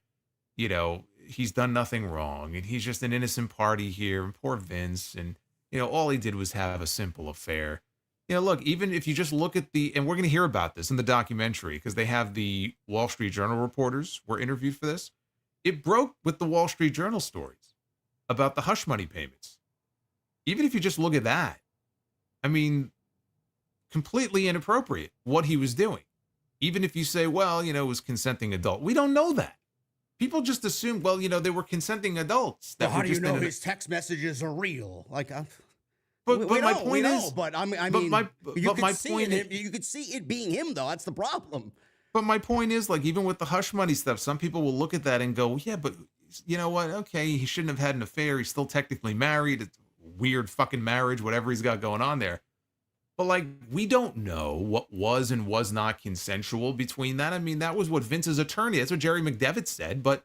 he's done nothing wrong and he's just an innocent party here and poor Vince. And, all he did was have a simple affair. Look, even if you just look at and we're going to hear about this in the documentary because they have the Wall Street Journal reporters were interviewed for this. It broke with the Wall Street Journal stories about the hush money payments. Even if you just look at that, I mean, completely inappropriate what he was doing. Even if you say, well, it was consenting adult. We don't know that. People just assume, well, they were consenting adults. Well, how do you know his text messages are real? Like, but my point is, but I mean, you could see it being him, though. That's the problem. But my point is, like, even with the hush money stuff, some people will look at that and go, yeah, but you know what? Okay, he shouldn't have had an affair. He's still technically married. It's weird fucking marriage, whatever he's got going on there. But like, we don't know what was and was not consensual between that. I mean, that was what Vince's attorney, that's what Jerry McDevitt said. But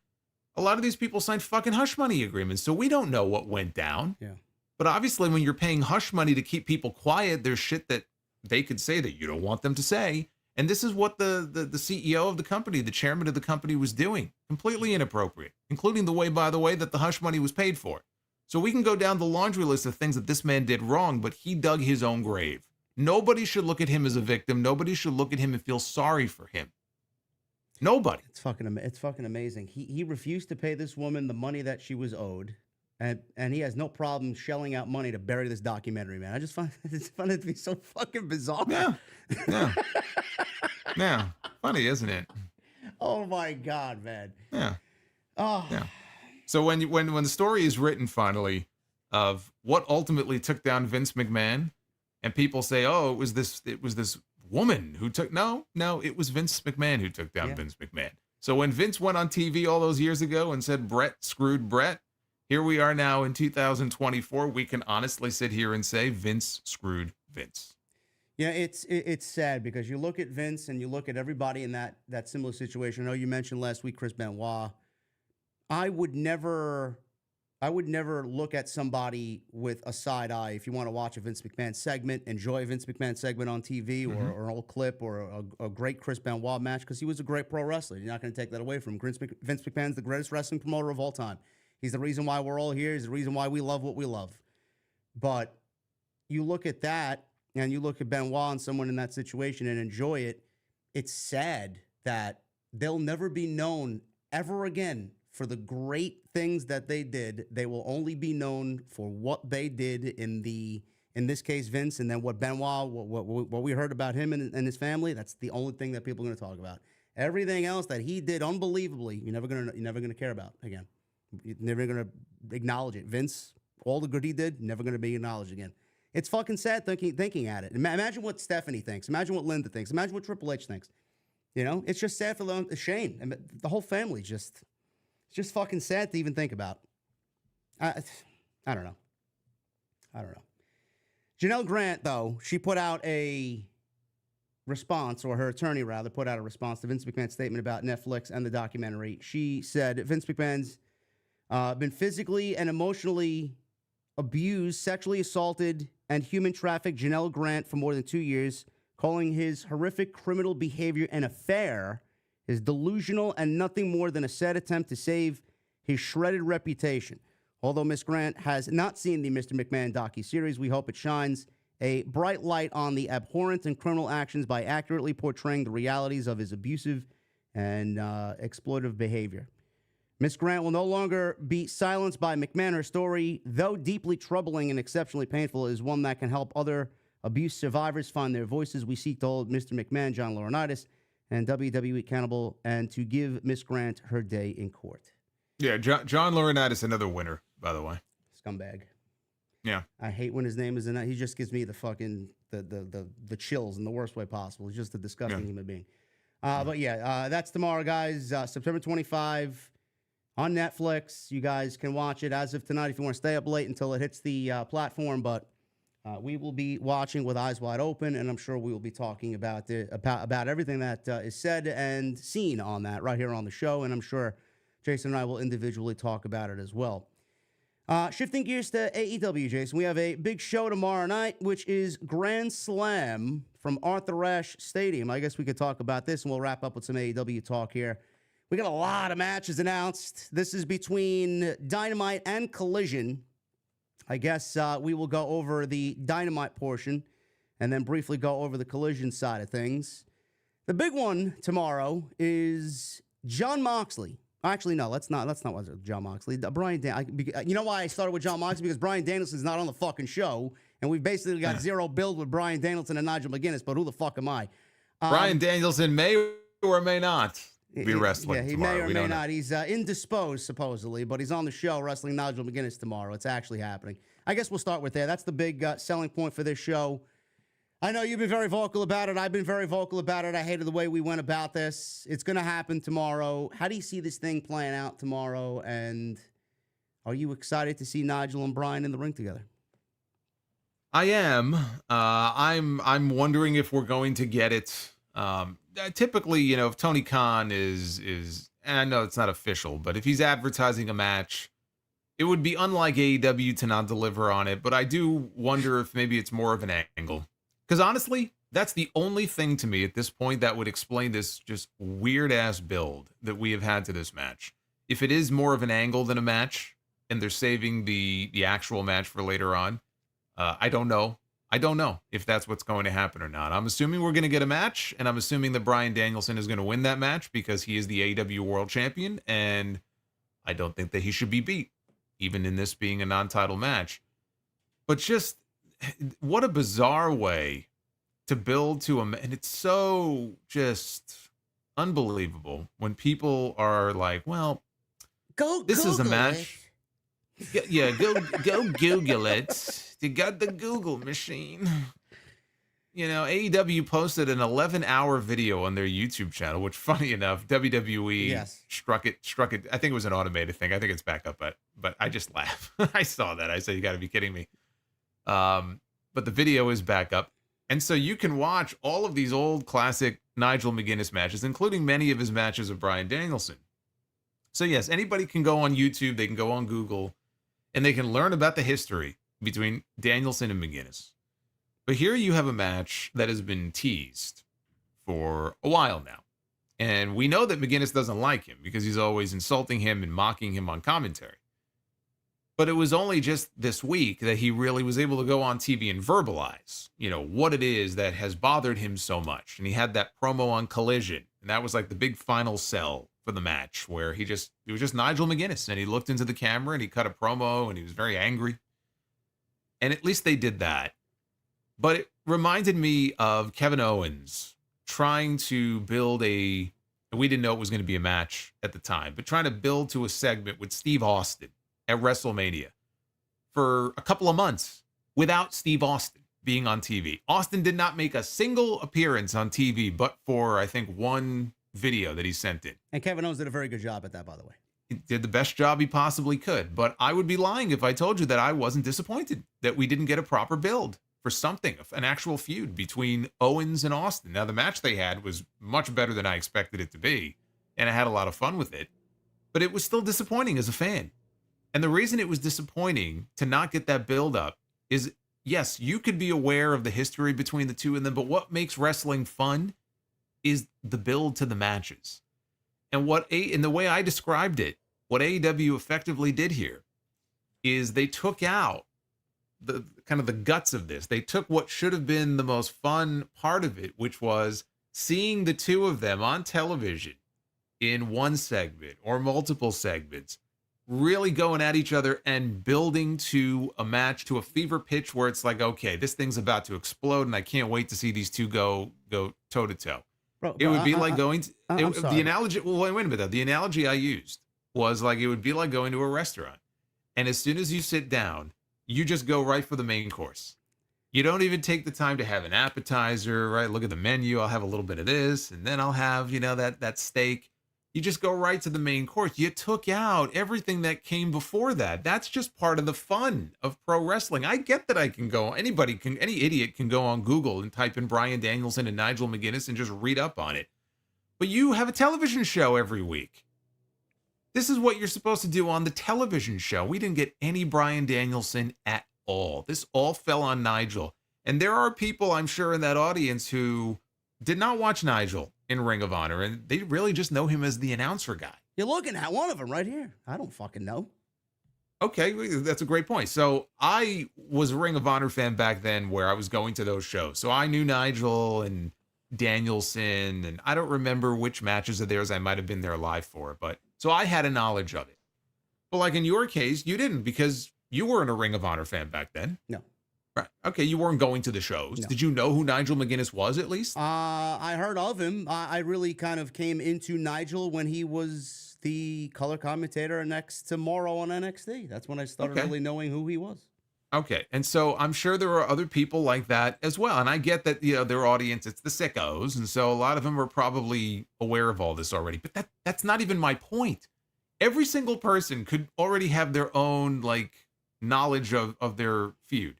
a lot of these people signed fucking hush money agreements. So we don't know what went down. Yeah. But obviously when you're paying hush money to keep people quiet, there's shit that they could say that you don't want them to say. And this is what the CEO of the company, the chairman of the company, was doing. Completely inappropriate, including the way, by the way, that the hush money was paid for. So we can go down the laundry list of things that this man did wrong, but he dug his own grave. Nobody should look at him as a victim. Nobody should look at him and feel sorry for him. Nobody. It's fucking amazing. He refused to pay this woman the money that she was owed. And he has no problem shelling out money to bury this documentary, man. I just find it to be so fucking bizarre. Yeah. Yeah. Funny, isn't it? Oh my God, man. Yeah. Oh. Yeah. So when the story is written finally of what ultimately took down Vince McMahon, and people say, "Oh, it was this woman who took," no, it was Vince McMahon who took down Vince McMahon. So when Vince went on TV all those years ago and said Brett screwed Brett, here we are now in 2024. We can honestly sit here and say Vince screwed Vince. Yeah, it's sad because you look at Vince and you look at everybody in that similar situation. I know you mentioned last week Chris Benoit. I would never look at somebody with a side eye. If you want to watch a Vince McMahon segment, enjoy a Vince McMahon segment on TV or an old clip or a great Chris Benoit match, because he was a great pro wrestler. You're not going to take that away from him. Vince McMahon's the greatest wrestling promoter of all time. He's the reason why we're all here. He's the reason why we love what we love. But you look at that and you look at Benoit and someone in that situation and enjoy it, it's sad that they'll never be known ever again for the great things that they did. They will only be known for what they did in this case, Vince, and then what Benoit, what we heard about him and his family. That's the only thing that people are going to talk about. Everything else that he did unbelievably, you're never gonna care about again. You're never going to acknowledge it. Vince, all the good he did, never going to be acknowledged again. It's fucking sad thinking at it. Imagine what Stephanie thinks. Imagine what Linda thinks. Imagine what Triple H thinks. You know, it's just sad for Shane. And the whole family it's just fucking sad to even think about. I don't know. Janelle Grant, though, she put out a response, or her attorney rather, put out a response to Vince McMahon's statement about Netflix and the documentary. She said Vince McMahon's been physically and emotionally abused, sexually assaulted, and human trafficked Janelle Grant for more than 2 years, calling his horrific criminal behavior an affair, is delusional and nothing more than a sad attempt to save his shredded reputation. Although Miss Grant has not seen the Mr. McMahon docuseries, we hope it shines a bright light on the abhorrent and criminal actions by accurately portraying the realities of his abusive and exploitive behavior. Miss Grant will no longer be silenced by McMahon. Her story, though deeply troubling and exceptionally painful, is one that can help other abuse survivors find their voices. We seek to hold Mr. McMahon, John Laurinaitis, and WWE accountable, and to give Miss Grant her day in court. Yeah, John Laurinaitis, another winner, by the way. Scumbag. Yeah. I hate when his name is in that. He just gives me the fucking the chills in the worst way possible. He's just a disgusting human being. But yeah, that's tomorrow, guys. September 25 on Netflix. You guys can watch it as of tonight if you want to stay up late until it hits the platform. But we will be watching with eyes wide open, and I'm sure we will be talking about everything that is said and seen on that right here on the show. And I'm sure Jason and I will individually talk about it as well. Shifting gears to AEW, Jason, we have a big show tomorrow night, which is Grand Slam from Arthur Ashe Stadium. I guess we could talk about this, and we'll wrap up with some AEW talk here. We got a lot of matches announced. This is between Dynamite and Collision. I guess we will go over the Dynamite portion and then briefly go over the Collision side of things. The big one tomorrow is Jon Moxley. Actually, no, let's not what Jon Moxley. You know why I started with Jon Moxley? Because Bryan Danielson's not on the fucking show, and we've basically got zero build with Bryan Danielson and Nigel McGuinness, but who the fuck am I? Bryan Danielson may or may not be wrestling he tomorrow. may or may not. He's indisposed, supposedly, but he's on the show wrestling Nigel McGuinness tomorrow. It's actually happening. I guess we'll start with there. That's the big selling point for this show. I know you've been very vocal about it. I've been very vocal about it. I hated the way we went about this. It's going to happen tomorrow. How do you see this thing playing out tomorrow? And are you excited to see Nigel and Bryan in the ring together? I am. I'm wondering if we're going to get it. Typically, you know, if Tony Khan is, and I know it's not official, but if he's advertising a match, it would be unlike AEW to not deliver on it. But I do wonder if maybe it's more of an angle. Because honestly, That's the only thing to me at this point that would explain this just weird ass build that we have had to this match. If it is more of an angle than a match, and they're saving the actual match for later on, I don't know. I don't know if that's what's going to happen or not. I'm assuming we're going to get a match, and I'm assuming that Bryan Danielson is going to win that match because he is the AEW World Champion, and I don't think that he should be beat, even in this being a non-title match. But just what a bizarre way to build to and it's so just unbelievable when people are like, well, this is a match. Yeah, go Google it. You got the Google machine. You know, AEW posted an 11-hour video on their YouTube channel, which, funny enough, WWE struck it. I think it was an automated thing. I think it's back up, but I just laugh. I saw that. I said, you got to be kidding me. But the video is back up. And so you can watch all of these old classic Nigel McGuinness matches, including many of his matches of Bryan Danielson. So yes, anybody can go on YouTube, they can go on Google, and they can learn about the history between Danielson and McGuinness. But here you have a match that has been teased for a while now. And we know that McGuinness doesn't like him because he's always insulting him and mocking him on commentary. But it was only just this week that he really was able to go on TV and verbalize, you know, what it is that has bothered him so much. And he had that promo on Collision. And that was like the big final sell for the match where it was just Nigel McGuinness. And he looked into the camera and he cut a promo and he was very angry. And at least they did that. But it reminded me of Kevin Owens trying to build we didn't know it was going to be a match at the time, but trying to build to a segment with Steve Austin at WrestleMania for a couple of months without Steve Austin being on TV. Austin did not make a single appearance on TV, but for, I think, one video that he sent in. And Kevin Owens did a very good job at that, by the way. He did the best job he possibly could, but I would be lying if I told you that I wasn't disappointed that we didn't get a proper build for something, an actual feud between Owens and Austin. Now, the match they had was much better than I expected it to be, and I had a lot of fun with it, but it was still disappointing as a fan. And the reason it was disappointing to not get that build up is, yes, you could be aware of the history between the two of them, but what makes wrestling fun is the build to the matches. And in the way I described it, what AEW effectively did here is they took out the kind of the guts of this. They took what should have been the most fun part of it, which was seeing the two of them on television in one segment or multiple segments, really going at each other and building to a match, to a fever pitch where it's like, okay, this thing's about to explode and I can't wait to see these two go toe to toe. It would be like going to the analogy. Well, wait a minute though. The analogy I used was like, it would be like going to a restaurant. And as soon as you sit down, you just go right for the main course. You don't even take the time to have an appetizer, right? Look at the menu. I'll have a little bit of this and then I'll have, that steak. You just go right to the main course. You took out everything that came before that. That's just part of the fun of pro wrestling. I get that any idiot can go on Google and type in Bryan Danielson and Nigel McGuinness and just read up on it. But you have a television show every week. This is what you're supposed to do on the television show. We didn't get any Bryan Danielson at all. This all fell on Nigel. And there are people, I'm sure, in that audience who did not watch Nigel in Ring of Honor, and they really just know him as the announcer guy. You're looking at one of them right here. I don't fucking know. Okay, that's a great point. So I was a Ring of Honor fan back then where I was going to those shows. So I knew Nigel and Danielson, and I don't remember which matches of theirs I might have been there live for, but so I had a knowledge of it. But like in your case, you didn't because you weren't a Ring of Honor fan back then. No. Right. Okay, you weren't going to the shows. No. Did you know who Nigel McGuinness was at least? I heard of him. I really kind of came into Nigel when he was the color commentator next to Miro on NXT. That's when I started really knowing who he was. Okay, and so I'm sure there are other people like that as well. And I get that, their audience, it's the sickos. And so a lot of them are probably aware of all this already. But that's not even my point. Every single person could already have their own, knowledge of their feud.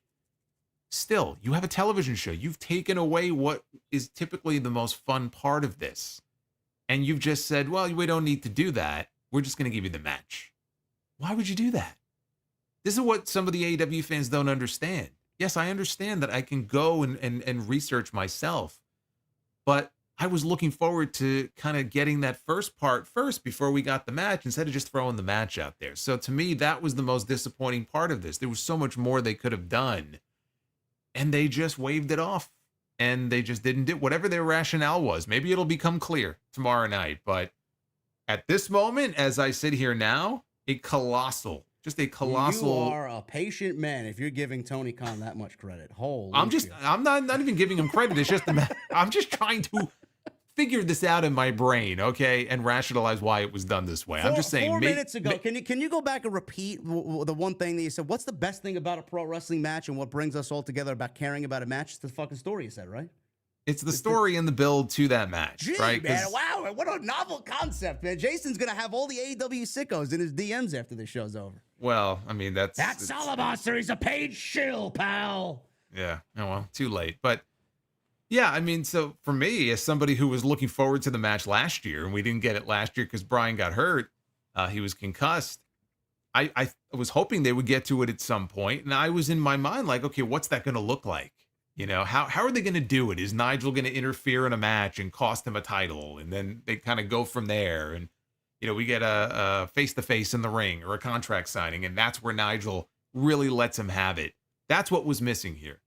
Still, you have a television show. You've taken away what is typically the most fun part of this. And you've just said, well, we don't need to do that. We're just going to give you the match. Why would you do that? This is what some of the AEW fans don't understand. yes, I understand that I can go and research myself, but I was looking forward to kind of getting that first part first before we got the match instead of just throwing the match out there. So to me, that was the most disappointing part of this. There was so much more they could have done, and they just waved it off, and they just didn't do whatever their rationale was. Maybe it'll become clear tomorrow night, but at this moment, as I sit here now, just a You colossal. are a patient man if you're giving Tony Khan that much credit. Holy I'm shit. not even giving him credit. It's just I'm just trying to figure this out in my brain, okay, and rationalize why it was done this way. I'm just saying. 4 minutes ago, can you go back and repeat the one thing that you said? What's the best thing about a pro wrestling match and what brings us all together about caring about a match? It's the fucking story you said, right? It's the story and the build to that match, Gee, right? man, wow, what a novel concept, man. Jason's gonna have all the AEW sickos in his DMs after this show's over. Well, I mean That Salamonster, he's a paid shill, pal. Yeah. Oh well, too late. But yeah, I mean, so for me, as somebody who was looking forward to the match last year, and we didn't get it last year because Brian got hurt, he was concussed. I was hoping they would get to it at some point, and I was in my mind like, okay, what's that going to look like? You know, how are they going to do it? Is Nigel going to interfere in a match and cost him a title? And then they kind of go from there. And, you know, we get a face-to-face in the ring or a contract signing, and that's where Nigel really lets him have it. That's what was missing here.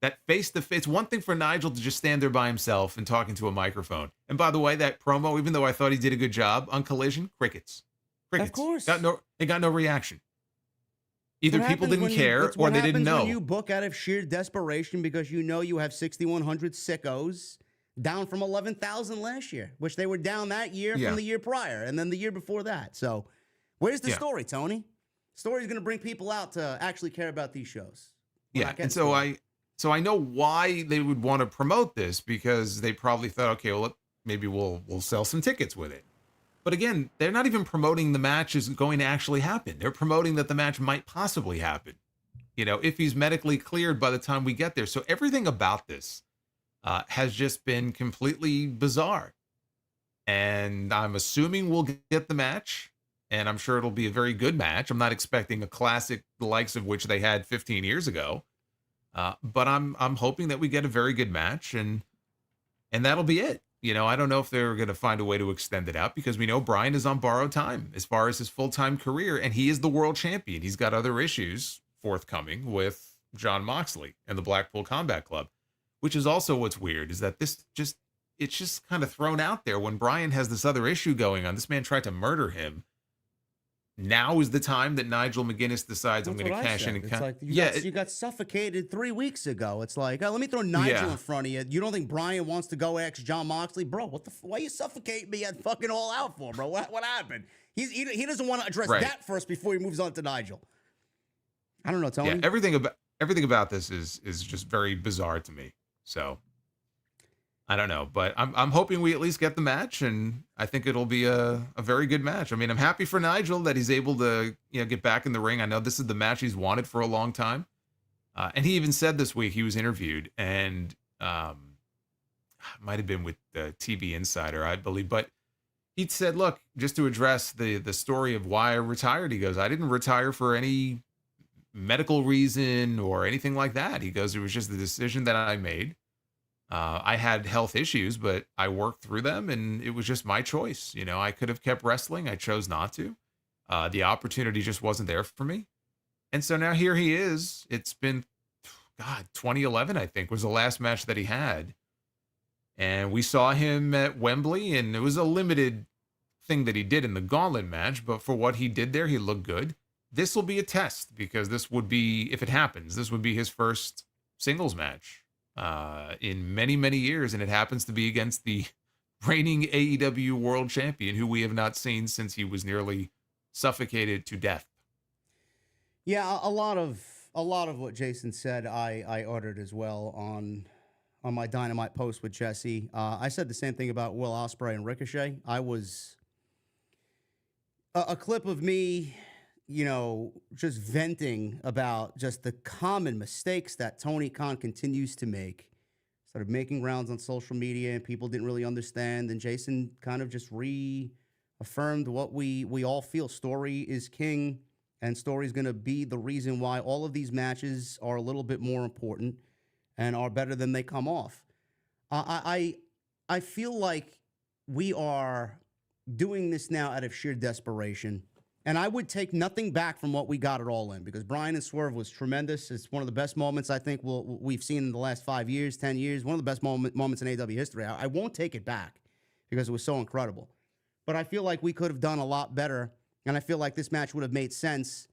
That face-to-face, it's one thing for Nigel to just stand there by himself and talking to a microphone. And by the way, that promo, even though I thought he did a good job on Collision, crickets. Of course. It got no reaction. Either people didn't care or they didn't know. When you book out of sheer desperation because you know you have 6,100 sickos down from 11,000 last year, which they were down that year from the year prior and then the year before that. So where's the story, Tony? Story's going to bring people out to actually care about these shows. And so I know why they would want to promote this, because they probably thought, okay, well, maybe we'll sell some tickets with it. But again, they're not even promoting the match is going to actually happen. They're promoting that the match might possibly happen, you know, if he's medically cleared by the time we get there. So everything about this has just been completely bizarre. And I'm assuming we'll get the match, and I'm sure it'll be a very good match. I'm not expecting a classic the likes of which they had 15 years ago. But I'm hoping that we get a very good match, and that'll be it. You know, I don't know if they're going to find a way to extend it out, because we know Brian is on borrowed time as far as his full-time career, and he is the world champion. He's got other issues forthcoming with Jon Moxley and the Blackpool Combat Club, which is also what's weird, is that it's just kind of thrown out there when Brian has this other issue going on. This man tried to murder him. Now is the time that Nigel McGuinness decides I'm going to cash in. And it's like you got suffocated 3 weeks ago. It's like, oh, let me throw Nigel in front of you. You don't think Brian wants to go ex Jon Moxley, bro? Why you suffocate me at fucking All Out for, bro? What happened? He doesn't want to address that first before he moves on to Nigel. I don't know, Tony. Yeah, everything about this is just very bizarre to me. So I don't know, but I'm hoping we at least get the match, and I think it'll be a very good match. I mean, I'm happy for Nigel that he's able to, you know, get back in the ring. I know this is the match he's wanted for a long time. And he even said this week, he was interviewed, and might have been with the TV Insider, I believe, but he said, look, just to address the story of why I retired, he goes, I didn't retire for any medical reason or anything like that. He goes, it was just the decision that I made. I had health issues, but I worked through them, and it was just my choice. You know, I could have kept wrestling. I chose not to. The opportunity just wasn't there for me. And so now here he is. It's been, 2011, I think, was the last match that he had. And we saw him at Wembley, and it was a limited thing that he did in the gauntlet match, but for what he did there, he looked good. This will be a test, because this would be, if it happens, this would be his first singles match in many, many years, and it happens to be against the reigning AEW World Champion, who we have not seen since he was nearly suffocated to death. Yeah, a lot of what Jason said, I uttered as well on my Dynamite post with Jesse. I said the same thing about Will Ospreay and Ricochet. I was a clip of me, you know, just venting about just the common mistakes that Tony Khan continues to make. Started making rounds on social media, and people didn't really understand. And Jason kind of just reaffirmed what we all feel. Story is king, and story's going to be the reason why all of these matches are a little bit more important and are better than they come off. I feel like we are doing this now out of sheer desperation. And I would take nothing back from what we got at All In, because Bryan and Swerve was tremendous. It's one of the best moments I think we've seen in the last 5 years, 10 years. One of the best moments in AEW history. I won't take it back because it was so incredible. But I feel like we could have done a lot better, and I feel like this match would have made sense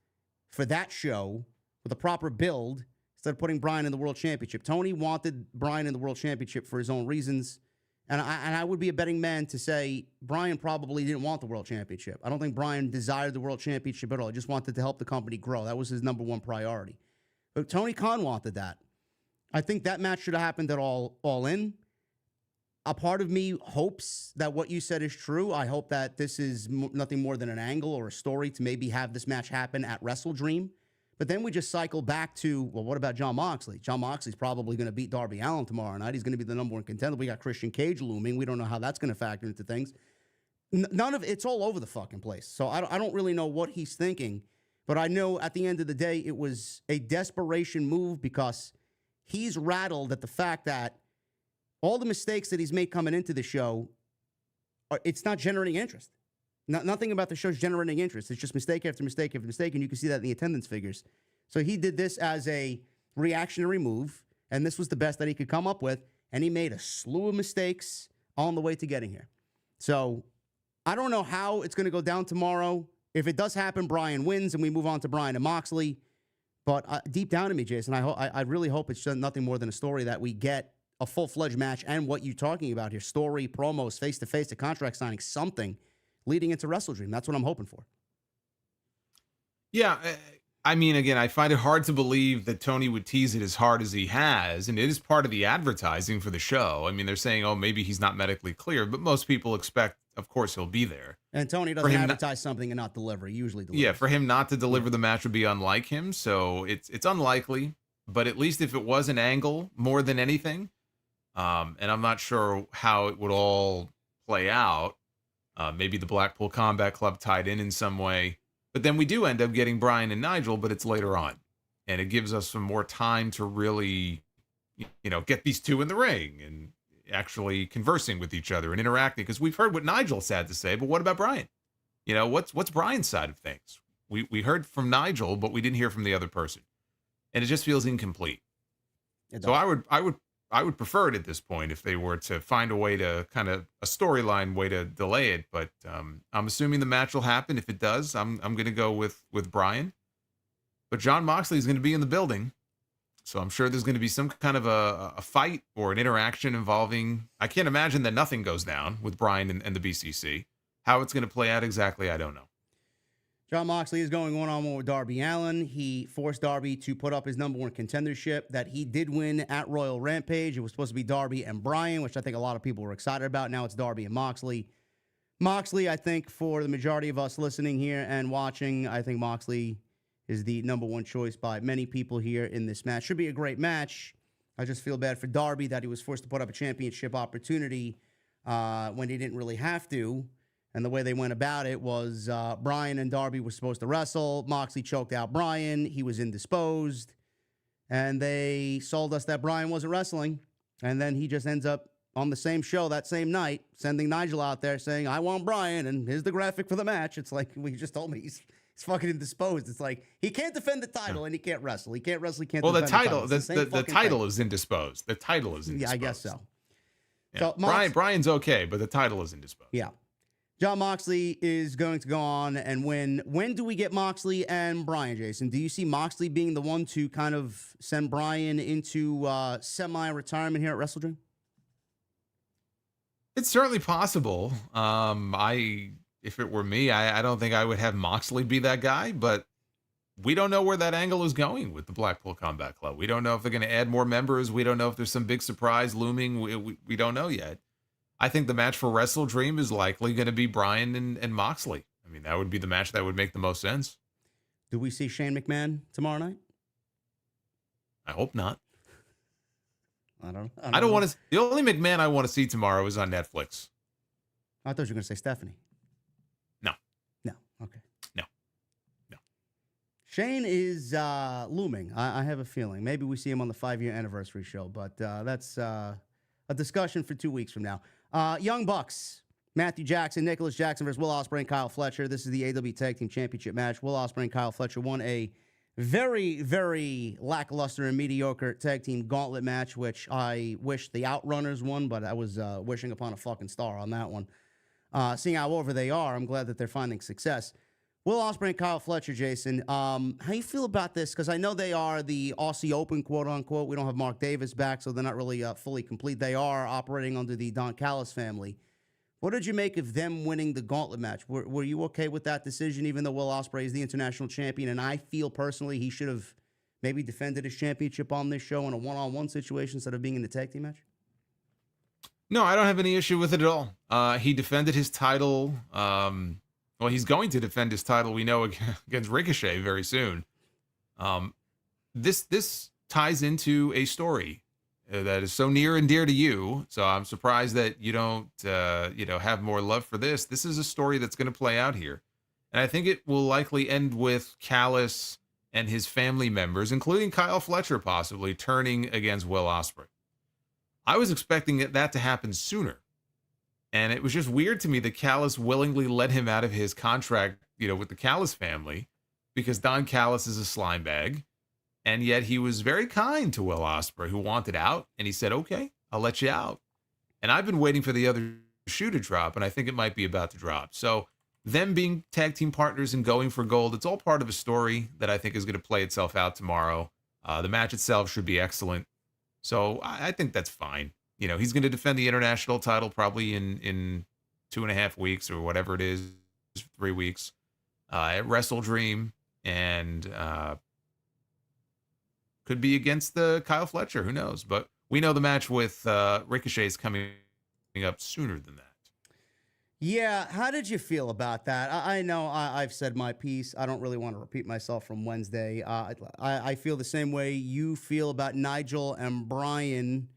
for that show with a proper build instead of putting Bryan in the World Championship. Tony wanted Bryan in the World Championship for his own reasons. And I would be a betting man to say Bryan probably didn't want the World Championship. I don't think Bryan desired the World Championship at all. He just wanted to help the company grow. That was his number one priority. But Tony Khan wanted that. I think that match should have happened at All In. A part of me hopes that what you said is true. I hope that this is nothing more than an angle or a story to maybe have this match happen at Wrestle Dream. But then we just cycle back to, well, what about Jon Moxley? Jon Moxley's probably going to beat Darby Allin tomorrow night. He's going to be the number one contender. We got Christian Cage looming. We don't know how that's going to factor into things. None of it's all over the fucking place. So I don't really know what he's thinking. But I know at the end of the day, it was a desperation move because he's rattled at the fact that all the mistakes that he's made coming into the show, it's not generating interest. Nothing about the show's generating interest. It's just mistake after mistake after mistake, and you can see that in the attendance figures. So he did this as a reactionary move, and this was the best that he could come up with, and he made a slew of mistakes on the way to getting here. So I don't know how it's going to go down tomorrow. If it does happen, Bryan wins, and we move on to Bryan and Moxley. But deep down in me, Jason, I really hope it's just nothing more than a story that we get a full-fledged match and what you're talking about here, story, promos, face-to-face, a contract signing, something leading into Wrestle Dream. That's what I'm hoping for. Yeah, I mean, again, I find it hard to believe that Tony would tease it as hard as he has, and it is part of the advertising for the show. I mean, they're saying, oh, maybe he's not medically clear, but most people expect, of course, he'll be there. And Tony doesn't advertise something and not deliver. He usually delivers. Yeah, for him not to deliver the match would be unlike him, so it's unlikely, but at least if it was an angle more than anything, and I'm not sure how it would all play out, maybe the Blackpool Combat Club tied in some way. But then we do end up getting Bryan and Nigel, but it's later on. And it gives us some more time to really, get these two in the ring and actually conversing with each other and interacting. Because we've heard what Nigel's had to say, but what about Bryan? What's Bryan's side of things? We heard from Nigel, but we didn't hear from the other person. And it just feels incomplete. So I would prefer it at this point if they were to find a way to kind of a storyline way to delay it. But I'm assuming the match will happen. If it does, I'm going to go with Bryan. But Jon Moxley is going to be in the building. So I'm sure there's going to be some kind of a fight or an interaction involving, I can't imagine that nothing goes down with Bryan and the BCC. How it's going to play out exactly, I don't know. Jon Moxley is going one-on-one with Darby Allin. He forced Darby to put up his number one contendership that he did win at Royal Rampage. It was supposed to be Darby and Bryan, which I think a lot of people were excited about. Now it's Darby and Moxley. Moxley, I think for the majority of us listening here and watching, I think Moxley is the number one choice by many people here in this match. Should be a great match. I just feel bad for Darby that he was forced to put up a championship opportunity when he didn't really have to. And the way they went about it was Bryan and Darby were supposed to wrestle. Moxley choked out Bryan. He was indisposed. And they sold us that Bryan wasn't wrestling. And then he just ends up on the same show that same night, sending Nigel out there saying, I want Bryan, and here's the graphic for the match. It's like, well, you just told me he's fucking indisposed. It's like, he can't defend the title, and he can't wrestle. He can't wrestle, he can't defend the title. The title is indisposed. The title is indisposed. Yeah, I guess so. Yeah. So Bryan's okay, but the title is indisposed. Yeah. Jon Moxley is going to go on and win. When do we get Moxley and Bryan, Jason? Do you see Moxley being the one to kind of send Bryan into semi-retirement here at Wrestle Dream? It's certainly possible. If it were me, I don't think I would have Moxley be that guy, but we don't know where that angle is going with the Blackpool Combat Club. We don't know if they're going to add more members. We don't know if there's some big surprise looming. We don't know yet. I think the match for Wrestle Dream is likely going to be Bryan and Moxley. I mean, that would be the match that would make the most sense. Do we see Shane McMahon tomorrow night? I hope not. I don't want to. The only McMahon I want to see tomorrow is on Netflix. I thought you were going to say Stephanie. No. No. Okay. No. Shane is looming. I have a feeling. Maybe we see him on the 5-year anniversary show, but that's a discussion for 2 weeks from now. Young Bucks, Matthew Jackson, Nicholas Jackson versus Will Ospreay and Kyle Fletcher. This is the AEW Tag Team Championship match. Will Ospreay and Kyle Fletcher won a very, very lackluster and mediocre tag team gauntlet match, which I wish the Outrunners won, but I was wishing upon a fucking star on that one. Seeing how over they are, I'm glad that they're finding success. Will Ospreay and Kyle Fletcher, Jason, how you feel about this? Because I know they are the Aussie Open, quote unquote. We don't have Mark Davis back, so they're not really fully complete. They are operating under the Don Callis family. What did you make of them winning the gauntlet match? Were you okay with that decision, even though Will Ospreay is the international champion? And I feel personally he should have maybe defended his championship on this show in a one-on-one situation instead of being in the tag team match? No, I don't have any issue with it at all. He defended his title. Well, he's going to defend his title, we know, against Ricochet very soon. This ties into a story that is so near and dear to you. So I'm surprised that you don't, have more love for this. This is a story that's going to play out here. And I think it will likely end with Callis and his family members, including Kyle Fletcher, possibly turning against Will Ospreay. I was expecting that to happen sooner. And it was just weird to me that Callis willingly let him out of his contract, with the Callis family, because Don Callis is a slime bag. And yet he was very kind to Will Ospreay, who wanted out. And he said, okay, I'll let you out. And I've been waiting for the other shoe to drop, and I think it might be about to drop. So them being tag team partners and going for gold, it's all part of a story that I think is going to play itself out tomorrow. The match itself should be excellent. So I think that's fine. He's going to defend the international title probably in 2.5 weeks or whatever it is, 3 weeks, at Wrestle Dream, and could be against the Kyle Fletcher. Who knows? But we know the match with Ricochet is coming up sooner than that. Yeah, how did you feel about that? I know I've said my piece. I don't really want to repeat myself from Wednesday. I feel the same way you feel about Nigel and Brian.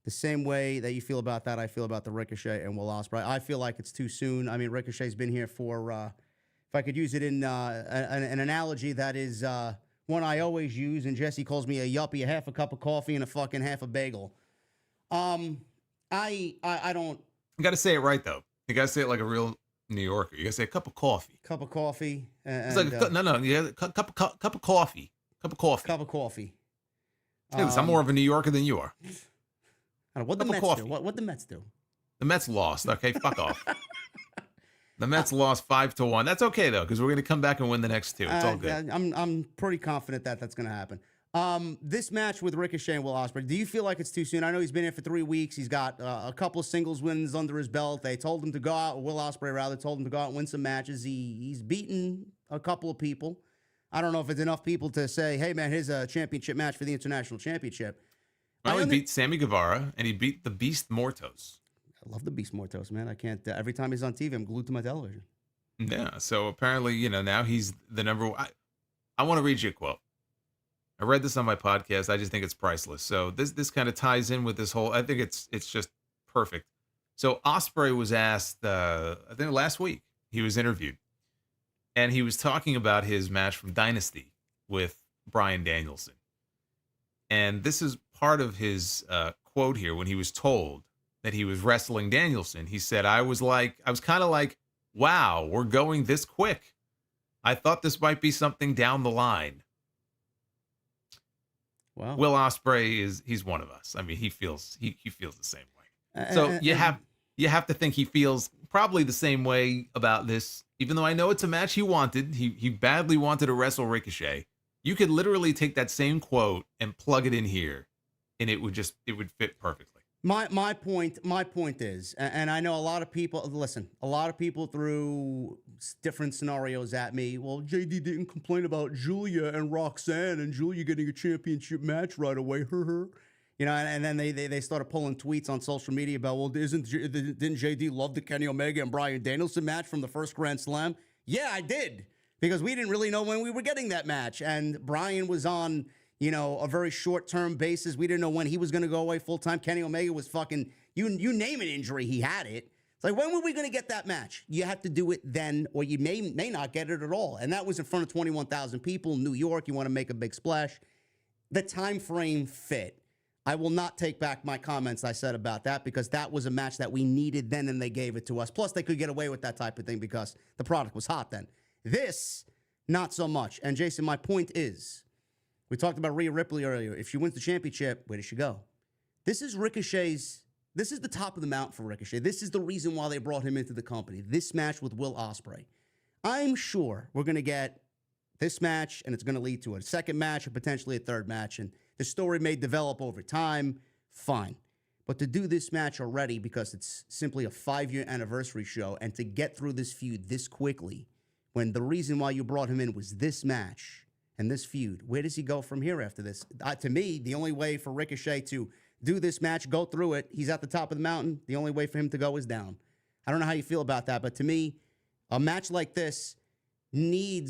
The same way that you feel about that, I feel about the Ricochet and Will Ospreay. I feel like it's too soon. I mean, Ricochet's been here for, if I could use it in an analogy that is one I always use, and Jesse calls me a yuppie, a half a cup of coffee and a fucking half a bagel. I don't. You got to say it right, though. You got to say it like a real New Yorker. You got to say a cup of coffee. Cup of coffee. It's like cup of coffee. Cup of coffee. Cup of coffee. I'm more of a New Yorker than you are. What the Mets do? What the Mets do? The Mets lost. Okay, fuck off. The Mets lost 5-1. That's okay though, because we're going to come back and win the next two. It's all good. I'm pretty confident that that's going to happen. This match with Ricochet and Will Ospreay, do you feel like it's too soon? I know he's been here for 3 weeks. He's got a couple of singles wins under his belt. They told him to go out. Will Ospreay rather told him to go out and win some matches. He's beaten a couple of people. I don't know if it's enough people to say, hey man, here's a championship match for the international championship. Well, he beat Sammy Guevara, and he beat the Beast Mortos. I love the Beast Mortos, man. I can't. Every time he's on TV, I'm glued to my television. Yeah, so apparently, now he's the number one. I want to read you a quote. I read this on my podcast. I just think it's priceless. So this kind of ties in with this whole. I think it's just perfect. So Ospreay was asked, I think last week, he was interviewed, and he was talking about his match from Dynasty with Bryan Danielson. And this is part of his quote here when he was told that he was wrestling Danielson. He said, I was kind of like, wow, we're going this quick. I thought this might be something down the line. Wow. Will Ospreay he's one of us. I mean, he feels the same way. So you have to think he feels probably the same way about this, even though I know it's a match he wanted. He badly wanted to wrestle Ricochet. You could literally take that same quote and plug it in here, and it would fit perfectly. My point is, and I know a lot of people threw different scenarios at me. Well, JD didn't complain about Julia and Roxanne, and Julia getting a championship match right away. And then they started pulling tweets on social media about, well, didn't JD love the Kenny Omega and Bryan Danielson match from the first Grand Slam? Yeah, I did. Because we didn't really know when we were getting that match. And Bryan was on, a very short-term basis. We didn't know when he was going to go away full-time. Kenny Omega was fucking, you name an injury, he had it. like, when were we going to get that match? You have to do it then, or you may not get it at all. And that was in front of 21,000 people in New York. You want to make a big splash. The time frame fit. I will not take back my comments I said about that, because that was a match that we needed then and they gave it to us. Plus, they could get away with that type of thing because the product was hot then. This, not so much. And Jason, my point is, we talked about Rhea Ripley earlier. If she wins the championship, where does she go? This is the top of the mountain for Ricochet. This is the reason why they brought him into the company. This match with Will Ospreay. I'm sure we're going to get this match, and it's going to lead to a second match and potentially a third match. And the story may develop over time. Fine. But to do this match already, because it's simply a 5-year anniversary show, and to get through this feud this quickly, when the reason why you brought him in was this match and this feud, where does he go from here after this? To me, the only way for Ricochet to do this match, go through it, he's at the top of the mountain. The only way for him to go is down. I don't know how you feel about that, but to me, a match like this the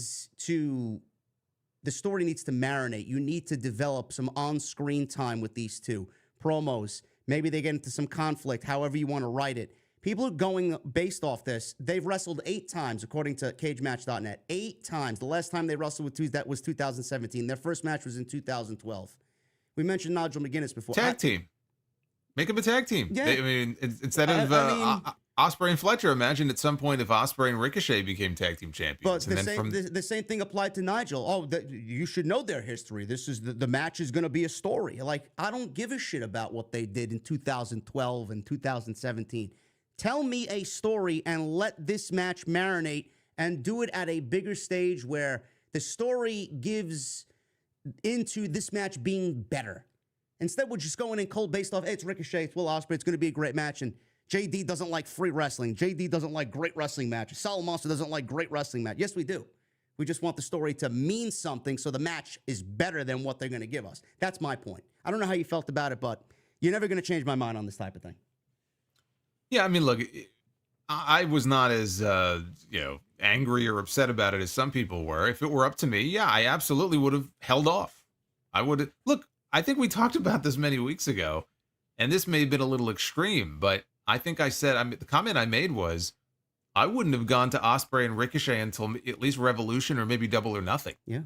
story needs to marinate. You need to develop some on-screen time with these two. Promos. Maybe they get into some conflict, however you want to write it. People are going based off this. They've wrestled 8 times, according to CageMatch.net. 8 times. The last time they wrestled with that was 2017. Their first match was in 2012. We mentioned Nigel McGuinness before. Tag team. Make him a tag team. Yeah. I mean, instead of Ospreay and Fletcher, imagine at some point if Ospreay and Ricochet became tag team champions. But the same thing applied to Nigel. Oh, you should know their history. This is the match is going to be a story. Like, I don't give a shit about what they did in 2012 and 2017. Tell me a story and let this match marinate, and do it at a bigger stage where the story gives into this match being better. Instead, we're just going in cold based off, hey, it's Ricochet, it's Will Ospreay, it's going to be a great match, and JD doesn't like free wrestling. JD doesn't like great wrestling matches. Solid Monster doesn't like great wrestling match. Yes, we do. We just want the story to mean something so the match is better than what they're going to give us. That's my point. I don't know how you felt about it, but you're never going to change my mind on this type of thing. Yeah, I mean, look, I was not as angry or upset about it as some people were. If it were up to me, yeah, I absolutely would have held off. I would look. I think we talked about this many weeks ago, and this may have been a little extreme, but I think I said the comment I made was I wouldn't have gone to Ospreay and Ricochet until at least Revolution or maybe Double or Nothing. Yeah,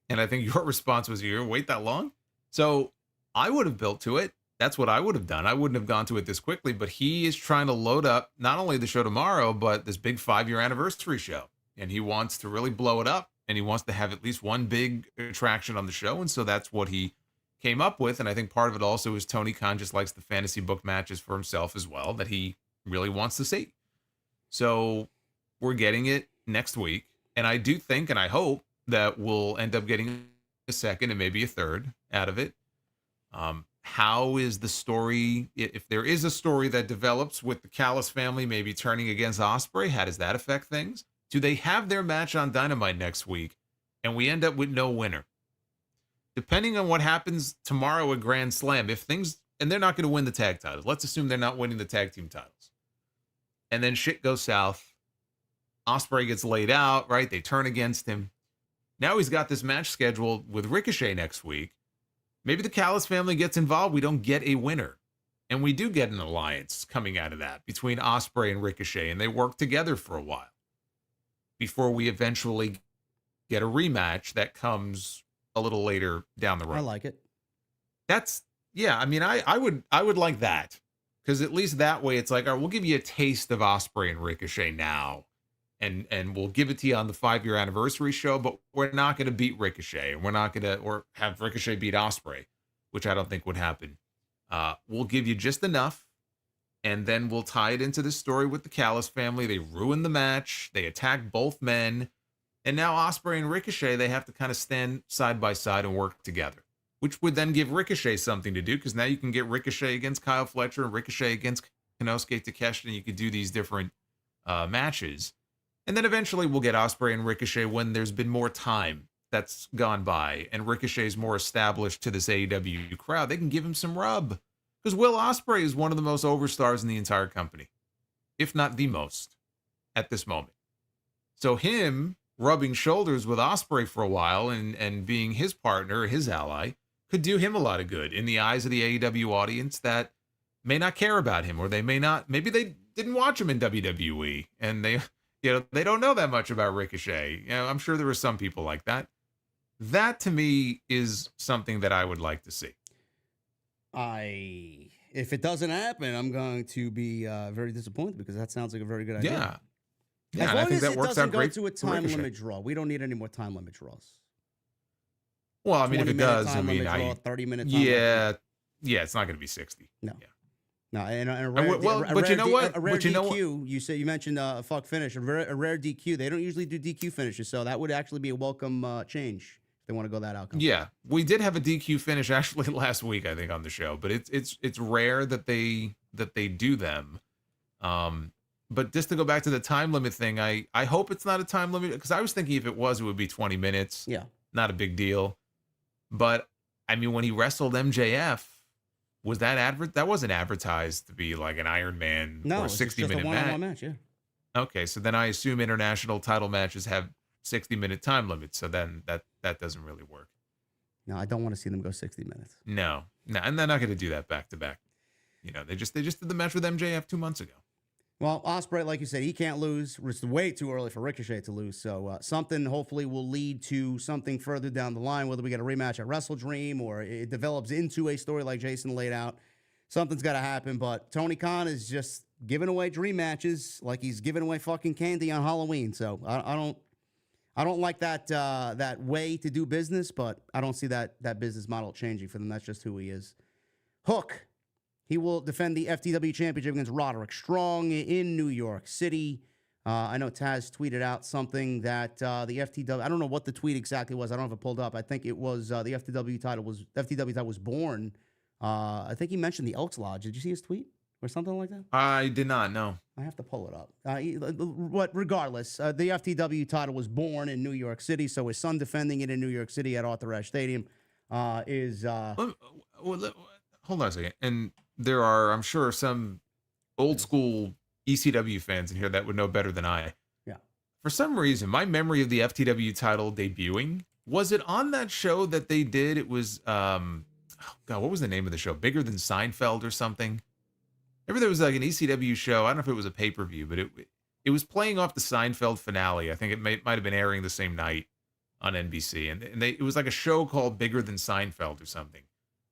and I think your response was, "You're gonna wait that long?" So I would have built to it. That's what I would have done. I wouldn't have gone to it this quickly, but he is trying to load up not only the show tomorrow, but this big 5-year anniversary show. And he wants to really blow it up, and he wants to have at least one big attraction on the show. And so that's what he came up with. And I think part of it also is Tony Khan just likes the fantasy book matches for himself as well, that he really wants to see. So we're getting it next week. And I do think, and I hope, that we'll end up getting a second and maybe a third out of it. How is the story, if there is a story that develops with the Callis family maybe turning against Ospreay, how does that affect things? Do they have their match on Dynamite next week and we end up with no winner? Depending on what happens tomorrow at Grand Slam, and they're not going to win the tag titles. Let's assume they're not winning the tag team titles. And then shit goes south. Ospreay gets laid out, right? They turn against him. Now he's got this match scheduled with Ricochet next week. Maybe the Callis family gets involved. We don't get a winner. And we do get an alliance coming out of that between Ospreay and Ricochet. And they work together for a while before we eventually get a rematch that comes a little later down the road. I like it. I mean, I would like that. Because at least that way it's like, all right, we'll give you a taste of Ospreay and Ricochet now. And we'll give it to you on the 5-year anniversary show, but we're not going to beat Ricochet, and we're not going to, or have Ricochet beat Ospreay, which I don't think would happen. We'll give you just enough, and then we'll tie it into the story with the Callis family. They ruin the match. They attack both men, and now Ospreay and Ricochet, they have to kind of stand side by side and work together, which would then give Ricochet something to do, because now you can get Ricochet against Kyle Fletcher and Ricochet against Konosuke Takeshita, and you could do these different matches. And then eventually we'll get Ospreay and Ricochet when there's been more time that's gone by and Ricochet's more established to this AEW crowd. They can give him some rub. Because Will Ospreay is one of the most overstars in the entire company, if not the most, at this moment. So him rubbing shoulders with Ospreay for a while and being his partner, his ally, could do him a lot of good in the eyes of the AEW audience that may not care about him, or they may not, maybe they didn't watch him in WWE, and they don't know that much about Ricochet. I'm sure there were some people like that. That to me is something that I would like to see. If it doesn't happen, I'm going to be very disappointed because that sounds like a very good idea. Yeah, as and long I think as that it works doesn't out go great to a for time Ricochet. limit draw, we don't need any more time limit draws. Well, I mean, if it does, I mean, 30-minute time limit yeah, it's not going to be 60. No. Yeah. No, and a But you know what? A rare But you know DQ. You mentioned a fuck finish, a rare DQ. They don't usually do DQ finishes, so that would actually be a welcome change if they want to go that outcome. Yeah, we did have a DQ finish actually last week, I think, on the show, but it's rare that they do them. But just to go back to the time limit thing, I hope it's not a time limit, because I was thinking if it was, it would be 20 minutes. Yeah, not a big deal. But I mean, when he wrestled MJF, was that wasn't advertised to be like an Iron Man or 60-minute match? Yeah. Okay, so then I assume international title matches have 60-minute time limits. So then that doesn't really work. No, I don't want to see them go 60 minutes. No, and they're not going to do that back to back. They just did the match with MJF 2 months ago. Well, Ospreay, like you said, he can't lose. It's way too early for Ricochet to lose. So something hopefully will lead to something further down the line, whether we get a rematch at Wrestle Dream or it develops into a story like Jason laid out. Something's got to happen. But Tony Khan is just giving away dream matches like he's giving away fucking candy on Halloween. So I don't like that way to do business, but I don't see that business model changing for them. That's just who he is. Hook. He will defend the FTW Championship against Roderick Strong in New York City. I know Taz tweeted out something that the FTW, I don't know what the tweet exactly was. I don't have it pulled up. I think it was the FTW title was born. I think he mentioned the Elks Lodge. Did you see his tweet or something like that? I did not, no. I have to pull it up. Regardless, the FTW title was born in New York City, so his son defending it in New York City at Arthur Ashe Stadium is... hold on a second. And there are, I'm sure, some old school ECW fans in here that would know better than I. Yeah. For some reason, my memory of the FTW title debuting, was it on that show that they did? It was, God, what was the name of the show? Bigger Than Seinfeld or something? Remember there was like an ECW show. I don't know if it was a pay-per-view, but it was playing off the Seinfeld finale. I think it might have been airing the same night on NBC. And it was like a show called Bigger Than Seinfeld or something.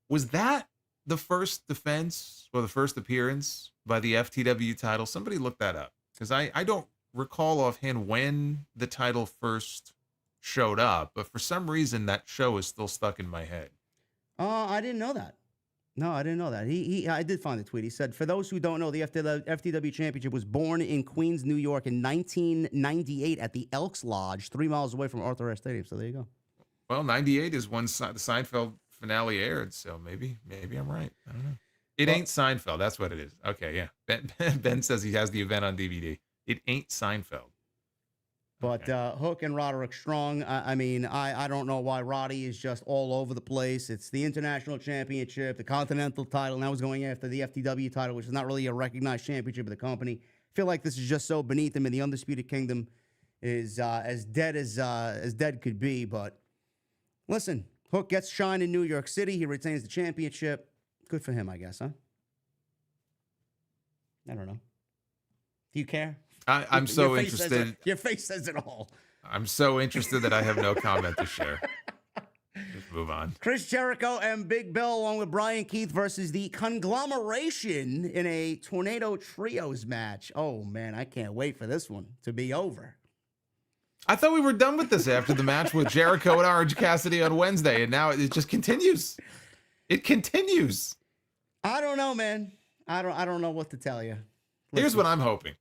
Was that the first defense or the first appearance by the FTW title? Somebody look that up, because I don't recall offhand when the title first showed up, but for some reason that show is still stuck in my head. I didn't know that. No, I didn't know that. I did find the tweet. He said, for those who don't know, the FTW Championship was born in Queens, New York in 1998 at the Elks Lodge, 3 miles away from Arthur Ashe Stadium. So there you go. Well, 98 is when the Seinfeld finale aired, so maybe I'm right. I don't know. It ain't Seinfeld. That's what it is. Okay, yeah. Ben says he has the event on DVD. It ain't Seinfeld. But Hook and Roderick Strong, I don't know why Roddy is just all over the place. It's the International Championship, the Continental title. Now he's going after the FTW title, which is not really a recognized championship of the company. I feel like this is just so beneath him, and the Undisputed Kingdom is as dead as dead could be. But listen, Hook gets shine in New York City. He retains the championship. Good for him, I guess, huh? I don't know. Do you care? I'm so interested. Your face says it all. I'm so interested that I have no comment to share. Just move on. Chris Jericho and Big Bill, along with Brian Keith, versus the Conglomeration in a Tornado Trios match. Oh, man, I can't wait for this one to be over. I thought we were done with this after the match with Jericho and Orange Cassidy on Wednesday, and now it just continues. It continues. I don't know, man. I don't know what to tell you. Here's what I'm hoping.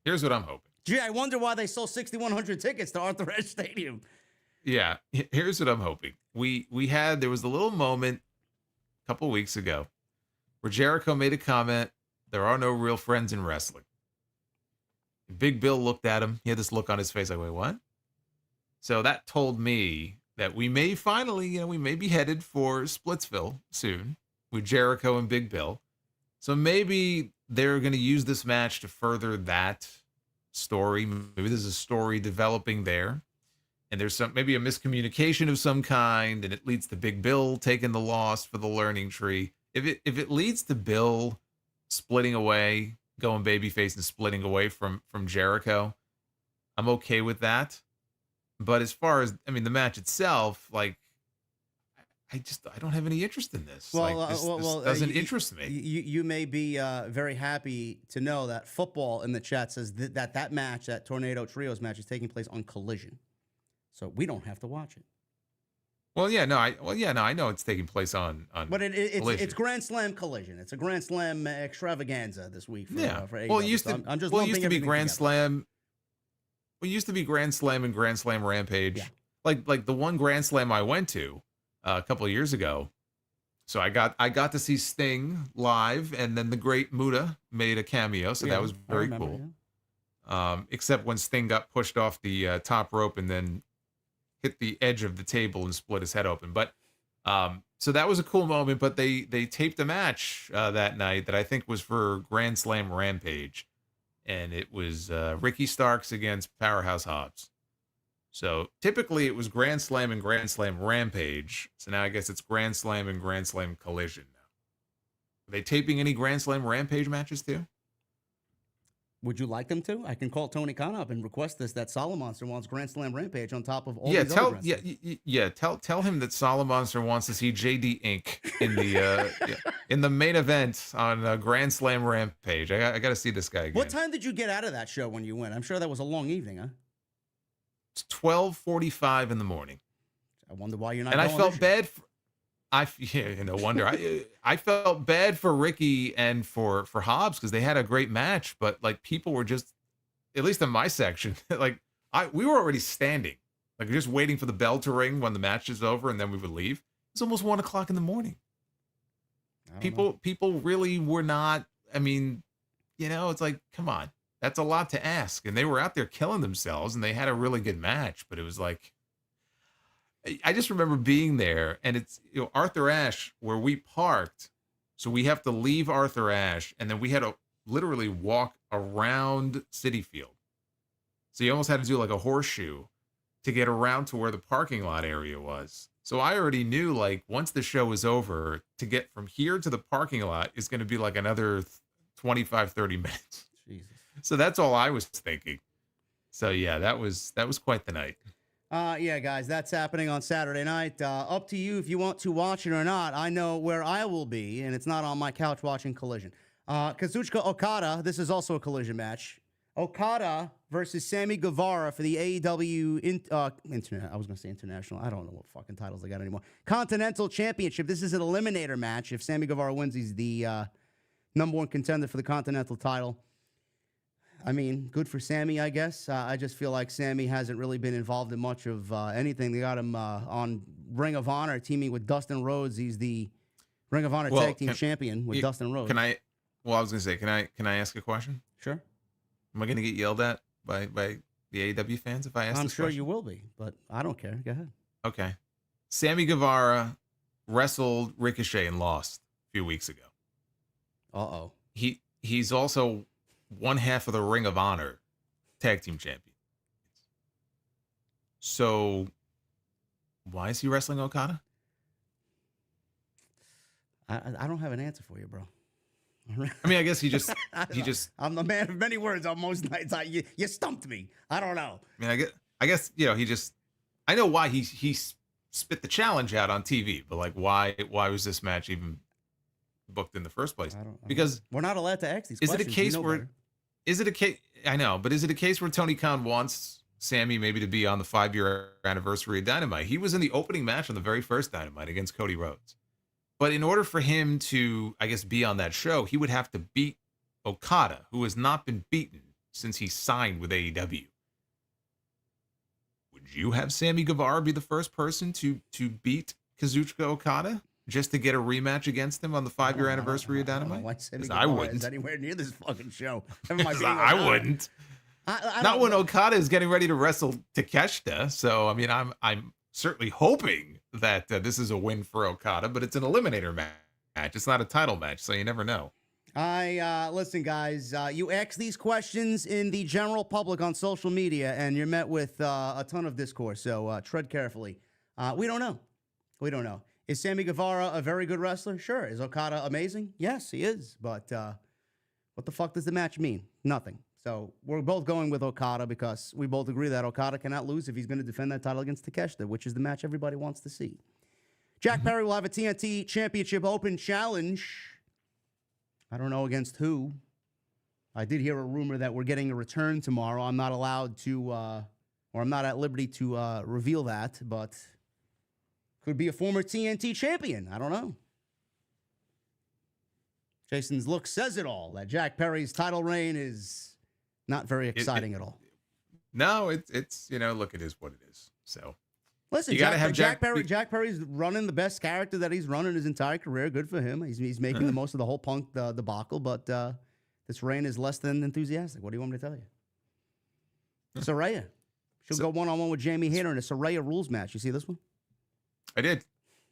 Gee, I wonder why they sold 6,100 tickets to Arthur Ashe Stadium. Yeah, here's what I'm hoping. There was a little moment a couple weeks ago where Jericho made a comment, there are no real friends in wrestling. Big Bill looked at him. He had this look on his face like, wait, what? So that told me that we may finally, we may be headed for Splitsville soon with Jericho and Big Bill. So maybe they're going to use this match to further that story. Maybe there's a story developing there, and there's maybe a miscommunication of some kind, and it leads to Big Bill taking the loss for the learning tree. If it leads to Bill splitting away, going babyface and splitting away from Jericho. I'm okay with that. But as far as, I mean, the match itself, like, I don't have any interest in this. Well, Like, this doesn't interest me. You may be very happy to know that football in the chat says that match, that Tornado Trios match, is taking place on Collision, so we don't have to watch it. Well, yeah, no, I know it's taking place on. But it's Grand Slam Collision. It's a Grand Slam extravaganza this week. For AEW. Well, it used to. So I'm just well, it used to be everything Grand together. Slam. Well, it used to be Grand Slam and Grand Slam Rampage. Yeah. Like the one Grand Slam I went to a couple of years ago. So I got to see Sting live, and then the Great Muta made a cameo. So that was very cool. Yeah. Except when Sting got pushed off the top rope and then hit the edge of the table and split his head open. But so that was a cool moment. But they taped a match that night that I think was for Grand Slam Rampage, and it was Ricky Starks against Powerhouse Hobbs. So typically it was Grand Slam and Grand Slam Rampage. So now I guess it's Grand Slam and Grand Slam Collision now. Are they taping any Grand Slam Rampage matches too? Would you like them to? I can call Tony Khan up and request this, that Solomonster wants Grand Slam Rampage on top of all these other Grand Slams. Tell him that Solomonster wants to see JD Inc. in the main event on Grand Slam Rampage. I got to see this guy again. What time did you get out of that show when you went? I'm sure that was a long evening, huh? It's 12:45 in the morning. I wonder why you're not. And I felt bad. No wonder. I felt bad for Ricky and for Hobbs because they had a great match, but like people were just, at least in my section, like we were already standing, like just waiting for the bell to ring when the match is over, and then we would leave. It's almost 1 o'clock in the morning. People really were not. I mean, it's like, come on. That's a lot to ask. And they were out there killing themselves, and they had a really good match. But it was like, I just remember being there, and it's Arthur Ashe where we parked. So we have to leave Arthur Ashe, and then we had to literally walk around Citi Field. So you almost had to do like a horseshoe to get around to where the parking lot area was. So I already knew, like, once the show was over, to get from here to the parking lot is going to be like another 25, 30 minutes. Jesus. So that's all I was thinking. So yeah, that was quite the night. Yeah, guys, that's happening on Saturday night. Up to you if you want to watch it or not. I know where I will be, and it's not on my couch watching Collision. Kazuchika Okada, this is also a Collision match. Okada versus Sammy Guevara for the AEW Internet. I was going to say international. I don't know what fucking titles they got anymore. Continental Championship. This is an eliminator match. If Sammy Guevara wins, he's the number one contender for the Continental title. I mean, good for Sammy, I guess. I just feel like Sammy hasn't really been involved in much of anything. They got him on Ring of Honor, teaming with Dustin Rhodes. He's the Ring of Honor Tag Team Champion with Dustin Rhodes. I was going to say, can I ask a question? Sure. Am I going to get yelled at by the AEW fans if I ask this question? I'm sure you will be, but I don't care. Go ahead. Okay. Sammy Guevara wrestled Ricochet and lost a few weeks ago. Uh-oh. He's also one half of the Ring of Honor Tag Team Champion. So why is he wrestling Okada? I don't have an answer for you, bro. I mean, I guess he just I'm the man of many words on most nights. You stumped me. I don't know. I mean, I guess he just, I know why he spit the challenge out on TV, but like why was this match even booked in the first place? Because we're not allowed to ask these questions. Is it a case where is it a case? I know, but is it a case where Tony Khan wants Sammy maybe to be on the 5-year anniversary of Dynamite? He was in the opening match on the very first Dynamite against Cody Rhodes. But in order for him to, I guess, be on that show, he would have to beat Okada, who has not been beaten since he signed with AEW. Would you have Sammy Guevara be the first person to beat Kazuchika Okada just to get a rematch against him on the 5-year anniversary of Dynamite? Because I wouldn't. Is anywhere near this fucking show. I wouldn't. Not when Okada is getting ready to wrestle Takeshita. So, I mean, I'm certainly hoping that this is a win for Okada, but it's an eliminator match. It's not a title match, so you never know. Listen, guys, you ask these questions in the general public on social media, and you're met with a ton of discourse, so tread carefully. We don't know. We don't know. Is Sammy Guevara a very good wrestler? Sure. Is Okada amazing? Yes, he is, but What the fuck does the match mean? Nothing. So we're both going with Okada because we both agree that Okada cannot lose if he's going to defend that title against Takeshita, which is the match everybody wants to see. Jack Perry will have a TNT Championship Open Challenge. I don't know against who. I did hear a rumor that we're getting a return tomorrow. I'm not allowed to, or I'm not at liberty to reveal that, but could be a former TNT champion. I don't know. Jason's look says it all, that Jack Perry's title reign is not very exciting at all. No, it's look, it is what it is. So listen, you gotta have Jack Perry's running the best character that he's run in his entire career. Good for him. He's making the most of the whole Punk debacle, but this reign is less than enthusiastic. What do you want me to tell you? Saraya. She'll go one-on-one with Jamie Hayter in a Saraya rules match. You see this one? I did.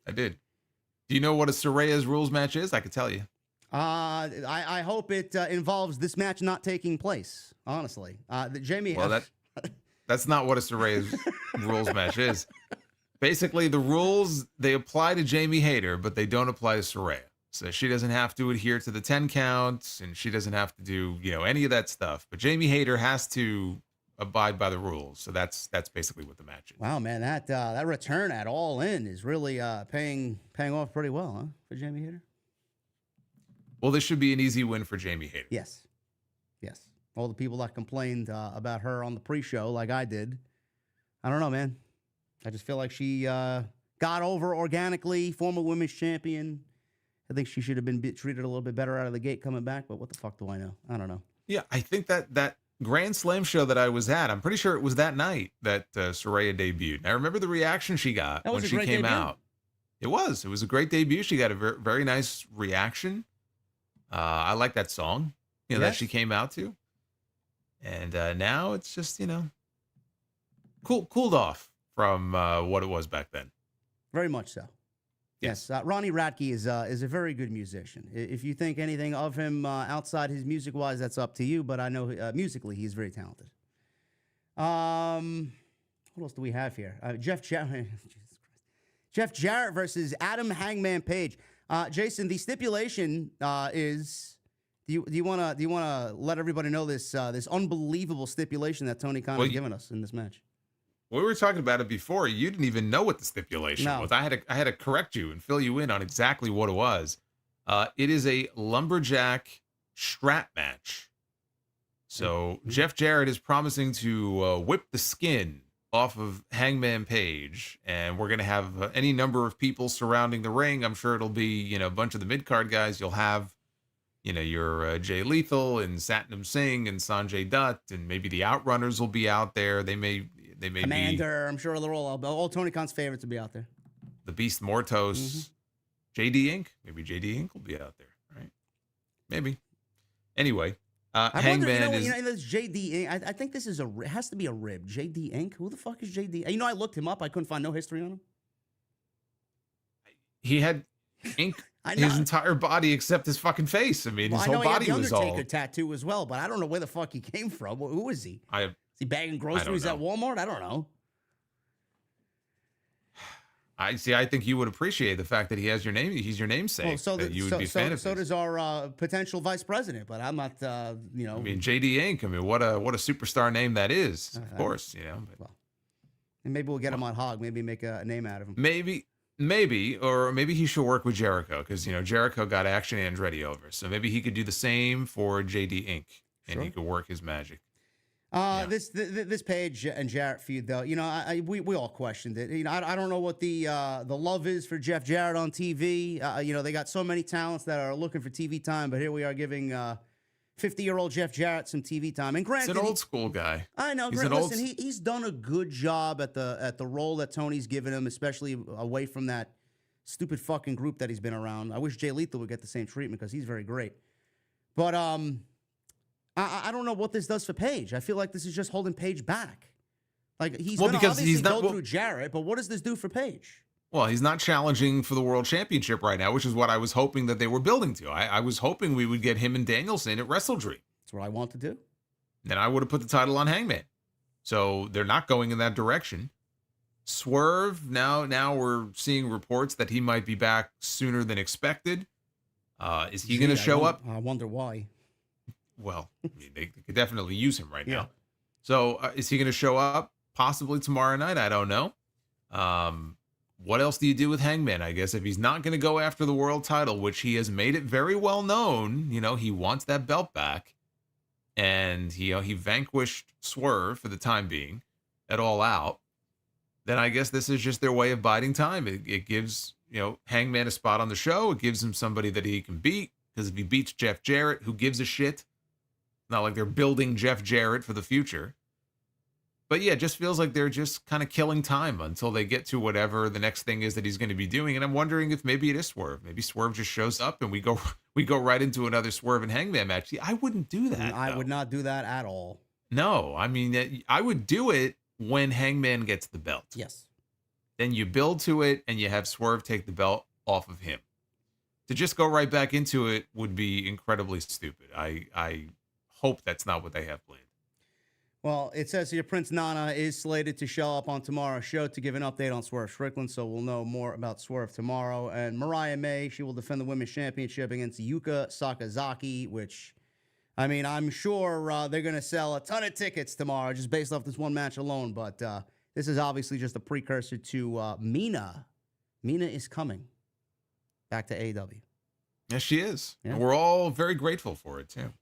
Do you know what a Saraya's rules match is? I could tell you. I hope it involves this match not taking place, honestly. Jamie... Well, that's not what a Saraya's rules match is. Basically, the rules, they apply to Jamie Hayter, but they don't apply to Saraya. So she doesn't have to adhere to the 10 counts, and she doesn't have to do, any of that stuff. But Jamie Hayter has to abide by the rules. So that's basically what the match is. Wow, man, that return at All In is really paying off pretty well, huh, for Jamie Hayter? Well, this should be an easy win for Jamie Hayter. Yes. All the people that complained about her on the pre-show, like I did, I don't know, man. I just feel like she got over organically, former women's champion. I think she should have been treated a little bit better out of the gate coming back, but what the fuck do I know? I don't know. Yeah, I think that Grand Slam show that I was at, I'm pretty sure it was that night that Saraya debuted. I remember the reaction she got when she came out. It was a great debut. She got a very, very nice reaction. I like that song, that she came out to. And now it's just, cooled off from what it was back then. Very much so. Yes. Ronnie Radke is a very good musician. If you think anything of him outside his music-wise, that's up to you. But I know musically he's very talented. What else do we have here? Jeff Jarrett. Jeff Jarrett versus Adam Hangman Page. Jason, the stipulation is. Do you want to let everybody know this unbelievable stipulation that Tony Khan has given us in this match? We were talking about it before. You didn't even know what the stipulation was. I had to correct you and fill you in on exactly what it was. It is a lumberjack strap match. So Jeff Jarrett is promising to whip the skin off of Hangman Page, and we're going to have any number of people surrounding the ring. I'm sure it'll be, a bunch of the mid-card guys. You'll have, your Jay Lethal and Satnam Singh and Sanjay Dutt, and maybe the Outrunners will be out there. They may Commander, I'm sure they're all Tony Khan's favorites will be out there. The Beast Mortos, JD Inc. Maybe JD Inc. will be out there, right? Maybe. Anyway, Hangman is... this JD Inc. I think this is it has to be a rib. JD Inc. Who the fuck is JD? I looked him up. I couldn't find no history on him. He had ink his entire body except his fucking face. I mean, his whole body was all... I know he had the Undertaker tattoo as well, but I don't know where the fuck he came from. Who is he? Is he bagging groceries at Walmart? I don't know. I think you would appreciate the fact that he has your name. He's your namesake. That you would be a fan of his. So does our potential vice president, but I'm not. I mean, JD Inc. I mean, what a superstar name that is. Of course, Well, and maybe we'll get him on Hog. Maybe make a name out of him. Maybe, or maybe he should work with Jericho because Jericho got Action Andretti over, so maybe he could do the same for JD Inc. and he could work his magic. This Page and Jarrett feud, though, we all questioned it. I don't know what the love is for Jeff Jarrett on TV. They got so many talents that are looking for TV time, but here we are giving 50-year-old Jeff Jarrett some TV time. And granted, he's an old school guy. I know. He's done a good job at the role that Tony's given him, especially away from that stupid fucking group that he's been around. I wish Jay Lethal would get the same treatment because he's very great. But I don't know what this does for Page. I feel like this is just holding Page back. Like he's going to obviously go through Jarrett, but what does this do for Page? Well, he's not challenging for the world championship right now, which is what I was hoping that they were building to. I was hoping we would get him and Danielson at WrestleDream. That's what I want to do. Then I would have put the title on Hangman. So they're not going in that direction. Swerve, now we're seeing reports that he might be back sooner than expected. Is he going to show up? I wonder why. well, I mean, they could definitely use him right Yeah. now. So is he going to show up possibly tomorrow night? I don't know. What else do you do with Hangman? I guess if he's not going to go after the world title, which he has made it very well known, he wants that belt back, and he vanquished Swerve for the time being at All Out. Then I guess this is just their way of biding time. It gives Hangman a spot on the show. It gives him somebody that he can beat, because if he beats Jeff Jarrett, who gives a shit? Not like they're building Jeff Jarrett for the future. But yeah, it just feels like they're just kind of killing time until they get to whatever the next thing is that he's going to be doing. And I'm wondering if maybe it is Swerve. Maybe Swerve just shows up and we go right into another Swerve and Hangman match. I wouldn't do that. I would not do that at all. No, I mean, I would do it when Hangman gets the belt. Yes. Then you build to it and you have Swerve take the belt off of him. To just go right back into it would be incredibly stupid. I hope that's not what they have planned. Well, it says here Prince Nana is slated to show up on tomorrow's show to give an update on Swerve Strickland, so we'll know more about Swerve tomorrow. And Mariah May, she will defend the Women's Championship against Yuka Sakazaki, which, I mean, I'm sure they're going to sell a ton of tickets tomorrow just based off this one match alone. But this is obviously just a precursor to Mina. Mina is coming back to AEW. Yes, she is. Yeah. And we're all very grateful for it, too.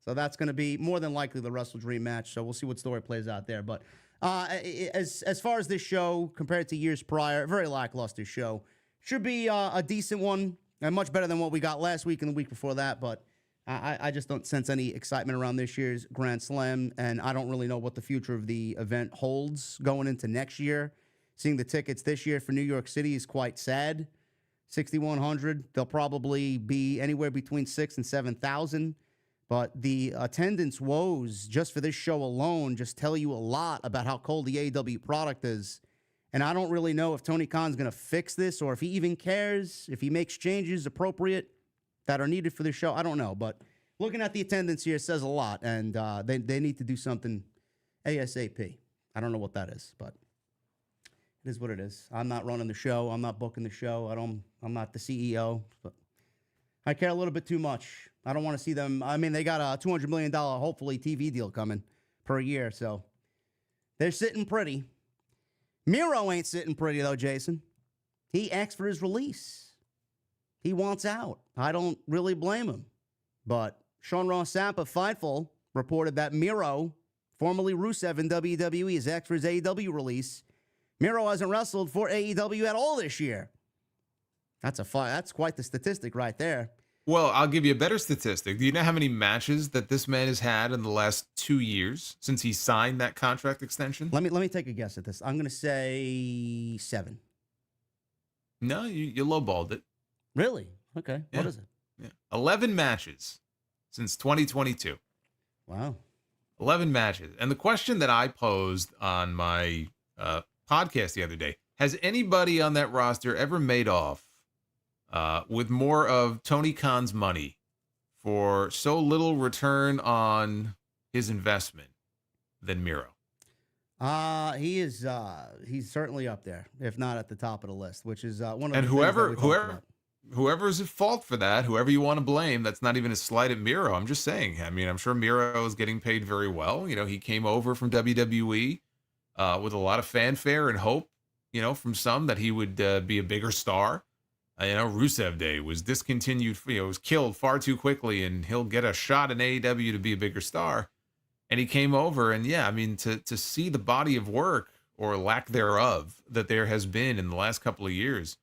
So that's going to be more than likely the Wrestle Dream match. So we'll see what story plays out there. But as far as this show, compared to years prior, very lackluster show. Should be a decent one and much better than what we got last week and the week before that. But I just don't sense any excitement around this year's Grand Slam. And I don't really know what the future of the event holds going into next year. Seeing the tickets this year for New York City is quite sad. 6,100. They'll probably be anywhere between 6,000 and 7,000. But the attendance woes just for this show alone just tell you a lot about how cold the AEW product is. And I don't really know if Tony Khan's going to fix this or if he even cares, if he makes changes appropriate that are needed for the show. I don't know. But looking at the attendance here says a lot. And they need to do something ASAP. I don't know what that is, but it is what it is. I'm not running the show. I'm not booking the show. I'm not the CEO. But I care a little bit too much. I don't want to see them. I mean, they got a $200 million, hopefully, TV deal coming per year. So they're sitting pretty. Miro ain't sitting pretty, though, Jason. He asked for his release. He wants out. I don't really blame him. But Sean Ross Sapp of Fightful reported that Miro, formerly Rusev in WWE, has asked for his AEW release. Miro hasn't wrestled for AEW at all this year. That's quite the statistic right there. Well, I'll give you a better statistic. Do you know how many matches that this man has had in the last 2 years since he signed that contract extension? Let me take a guess at this. I'm going to say 7. No, you lowballed it. Really? Okay. Yeah. What is it? Yeah. 11 matches since 2022. Wow. 11 matches. And the question that I posed on my podcast the other day, has anybody on that roster ever made off with more of Tony Khan's money for so little return on his investment than Miro? He's certainly up there, if not at the top of the list, which is one of the and things that we talked about. whoever's at fault for that, whoever you want to blame, that's not even a slight at Miro. I'm just saying. I mean, I'm sure Miro is getting paid very well. He came over from WWE with a lot of fanfare and hope, from some that he would be a bigger star. Rusev Day was discontinued, was killed far too quickly, and he'll get a shot in AEW to be a bigger star. And he came over, and yeah, I mean, to see the body of work or lack thereof that there has been in the last couple of years,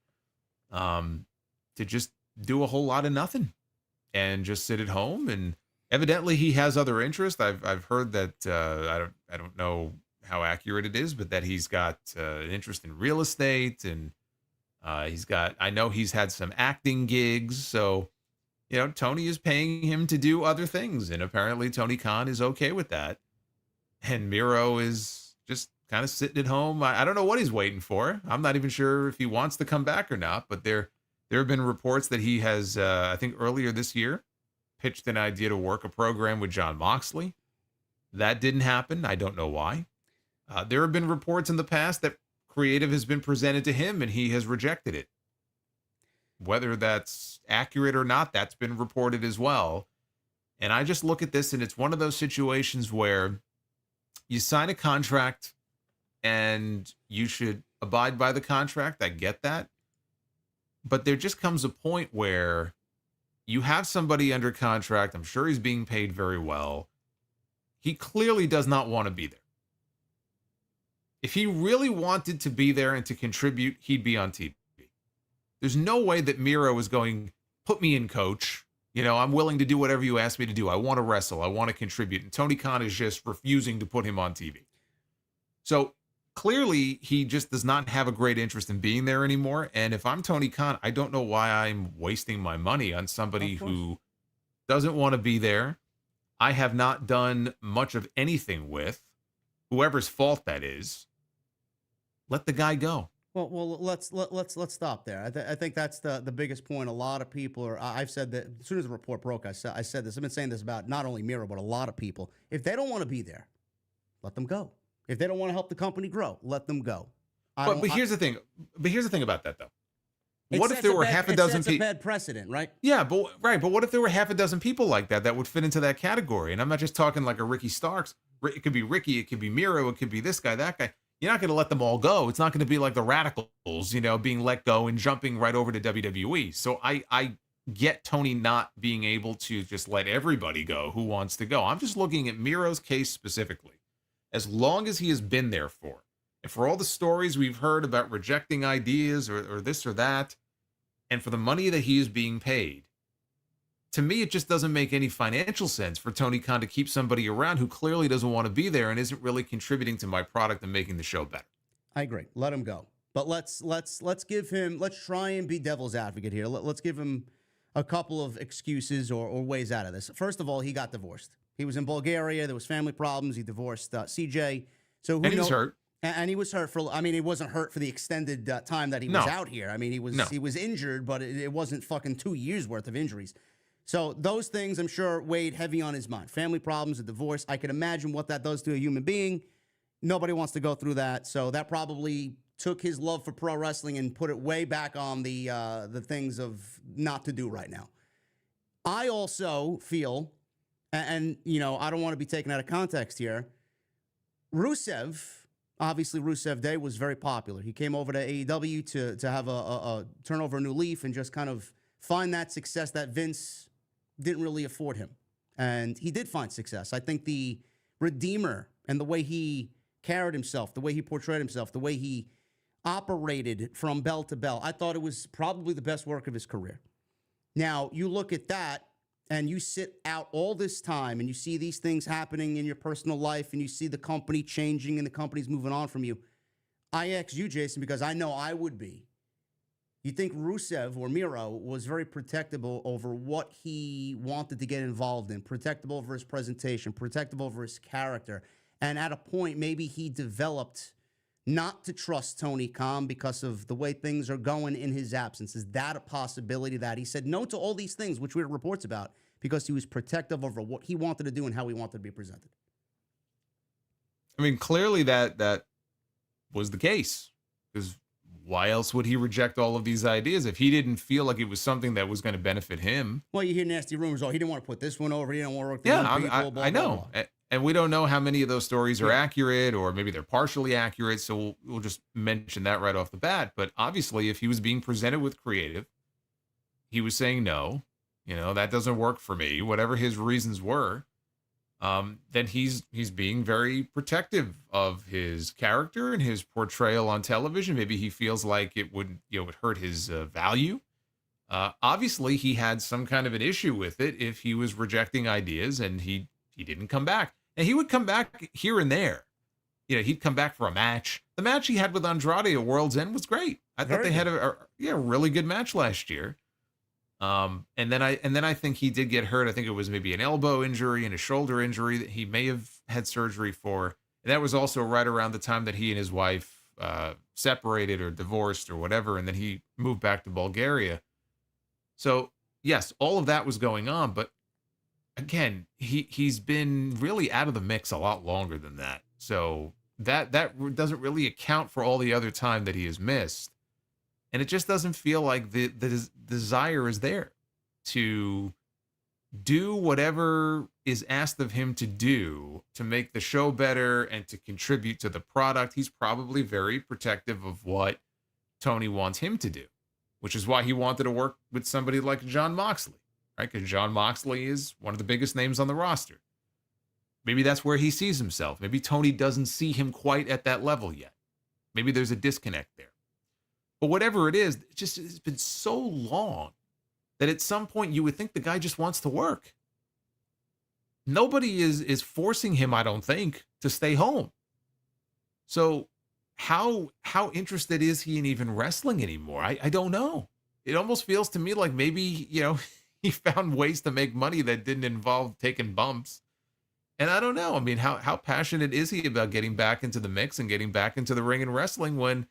to just do a whole lot of nothing and just sit at home. And evidently he has other interests. I've heard that, I don't know how accurate it is, but that he's got an interest in real estate, and I know he's had some acting gigs. So, Tony is paying him to do other things. And apparently Tony Khan is okay with that. And Miro is just kind of sitting at home. I don't know what he's waiting for. I'm not even sure if he wants to come back or not, but there have been reports that he has, I think earlier this year, pitched an idea to work a program with Jon Moxley. That didn't happen. I don't know why. There have been reports in the past that creative has been presented to him and he has rejected it. Whether that's accurate or not, that's been reported as well. And I just look at this, and it's one of those situations where you sign a contract and you should abide by the contract. I get that. But there just comes a point where you have somebody under contract. I'm sure he's being paid very well. He clearly does not want to be there. If he really wanted to be there and to contribute, he'd be on TV. There's no way that Miro is going, put me in, coach. You know, I'm willing to do whatever you ask me to do. I want to wrestle. I want to contribute. And Tony Khan is just refusing to put him on TV. So clearly, he just does not have a great interest in being there anymore. And if I'm Tony Khan, I don't know why I'm wasting my money on somebody who doesn't want to be there. I have not done much of anything with, whoever's fault that is. Let the guy go. Well, let's stop there. I think that's the biggest point. A lot of people are. I've said that as soon as the report broke. I said this. I've been saying this about not only Miro but a lot of people. If they don't want to be there, let them go. If they don't want to help the company grow, let them go. But here's the thing. But here's the thing about that, though. What if there were half a dozen people? It's a bad precedent, right? Yeah, but what if there were half a dozen people like that would fit into that category? And I'm not just talking like a Ricky Starks. It could be Ricky. It could be Miro. It could be this guy, that guy. You're not going to let them all go. It's not going to be like the Radicals, you know, being let go and jumping right over to WWE. So I get Tony not being able to just let everybody go who wants to go. I'm just looking at Miro's case specifically. As long as he has been there for, and for all the stories we've heard about rejecting ideas or this or that, and for the money that he is being paid, to me, it just doesn't make any financial sense for Tony Khan to keep somebody around who clearly doesn't want to be there and isn't really contributing to my product and making the show better. I agree. Let him go. But let's give him, let's try and be devil's advocate here. Let's give him a couple of excuses or ways out of this. First of all, he got divorced. He was in Bulgaria. There was family problems. He divorced CJ. So and he was hurt. And he was hurt for. I mean, he wasn't hurt for the extended time that he was out here. I mean, he was injured, but it wasn't fucking 2 years worth of injuries. So those things, I'm sure, weighed heavy on his mind. Family problems, a divorce. I can imagine what that does to a human being. Nobody wants to go through that. So that probably took his love for pro wrestling and put it way back on the things of not to do right now. I also feel, and you know, I don't want to be taken out of context here, Rusev, obviously Rusev Day was very popular. He came over to AEW to have a turn over a new leaf and just kind of find that success that Vince didn't really afford him. And he did find success. I think the Redeemer and the way he carried himself, the way he portrayed himself, the way he operated from bell to bell, I thought it was probably the best work of his career. Now, you look at that and you sit out all this time and you see these things happening in your personal life and you see the company changing and the company's moving on from you. I ask you, Jason, because I know I would be. You think Rusev or Miro was very protectable over what he wanted to get involved in, protectable over his presentation, protectable over his character. And at a point, maybe he developed not to trust Tony Khan because of the way things are going in his absence. Is that a possibility that he said no to all these things, which we had reports about, because he was protective over what he wanted to do and how he wanted to be presented? I mean, clearly that was the case, because why else would he reject all of these ideas if he didn't feel like it was something that was going to benefit him? Well, you hear nasty rumors. Oh, he didn't want to put this one over. He didn't want to work with people. I know. Blah. And we don't know how many of those stories are accurate, or maybe they're partially accurate. So we'll just mention that right off the bat. But obviously, if he was being presented with creative, he was saying no. You know, that doesn't work for me. Whatever his reasons were, then he's being very protective of his character and his portrayal on television. Maybe he feels like it would hurt his value. Obviously, he had some kind of an issue with it if he was rejecting ideas, and he didn't come back. And he would come back here and there. You know, he'd come back for a match. The match he had with Andrade at World's End was great. I thought they had a really good match last year. And then I think he did get hurt. I think it was maybe an elbow injury and a shoulder injury that he may have had surgery for. And that was also right around the time that he and his wife separated or divorced or whatever. And then he moved back to Bulgaria. So yes, all of that was going on. But again, he's been really out of the mix a lot longer than that. So that doesn't really account for all the other time that he has missed. And it just doesn't feel like the desire is there to do whatever is asked of him to do to make the show better and to contribute to the product. He's probably very protective of what Tony wants him to do, which is why he wanted to work with somebody like Jon Moxley, right? Because Jon Moxley is one of the biggest names on the roster. Maybe that's where he sees himself. Maybe Tony doesn't see him quite at that level yet. Maybe there's a disconnect there. But whatever it is, it's been so long that at some point you would think the guy just wants to work. Nobody is forcing him, I don't think, to stay home. So how interested is he in even wrestling anymore? I don't know. It almost feels to me like maybe, he found ways to make money that didn't involve taking bumps. And I don't know. I mean, how passionate is he about getting back into the mix and getting back into the ring and wrestling when,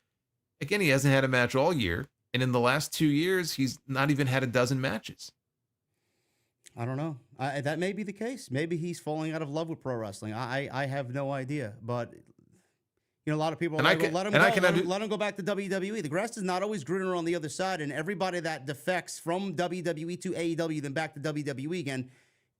again, he hasn't had a match all year. And in the last 2 years, he's not even had a dozen matches. I don't know. That may be the case. Maybe he's falling out of love with pro wrestling. I have no idea. But, a lot of people are like, let him go back to WWE. The grass is not always greener on the other side. And everybody that defects from WWE to AEW, then back to WWE again,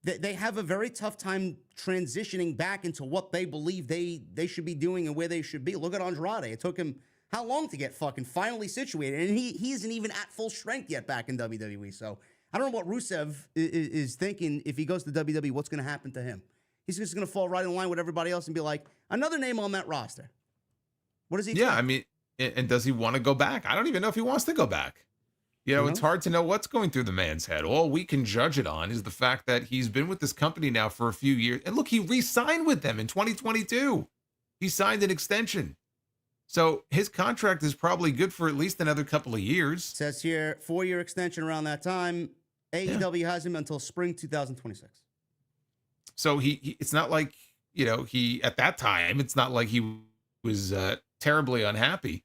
they have a very tough time transitioning back into what they believe they should be doing and where they should be. Look at Andrade. It took him how long to get fucking finally situated? And he isn't even at full strength yet back in WWE. So I don't know what Rusev is thinking. If he goes to WWE, what's going to happen to him? He's just going to fall right in line with everybody else and be like, another name on that roster. What does he think? I mean, and does he want to go back? I don't even know if he wants to go back. It's hard to know what's going through the man's head. All we can judge it on is the fact that he's been with this company now for a few years. And look, he re-signed with them in 2022. He signed an extension. So his contract is probably good for at least another couple of years. It says here, 4-year extension around that time. AEW has him until spring 2026. So he it's not like, he at that time, it's not like he was terribly unhappy.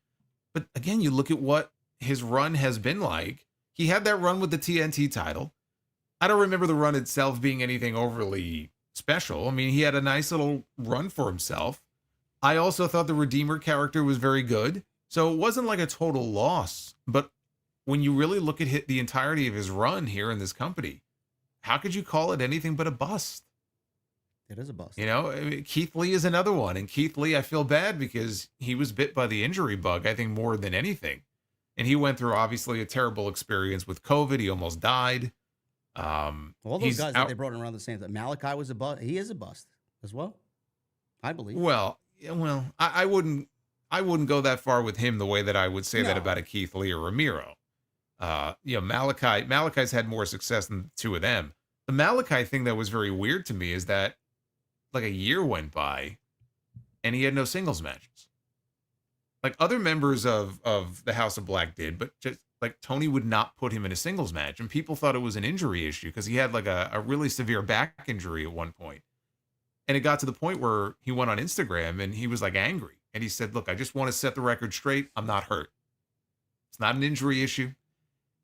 But again, you look at what his run has been like. He had that run with the TNT title. I don't remember the run itself being anything overly special. I mean, he had a nice little run for himself. I also thought the Redeemer character was very good. So it wasn't like a total loss. But when you really look at the entirety of his run here in this company, how could you call it anything but a bust? It is a bust. I mean, Keith Lee is another one. And Keith Lee, I feel bad because he was bit by the injury bug, I think, more than anything. And he went through, obviously, a terrible experience with COVID. He almost died. All those guys that they brought around the same time. Malachi was a bust. He is a bust as well, I believe. Well, I wouldn't go that far with him the way that I would say that about a Keith Lee or a Miro. Malachi's had more success than the two of them. The Malachi thing that was very weird to me is that like a year went by and he had no singles matches. Like other members of the House of Black did, but just like Tony would not put him in a singles match. And people thought it was an injury issue because he had like a really severe back injury at one point. And it got to the point where he went on Instagram and he was like angry. And he said, look, I just want to set the record straight. I'm not hurt. It's not an injury issue.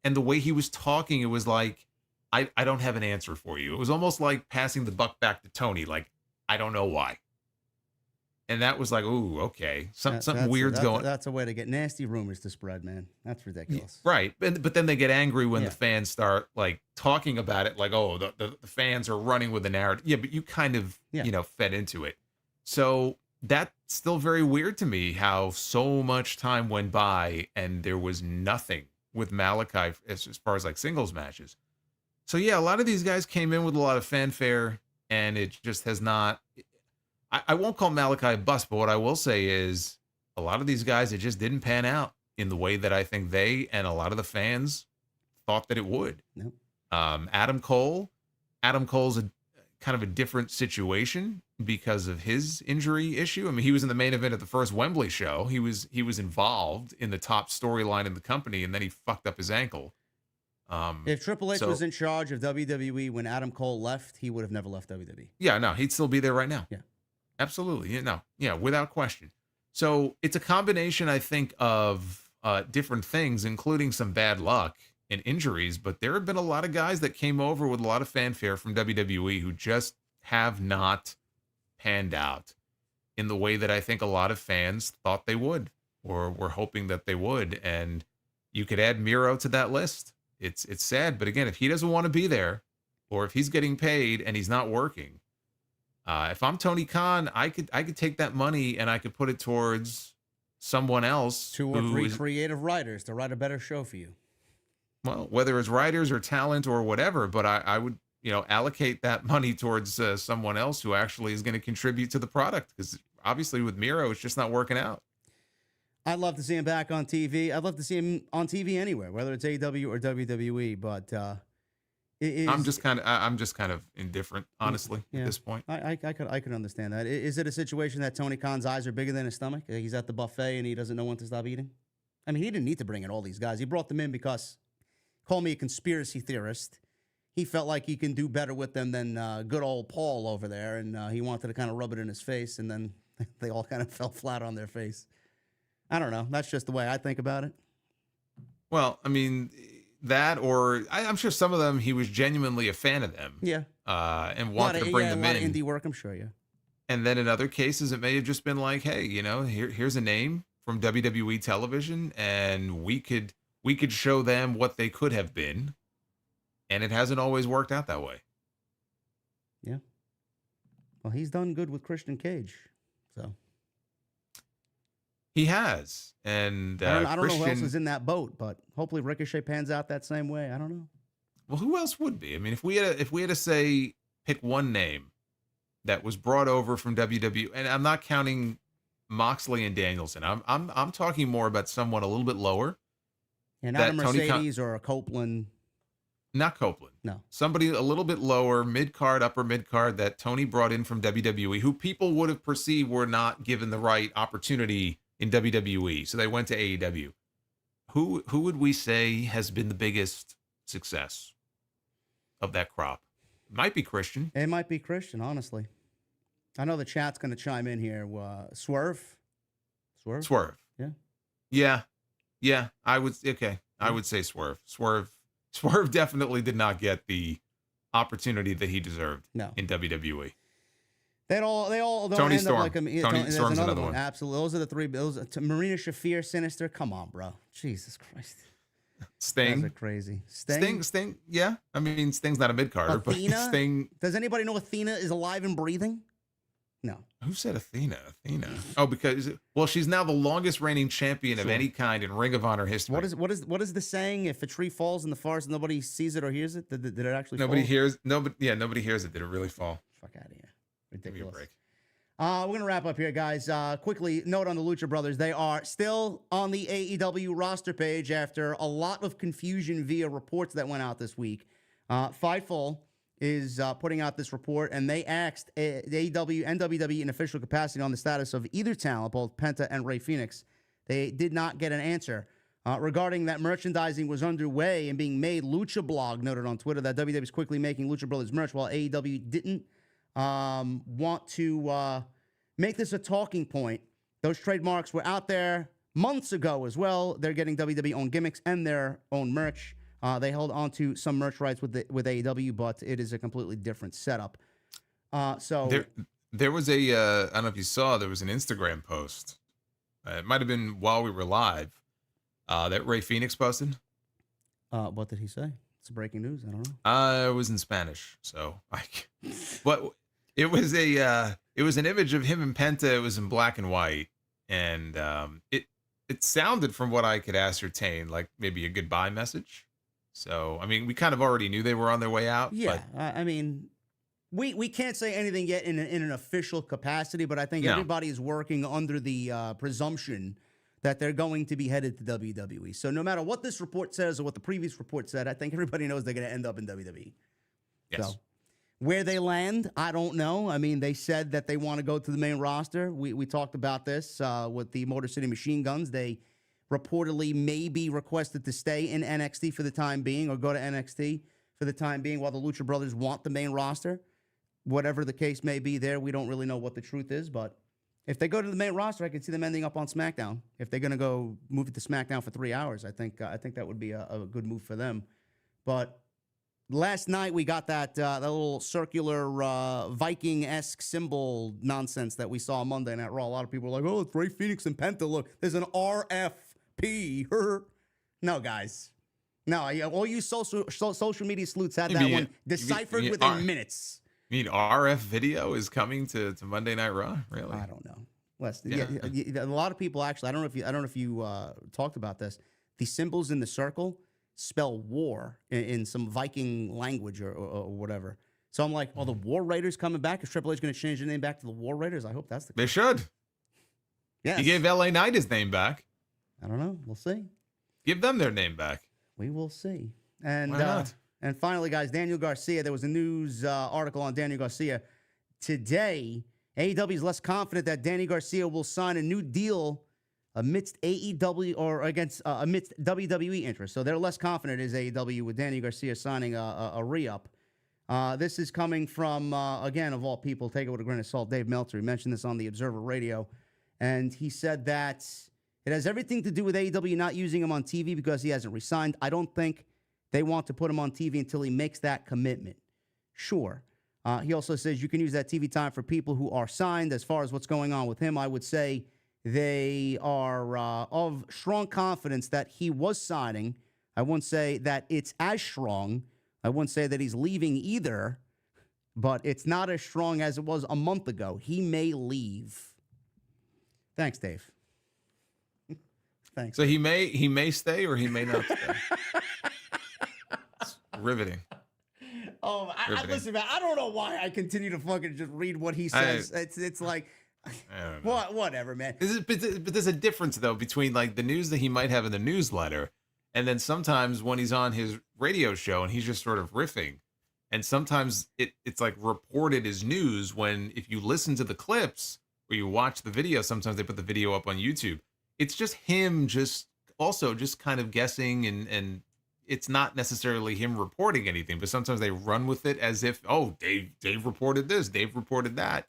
And the way he was talking, it was like, I don't have an answer for you. It was almost like passing the buck back to Tony. Like, I don't know why. And that was like, ooh, okay. Something weird's going on. That's a way to get nasty rumors to spread, man. That's ridiculous. Right. But then they get angry when the fans start like talking about it like, oh, the fans are running with the narrative. Yeah, but you kind of, fed into it. So that's still very weird to me how so much time went by and there was nothing with Malachi as far as like singles matches. So yeah, a lot of these guys came in with a lot of fanfare and it just has not... I won't call Malachi a bust, but what I will say is a lot of these guys, it just didn't pan out in the way that I think they and a lot of the fans thought that it would. Nope. Adam Cole's a kind of a different situation because of his injury issue. I mean, he was in the main event at the first Wembley show. He was involved in the top storyline in the company, and then he fucked up his ankle. If Triple H was in charge of WWE when Adam Cole left, he would have never left WWE. Yeah, no, he'd still be there right now. Yeah. Absolutely. Yeah, without question. So it's a combination, I think, of different things, including some bad luck and injuries. But there have been a lot of guys that came over with a lot of fanfare from WWE who just have not panned out in the way that I think a lot of fans thought they would or were hoping that they would. And you could add Miro to that list. It's sad. But again, if he doesn't want to be there, or if he's getting paid and he's not working, if I'm Tony Khan, I could take that money and I could put it towards someone else, 2 or 3 creative writers to write a better show for you. Well, whether it's writers or talent or whatever, but I would, allocate that money towards someone else who actually is going to contribute to the product, because obviously with Miro, it's just not working out. I'd love to see him back on TV. I'd love to see him on TV anywhere, whether it's AEW or WWE. But I'm just kind of indifferent, honestly, at this point. I could understand that. Is it a situation that Tony Khan's eyes are bigger than his stomach? He's at the buffet and he doesn't know when to stop eating? I mean, he didn't need to bring in all these guys. He brought them in because, call me a conspiracy theorist, he felt like he can do better with them than good old Paul over there, and he wanted to kind of rub it in his face, and then they all kind of fell flat on their face. I don't know. That's just the way I think about it. Well, I mean, that, or I'm sure some of them he was genuinely a fan of them. Yeah. And wanted to bring them in. A lot in. of indie work, I'm sure, yeah. And then in other cases, it may have just been like, hey, here's a name from WWE television, and we could show them what they could have been. And it hasn't always worked out that way. Yeah. Well, he's done good with Christian Cage, so. He has, and I don't know who else is in that boat, but hopefully Ricochet pans out that same way. I don't know. Well, who else would be? I mean, if we had to say pick one name that was brought over from WWE, and I'm not counting Moxley and Danielson. I'm talking more about someone a little bit lower. Yeah, not a Mercedes or a Copeland. Not Copeland. No. Somebody a little bit lower, mid-card, upper mid-card that Tony brought in from WWE, who people would have perceived were not given the right opportunity in WWE. So they went to AEW. Who would we say has been the biggest success of that crop? It might be Christian. It might be Christian, honestly. I know the chat's going to chime in here. Swerve? Yeah. Yeah. I would say Swerve. Swerve definitely did not get the opportunity that he deserved in WWE. They all don't Tony end Storm. up like him. Tony Storm's another one. Absolutely. Those are the three. Marina Shafir, Sinister. Come on, bro. Jesus Christ. Sting. Those are crazy. Sting. Yeah. I mean, Sting's not a mid-carder, but Sting. Does anybody know Athena is alive and breathing? No. Who said Athena? Oh, because she's now the longest reigning champion of any kind in Ring of Honor history. What is the saying? If a tree falls in the forest, nobody sees it or hears it. Did it actually? Nobody hears. Nobody hears it. Did it really fall? Fuck out of here. Ridiculous. Give me a break. We're going to wrap up here, guys. Quickly, note on the Lucha Brothers. They are still on the AEW roster page after a lot of confusion via reports that went out this week. Fightful is putting out this report, and they asked the AEW and WWE in official capacity on the status of either talent, both Penta and Rey Fenix. They did not get an answer. Regarding that merchandising was underway and being made, Lucha Blog noted on Twitter that WWE is quickly making Lucha Brothers merch, while AEW didn't want to make this a talking point. Those trademarks were out there months ago as well. They're getting WWE own gimmicks and their own merch. They held on to some merch rights with AEW, but it is a completely different setup. So there was I don't know if you saw, there was an Instagram post. It might have been while we were live that Rey Fenix posted. What did he say? It's breaking news. I don't know. It was in Spanish, so but it was an image of him and Penta. It was in black and white, and it sounded, from what I could ascertain, like maybe a goodbye message. So, I mean, we kind of already knew they were on their way out. Yeah, I mean, we can't say anything yet in an official capacity, but I think everybody is working under the presumption that they're going to be headed to WWE. So no matter what this report says or what the previous report said, I think everybody knows they're going to end up in WWE. Yes. So where they land, I don't know. I mean, they said that they want to go to the main roster. We talked about this with the Motor City Machine Guns. They reportedly may be requested to stay in NXT for the time being, or go to NXT for the time being, while the Lucha Brothers want the main roster. Whatever the case may be there, we don't really know what the truth is, but if they go to the main roster, I could see them ending up on SmackDown. If they're going to go move it to SmackDown for 3 hours, I think that would be a good move for them. But last night we got that little circular Viking-esque symbol nonsense that we saw on Monday Night Raw. A lot of people were like, "Oh, it's Rey Fenix and Penta. Look, there's an RFP." No, guys, No, yeah, all you social media sleuths had You that mean- one you mean- deciphered you mean within R- minutes. You mean RF video is coming to Monday Night Raw? Really? I don't know. Wes, Yeah. a lot of people actually. I don't know if you talked about this. The symbols in the circle spell war in some Viking language or whatever. So I'm like, the War Raiders coming back? Is Triple H going to change the name back to the War Raiders? I hope that's the case. They should. Yes. He gave LA Knight his name back. I don't know. We'll see. Give them their name back. We will see. And Why not? And finally, guys, Daniel Garcia. There was a news article on Daniel Garcia today. AEW is less confident that Danny Garcia will sign a new deal amidst AEW or amidst WWE interest. So they're less confident as AEW with Danny Garcia signing a re-up. This is coming from, again, of all people, take it with a grain of salt, Dave Meltzer. He mentioned this on the Observer Radio. And he said that it has everything to do with AEW not using him on TV because he hasn't resigned. I don't think they want to put him on TV until he makes that commitment. Sure. He also says you can use that TV time for people who are signed. As far as what's going on with him, I would say they are of strong confidence that he was signing. I wouldn't say that it's as strong. I wouldn't say that he's leaving either, but it's not as strong as it was a month ago. He may leave. Thanks, Dave. Thanks. So he may stay or he may not stay. It's riveting. Oh, listen, man. I don't know why I continue to fucking just read what he says. It's like, I don't know. whatever, man. But there's a difference though between like the news that he might have in the newsletter, and then sometimes when he's on his radio show and he's just sort of riffing, and sometimes it's like reported as news when if you listen to the clips or you watch the video, sometimes they put the video up on YouTube. It's just him just kind of guessing and it's not necessarily him reporting anything, but sometimes they run with it as if, oh, Dave reported this, Dave reported that.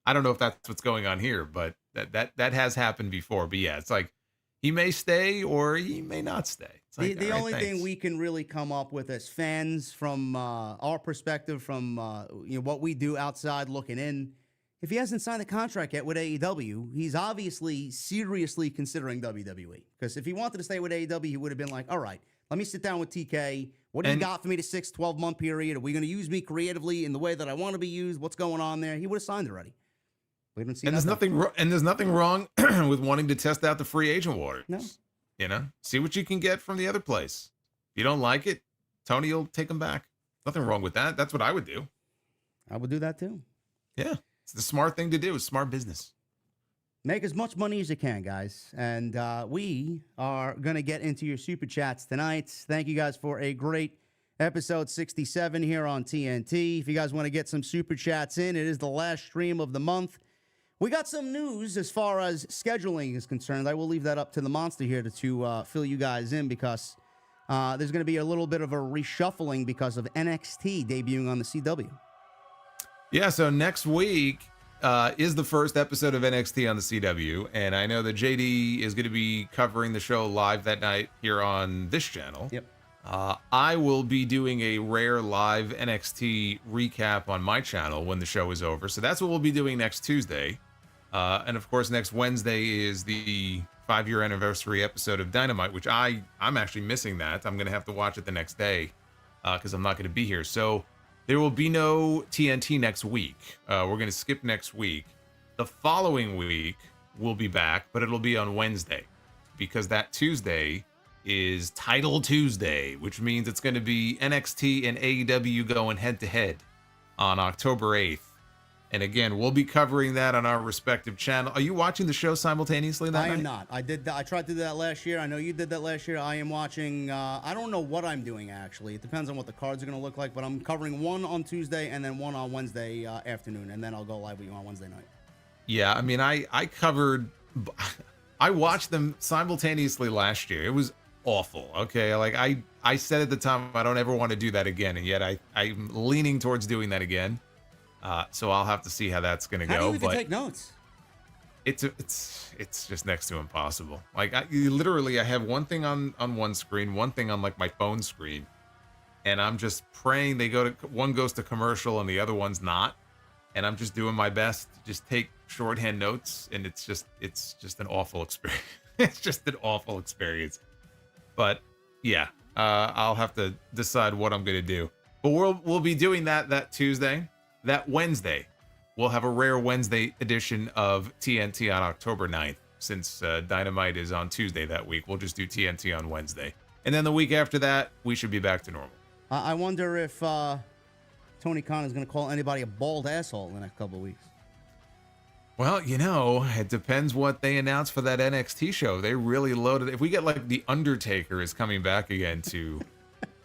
I don't know if that's what's going on here, but that has happened before. But yeah, it's like he may stay or he may not stay. It's like, the all right, only thanks. thing we can really come up with as fans from our perspective, from what we do outside looking in, if he hasn't signed a contract yet with AEW, he's obviously seriously considering WWE. Because if he wanted to stay with AEW, he would have been like, all right, let me sit down with TK. What do you got for me to 12-month period? Are we going to use me creatively in the way that I want to be used? What's going on there? He would have signed already. We haven't seen nothing. There's nothing wrong with wanting to test out the free agent waters. No. See what you can get from the other place. If you don't like it, Tony will take them back. Nothing wrong with that. That's what I would do. I would do that too. Yeah. It's the smart thing to do. It's smart business. Make as much money as you can, guys. And we are going to get into your super chats tonight. Thank you guys for a great episode 67 here on TNT. If you guys want to get some super chats in, it is the last stream of the month. We got some news as far as scheduling is concerned. I will leave that up to the monster here to fill you guys in because there's going to be a little bit of a reshuffling because of NXT debuting on the CW. Yeah, so next week is the first episode of NXT on the CW, and I know that JD is going to be covering the show live that night here on this channel. Yep. I will be doing a rare live NXT recap on my channel when the show is over, so that's what we'll be doing next Tuesday. And of course, next Wednesday is the 5-year anniversary episode of Dynamite, which I'm actually missing that. I'm going to have to watch it the next day because I'm not going to be here. So there will be no TNT next week. We're going to skip next week. The following week, we'll be back, but it'll be on Wednesday because that Tuesday is Title Tuesday, which means it's going to be NXT and AEW going head-to-head on October 8th. And again, we'll be covering that on our respective channel. Are you watching the show simultaneously that night? I am not. I did. I tried to do that last year. I know you did that last year. I am watching. I don't know what I'm doing, actually. It depends on what the cards are going to look like, but I'm covering one on Tuesday and then one on Wednesday afternoon, and then I'll go live with you on Wednesday night. Yeah, I mean, I watched them simultaneously last year. It was awful. Okay, like I said at the time, I don't ever want to do that again, and yet I'm leaning towards doing that again. So I'll have to see how that's going to go. How do you even but take notes? It's just next to impossible. Like I have one thing on one screen, one thing on like my phone screen, and I'm just praying one goes to commercial and the other one's not, and I'm just doing my best to just take shorthand notes, and it's just an awful experience. It's just an awful experience. But yeah, I'll have to decide what I'm gonna do. But we'll be doing that Tuesday. That Wednesday, we'll have a rare Wednesday edition of TNT on October 9th. Since Dynamite is on Tuesday that week, we'll just do TNT on Wednesday. And then the week after that, we should be back to normal. I wonder if Tony Khan is going to call anybody a bald asshole in the next couple of weeks. Well, it depends what they announce for that NXT show. They really loaded. If we get like The Undertaker is coming back again to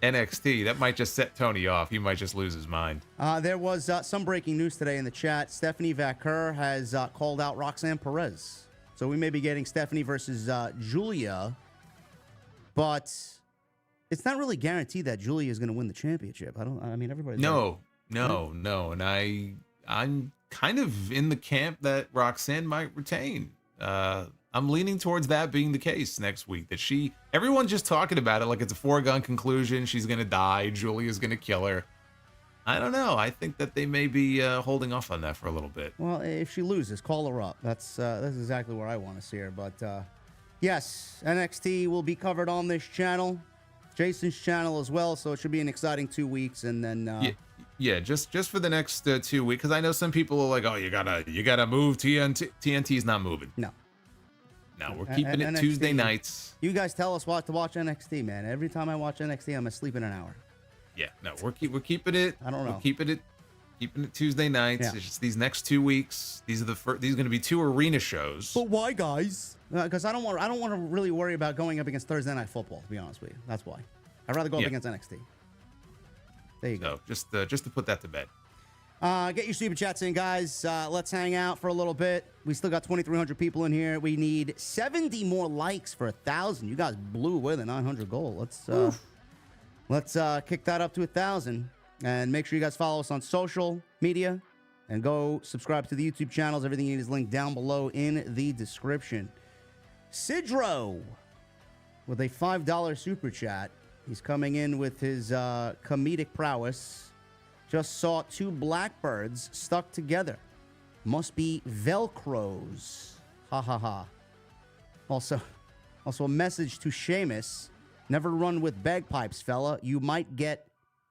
NXT, that might just set Tony off. He might just lose his mind. There was some breaking news today in the chat. Stephanie Vaquer has called out Roxanne Perez. So we may be getting Stephanie versus Julia, but it's not really guaranteed that Julia is going to win the championship. Everybody's No. And I'm kind of in the camp that Roxanne might retain. I'm leaning towards that being the case next week. Everyone's just talking about it like it's a foregone conclusion. She's going to die. Julia's going to kill her. I don't know. I think that they may be holding off on that for a little bit. Well, if she loses, call her up. That's exactly where I want to see her. But yes, NXT will be covered on this channel, Jason's channel as well. So it should be an exciting 2 weeks, and then yeah, just for the next 2 weeks, because I know some people are like, oh, you gotta move TNT. TNT's not moving. No, we're keeping it NXT, Tuesday nights. You guys tell us what to watch NXT, man. Every time I watch NXT, I'm asleep in an hour. Yeah, no, we're keeping it. I don't know. We're keeping it Tuesday nights. Yeah. It's just these next 2 weeks. These are going to be 2 arena shows. But why, guys? Because I don't want to really worry about going up against Thursday Night Football. To be honest with you, that's why. I'd rather go up against NXT. There you go. So just to put that to bed. Get your super chats in, guys. Let's hang out for a little bit. We still got 2,300 people in here. We need 70 more likes for 1,000. You guys blew away the 900 goal. Let's kick that up to 1,000. And make sure you guys follow us on social media and go subscribe to the YouTube channels. Everything you need is linked down below in the description. Sidro with a $5 super chat. He's coming in with his comedic prowess. Just saw 2 blackbirds stuck together. Must be Velcros. Ha ha ha. Also a message to Sheamus. Never run with bagpipes, fella. You might get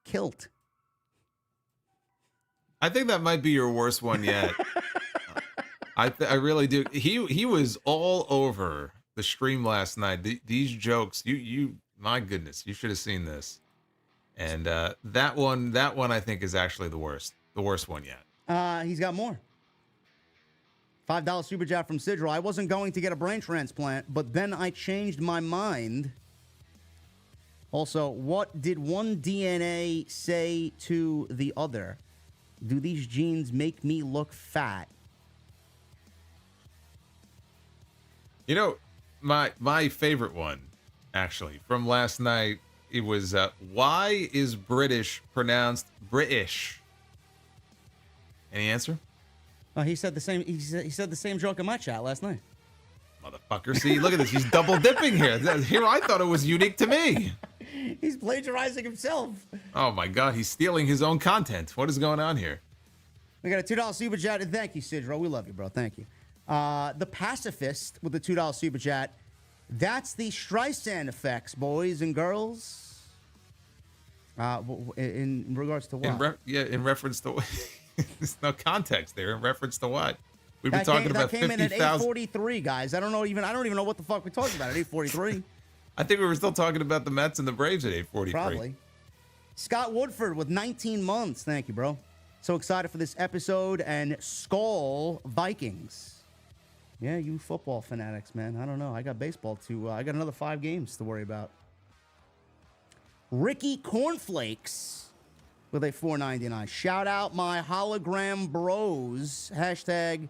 killed. I think that might be your worst one yet. I really do. He was all over the stream last night. These jokes, you my goodness, you should have seen this. And that one I think is actually the worst one yet. He's got more. $5 super chat from Sidro. I wasn't going to get a brain transplant, but then I changed my mind. Also, what did one DNA say to the other? Do these genes make me look fat? My favorite one, actually, from last night, it was, why is British pronounced British? Any answer? He said the same. He said the same joke in my chat last night. Motherfucker! See, look at this. He's double dipping here. Here, I thought it was unique to me. He's plagiarizing himself. Oh my God, he's stealing his own content. What is going on here? We got a $2 super chat, and thank you, Sidro. We love you, bro. Thank you. The pacifist with the $2 super chat. That's the Streisand effects, boys and girls. In regards to what? In reference to. There's no context there. In reference to what? We've been talking about 50,000. That came in at 8:43, guys. I don't even know what the fuck we're talking about at 8:43. I think we were still talking about the Mets and the Braves at 8:43. Probably. Scott Woodford with 19 months. Thank you, bro. So excited for this episode. And Skull Vikings. Yeah, you football fanatics, man. I don't know. I got baseball too. I got another 5 games to worry about. Ricky Cornflakes with a $4.99. Shout out my hologram bros. Hashtag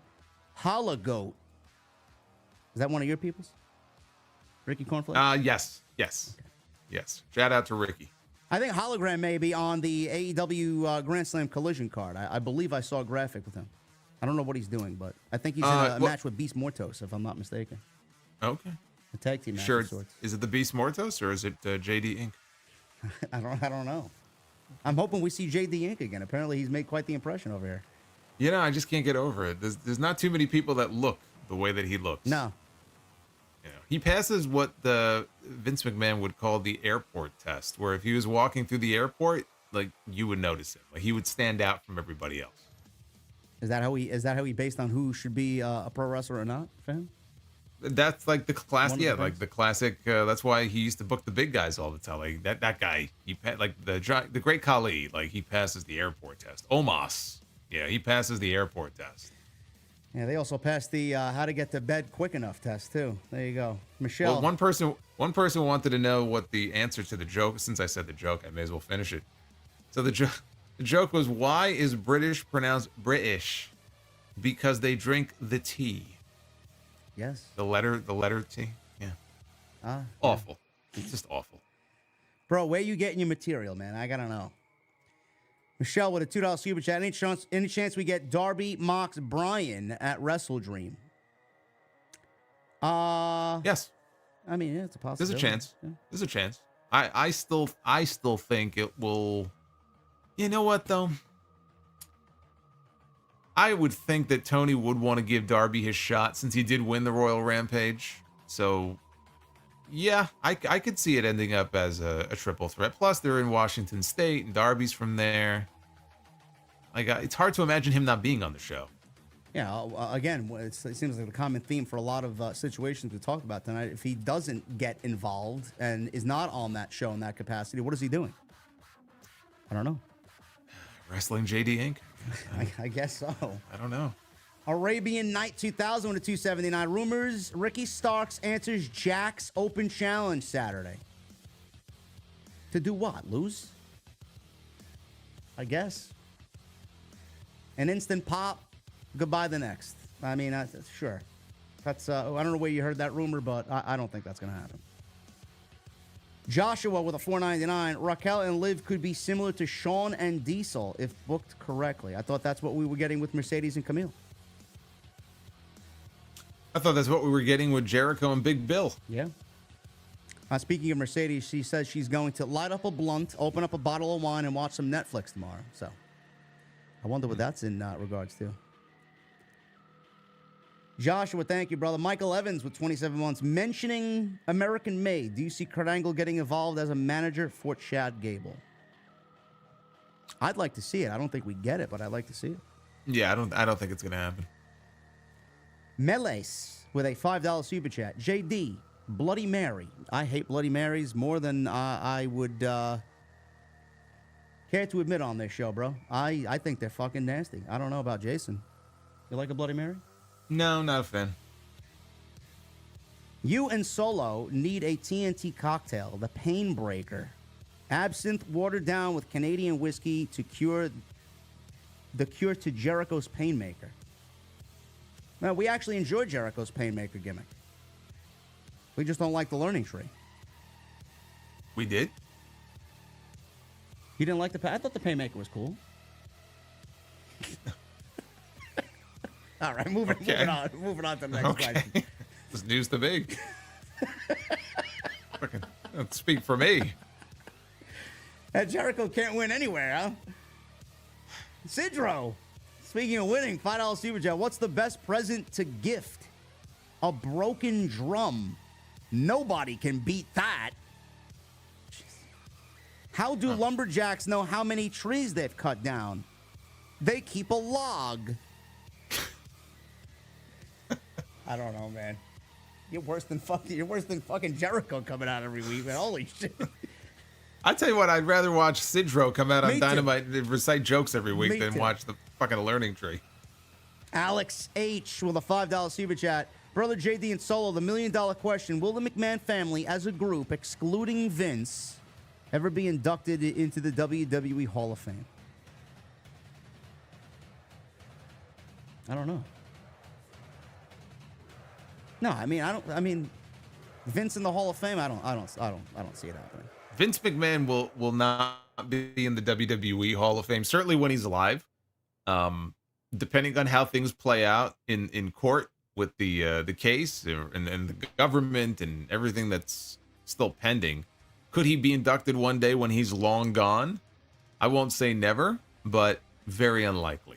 hologoat. Is that one of your peoples? Ricky Cornflakes? Yes. Okay. Yes. Shout out to Ricky. I think hologram may be on the AEW Grand Slam Collision card. I believe I saw a graphic with him. I don't know what he's doing, but I think he's in a match with Beast Mortos, if I'm not mistaken. Okay. A tag team match sure. of sorts. Is it the Beast Mortos or is it JD Inc.? I don't know. I'm hoping we see JD Inc. again. Apparently, he's made quite the impression over here. I just can't get over it. There's not too many people that look the way that he looks. No. He passes what the Vince McMahon would call the airport test, where if he was walking through the airport, like you would notice him, like he would stand out from everybody else. Is that how he based on who should be a pro wrestler or not for him? That's like the classic, One of the like things. the classic. That's why he used to book the big guys all the time. Like that guy, like the great Khali, like he passes the airport test. Omos, yeah, he passes the airport test. Yeah, they also passed the how to get to bed quick enough test too. There you go, Michelle. Well, one person wanted to know what the answer to the joke. Since I said the joke, I may as well finish it. So the joke was, why is British pronounced British? Because they drink the tea. Yes. The letter T. Yeah. Awful. Yeah. It's just awful. Bro, where you getting your material, man? I gotta know. Michelle with a $2 super chat. Any chance we get Darby, Mox, Bryan at Wrestle Dream? Yes. I mean, yeah, it's a possibility. There's a chance. Yeah. There's a chance. I still think it will. You know what though? I would think that Tony would want to give Darby his shot since he did win the Royal Rampage. So, yeah, I could see it ending up as a triple threat. Plus, they're in Washington State, and Darby's from there. Like, it's hard to imagine him not being on the show. Yeah, again, it seems like the common theme for a lot of situations we talked about tonight. If he doesn't get involved and is not on that show in that capacity, what is he doing? I don't know. Wrestling JD Inc. I guess so. I don't know. Arabian Night 2000 with a 279. Rumors, Ricky Starks answers Jack's open challenge Saturday. To do what? Lose? I guess. An instant pop, goodbye the next. I mean, sure. That's I don't know where you heard that rumor, but I don't think that's going to happen. Joshua with a 499. Raquel and Liv could be similar to Shawn and Diesel if booked correctly. I thought that's what we were getting with Mercedes and Camille. I thought that's what we were getting with Jericho and Big Bill. Yeah. Speaking of Mercedes, she says she's going to light up a blunt, open up a bottle of wine, and watch some Netflix tomorrow. So I wonder what that's in regards to. Joshua, thank you, brother. Michael Evans with 27 months. Mentioning American Made. Do you see Kurt Angle getting involved as a manager for Chad Gable? I'd like to see it. I don't think we get it, but I'd like to see it. Yeah, I don't think it's gonna happen. Meles with a $5 super chat. JD, Bloody Mary. I hate Bloody Marys more than I would care to admit on this show, bro. I think they're fucking nasty. I don't know about Jason. You like a Bloody Mary? No, not a fan. You and Solo need a TNT cocktail, the Pain Breaker. Absinthe watered down with Canadian whiskey to cure to Jericho's Painmaker. Now, we actually enjoy Jericho's Painmaker gimmick. We just don't like the learning tree. We did? You didn't like I thought the Painmaker was cool. All right, moving on to the next question. This news to me. Fucking, don't speak for me. Jericho can't win anywhere, huh? Sidro, speaking of winning, $5 super chat. What's the best present to gift? A broken drum. Nobody can beat that. Jeez. How do lumberjacks know how many trees they've cut down? They keep a log. I don't know, man. You're worse than fucking Jericho coming out every week, man. Holy shit. I tell you what, I'd rather watch Sidro come out Me on too. Dynamite and recite jokes every week Me than too. watch the fucking learning tree. Alex H with a $5 super chat. Brother JD and Solo, the $1 million question. Will the McMahon family as a group, excluding Vince, ever be inducted into the WWE Hall of Fame? I don't know. No, I mean, Vince in the Hall of Fame. I don't see it happening. Vince McMahon will not be in the WWE Hall of Fame, certainly when he's alive. Depending on how things play out in court with the case and the government and everything that's still pending, could he be inducted one day when he's long gone? I won't say never, but very unlikely.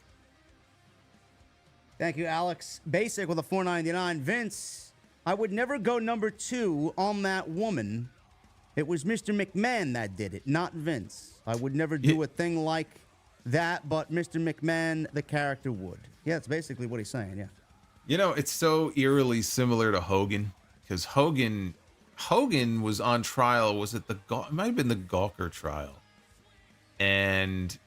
Thank you, Alex. Basic with a $4.99. Vince, I would never go number 2 on that woman. It was Mr. McMahon that did it, not Vince. I would never do a thing like that, but Mr. McMahon, the character, would. Yeah, that's basically what he's saying, yeah. You know, it's so eerily similar to Hogan, because Hogan was on trial. Was it it might have been the Gawker trial. And,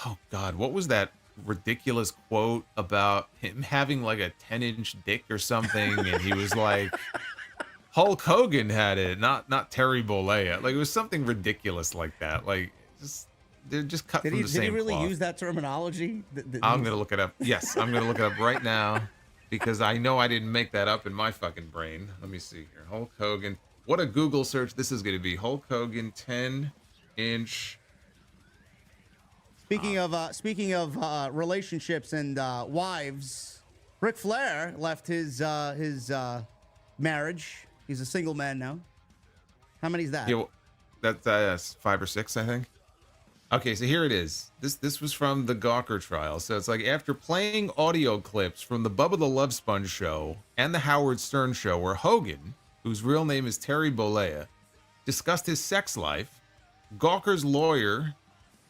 oh God, what was that ridiculous quote about him having like a 10-inch dick or something? And he was like, Hulk Hogan had it, not Terry Bollea. Like, it was something ridiculous like that. Like, they're just cut from the same Did he really cloth. use that terminology? I'm going to look it up. Yes, I'm going to look it up right now because I know I didn't make that up in my fucking brain. Let me see here. Hulk Hogan. What a Google search this is going to be. Hulk Hogan 10-inch. Speaking of relationships and wives, Ric Flair left his marriage. He's a single man now. How many is that? Yeah, that's 5 or 6, I think. Okay, so here it is. This was from the Gawker trial. So it's like, after playing audio clips from the Bubba the Love Sponge show and the Howard Stern show, where Hogan, whose real name is Terry Bollea, discussed his sex life, Gawker's lawyer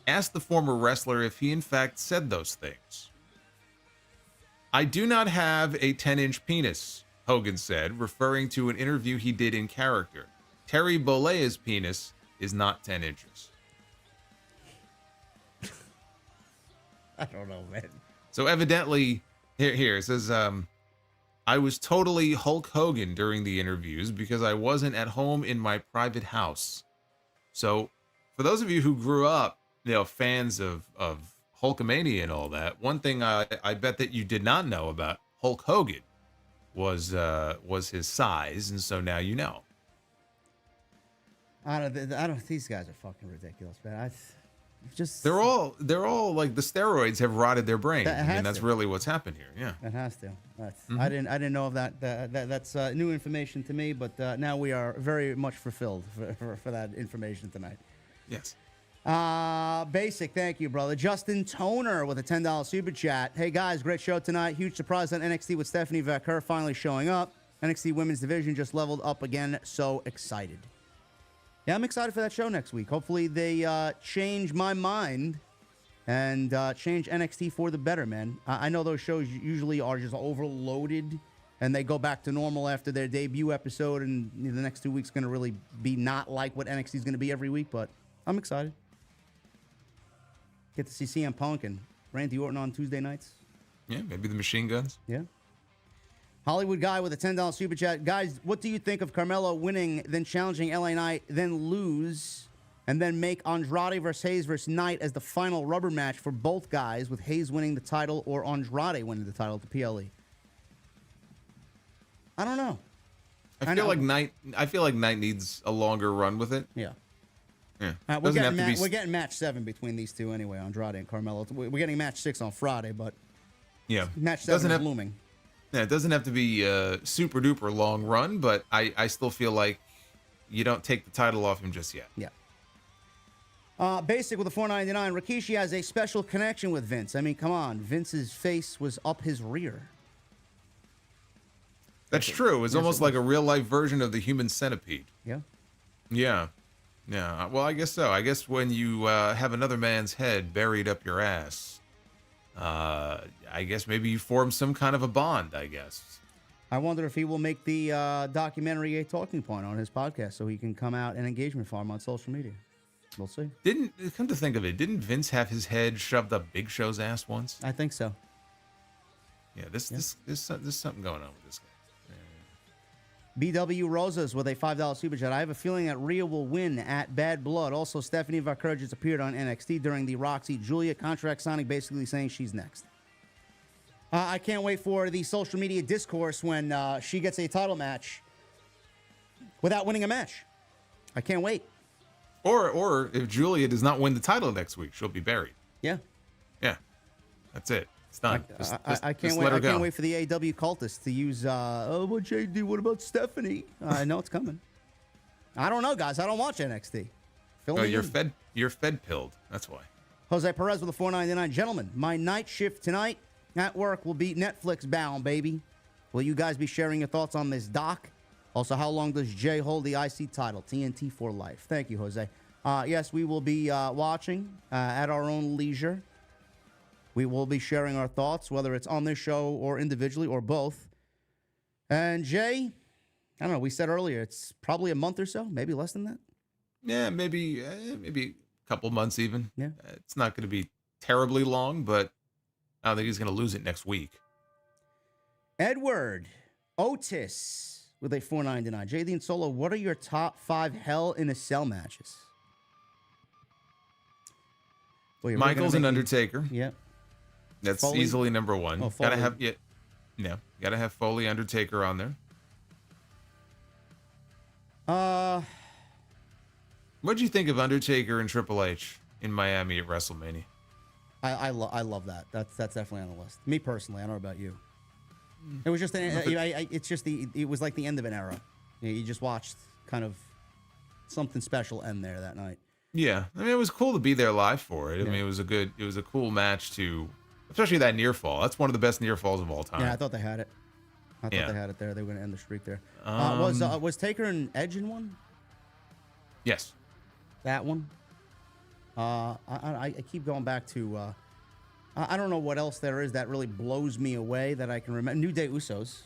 asked the former wrestler if he in fact said those things. "I do not have a 10-inch penis," Hogan said, referring to an interview he did in character. Terry Bollea's penis is not 10 inches. I don't know, man. So evidently, here it says, "I was totally Hulk Hogan during the interviews because I wasn't at home in my private house." So for those of you who grew up, fans of Hulkamania and all that, one thing I bet that you did not know about Hulk Hogan was his size, and so now you know. I don't. These guys are fucking ridiculous, man. They're all like, the steroids have rotted their brains. That's really what's happened here. Yeah, it has to. I didn't know of that. That's new information to me. But now we are very much fulfilled for that information tonight. Yes. Basic, thank you, brother. Justin Toner with a $10 super chat. Hey guys, great show tonight. Huge surprise on NXT with Stephanie Vaquer finally showing up. NXT Women's Division just leveled up again. So excited. Yeah, I'm excited for that show next week. Hopefully they change my mind and change NXT for the better, man. I know those shows usually are just overloaded and they go back to normal after their debut episode, and the next 2 weeks going to really be not like what NXT is going to be every week, but I'm excited. Get to see CM Punk and Randy Orton on Tuesday nights. Yeah, maybe the Machine Guns. Yeah. Hollywood Guy with a $10 super chat. Guys, what do you think of Carmelo winning, then challenging LA Knight, then lose, and then make Andrade versus Hayes versus Knight as the final rubber match for both guys, with Hayes winning the title or Andrade winning the title at the PLE? I don't know. I feel like Knight needs a longer run with it. Yeah. Yeah. We're getting match 7 between these two anyway, Andrade and Carmelo. We're getting match 6 on Friday, but yeah, match 7 is looming. Yeah, it doesn't have to be a super duper long run, but I still feel like you don't take the title off him just yet. Yeah. Basic with a $4.99. Rikishi has a special connection with Vince. I mean, come on. Vince's face was up his rear. That's true. It's almost like a real life version of the Human Centipede. Yeah. Yeah. Yeah. Well, I guess so. I guess when you have another man's head buried up your ass, I guess maybe you form some kind of a bond, I guess. I wonder if he will make the documentary a talking point on his podcast so he can come out and engagement farm on social media. We'll see. Come to think of it, didn't Vince have his head shoved up Big Show's ass once? I think so. Yeah, there's something going on with this guy. BW Rosas with a $5 super chat. I have a feeling that Rhea will win at Bad Blood. Also, Stephanie Vaquer just appeared on NXT during the Roxy Julia contract signing, basically saying she's next. I can't wait for the social media discourse when she gets a title match without winning a match. I can't wait. Or if Julia does not win the title next week, she'll be buried. Yeah. Yeah. That's it. It's done. I can't wait. I can't wait for the AEW cultists to use. What JD? What about Stephanie? I know it's coming. I don't know, guys. I don't watch NXT. You're fed pilled. That's why. Jose Perez with a $4.99. Gentlemen, my night shift tonight at work will be Netflix bound, baby. Will you guys be sharing your thoughts on this, Doc? Also, how long does Jay hold the IC title? TNT for life. Thank you, Jose. Yes, we will be watching at our own leisure. We will be sharing our thoughts, whether it's on this show or individually or both. And Jay, I don't know, we said earlier, it's probably a month or so, maybe less than that. Yeah, maybe a couple months even. Yeah. It's not going to be terribly long, but I don't think he's going to lose it next week. Edward Otis with a $4.99. JD and Solo, what are your top 5 Hell in a Cell matches? Well, Michaels and Undertaker. Yeah. That's Foley? easily number 1. Oh, gotta Foley. have Foley, Undertaker on there. What'd you think of Undertaker and Triple H in Miami at WrestleMania? I love that. That's definitely on the list. Me personally, I don't know about you. It was just it was like the end of an era. You just watched kind of something special end there that night. Yeah, I mean, it was cool to be there live for it. Yeah. I mean, it was a cool match especially that near fall. That's one of the best near falls of all time. Yeah, I thought they had it. They had it there. They were going to end the streak there. Was Taker and Edge in one? Yes. That one? I keep going back to... I don't know what else there is that really blows me away that I can remember. New Day Usos.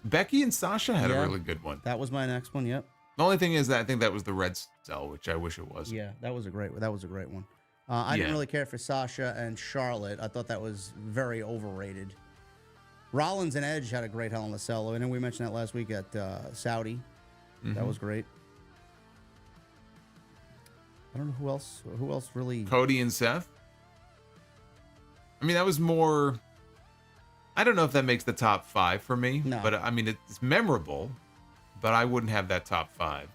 Becky and Sasha had a really good one. That was my next one, yep. The only thing is that I think that was the Red Cell, which I wish it was. Yeah, that was a great one. I didn't really care for Sasha and Charlotte. I thought that was very overrated. Rollins and Edge had a great Hell in a Cell. And then we mentioned that last week at Saudi. Mm-hmm. That was great. I don't know who else really... Cody and Seth? I mean, that was more... I don't know if that makes the top 5 for me. No. But, I mean, it's memorable, but I wouldn't have that top 5.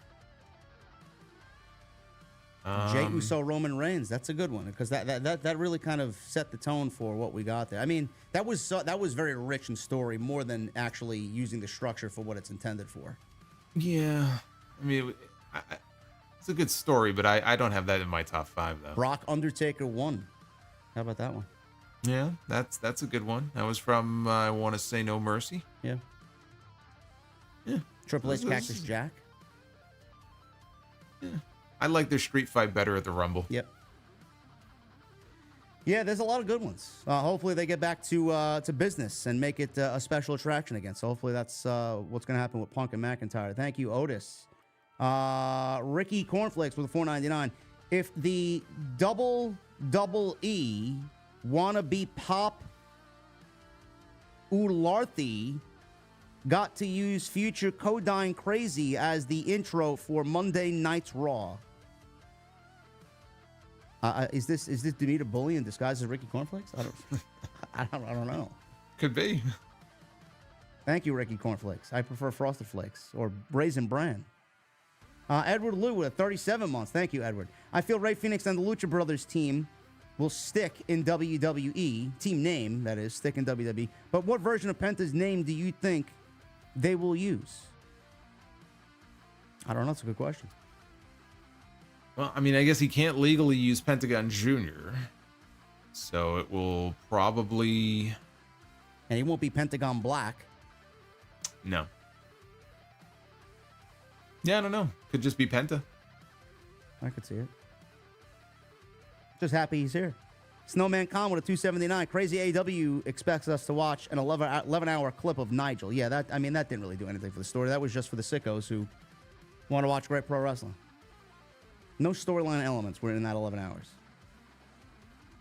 Jey Uso, Roman Reigns. That's a good one because that really kind of set the tone for what we got there. I mean, that was very rich in story more than actually using the structure for what it's intended for. Yeah. I mean... It's a good story, but I don't have that in my top 5 though. Brock Undertaker 1. How about that one? Yeah, that's a good one. That was from I want to say No Mercy. Yeah. Yeah. Triple H Cactus Jack. Yeah. I like their street fight better at the Rumble. Yep. Yeah, there's a lot of good ones. Hopefully they get back to business and make it a special attraction again. So hopefully that's what's going to happen with Punk and McIntyre. Thank you, Otis. Ricky Cornflakes with a $4.99. If the WWE wannabe Pop Ularthi got to use future Codine Crazy as the intro for Monday Night's Raw. Is this Demeter Bully in disguise as Ricky Cornflakes? I don't know. Could be. Thank you, Ricky Cornflakes. I prefer Frosted Flakes or Raisin Bran. Edward Lou with 37 months. Thank you, Edward. I feel Ray Phoenix and the Lucha Brothers team will stick in WWE. Team name, that is, stick in WWE. But what version of Penta's name do you think they will use? I don't know. That's a good question. Well, I mean, I guess he can't legally use Pentagon Jr., so it will probably... And he won't be Pentagon Black. No. Yeah, I don't know. Could just be Penta. I could see it. Just happy he's here. Snowman Khan with a $2.79. Crazy AW expects us to watch an 11-hour clip of Nigel. Yeah, that didn't really do anything for the story. That was just for the sickos who want to watch great pro wrestling. No storyline elements were in that 11 hours.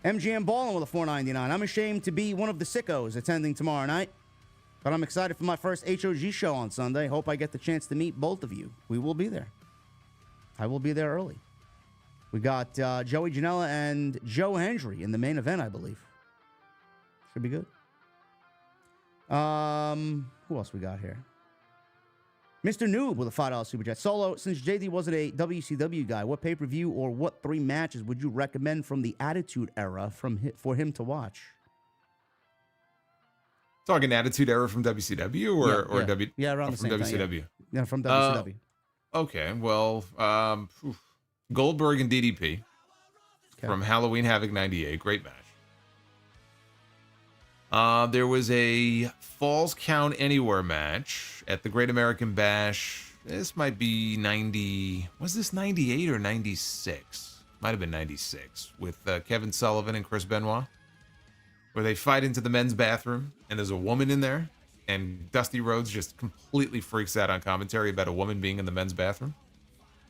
MGM Ballin with a $4.99. I'm ashamed to be one of the sickos attending tomorrow night, but I'm excited for my first HOG show on Sunday. Hope I get the chance to meet both of you. We will be there. I will be there early. We got Joey Janela and Joe Hendry in the main event, I believe. Should be good. Who else we got here? Mr. Noob with a $5 super chat. Solo, since JD wasn't a WCW guy, what pay-per-view or what 3 matches would you recommend from the Attitude Era for him to watch? Talking Attitude Era from WCW or W? Yeah, around the same time. WCW. Yeah, from WCW. Okay, well, Goldberg and DDP from Halloween Havoc 98. Great match. There was a Falls Count Anywhere match at the Great American Bash. This might be 90. Was this 98 or 96? Might have been 96 with Kevin Sullivan and Chris Benoit, where they fight into the men's bathroom and there's a woman in there, and Dusty Rhodes just completely freaks out on commentary about a woman being in the men's bathroom.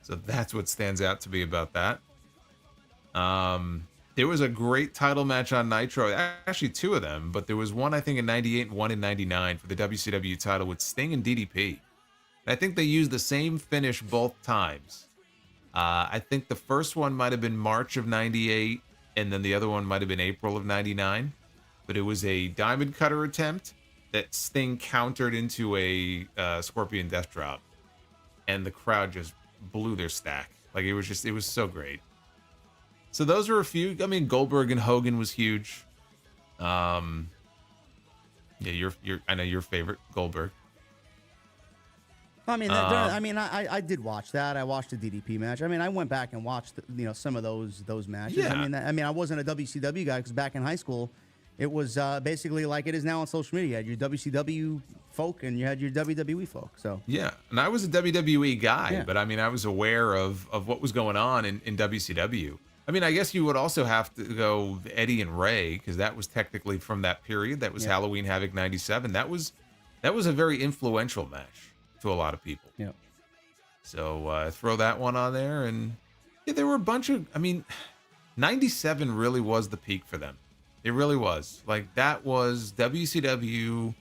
So that's what stands out to me about that. There was a great title match on Nitro, actually two of them, but there was one I think in 98 and one in 99 for the WCW title with Sting and DDP. I think they used the same finish both times. I think the first one might have been March of 98, and then the other one might have been April of 99. But it was a diamond cutter attempt that Sting countered into a Scorpion Death Drop. And the crowd just blew their stack. Like, it was so great. So those were a few. I mean, Goldberg and Hogan was huge. Yeah, I know your favorite, Goldberg. I mean, I did watch that. I watched the DDP match. I mean, I went back and watched, some of those matches. Yeah. I wasn't a WCW guy because back in high school, it was basically like it is now on social media. You had your WCW folk and you had your WWE folk. So yeah, and I was a WWE guy, Yeah. but I mean, I was aware of what was going on in WCW. I mean, I guess you would also have to go Eddie and Ray, because that was technically from that period. That was Halloween Havoc 97. That was a very influential match to a lot of people. Yeah. So throw that one on there. And yeah, there were a bunch of, 97 really was the peak for them. It really was. Like, that was WCW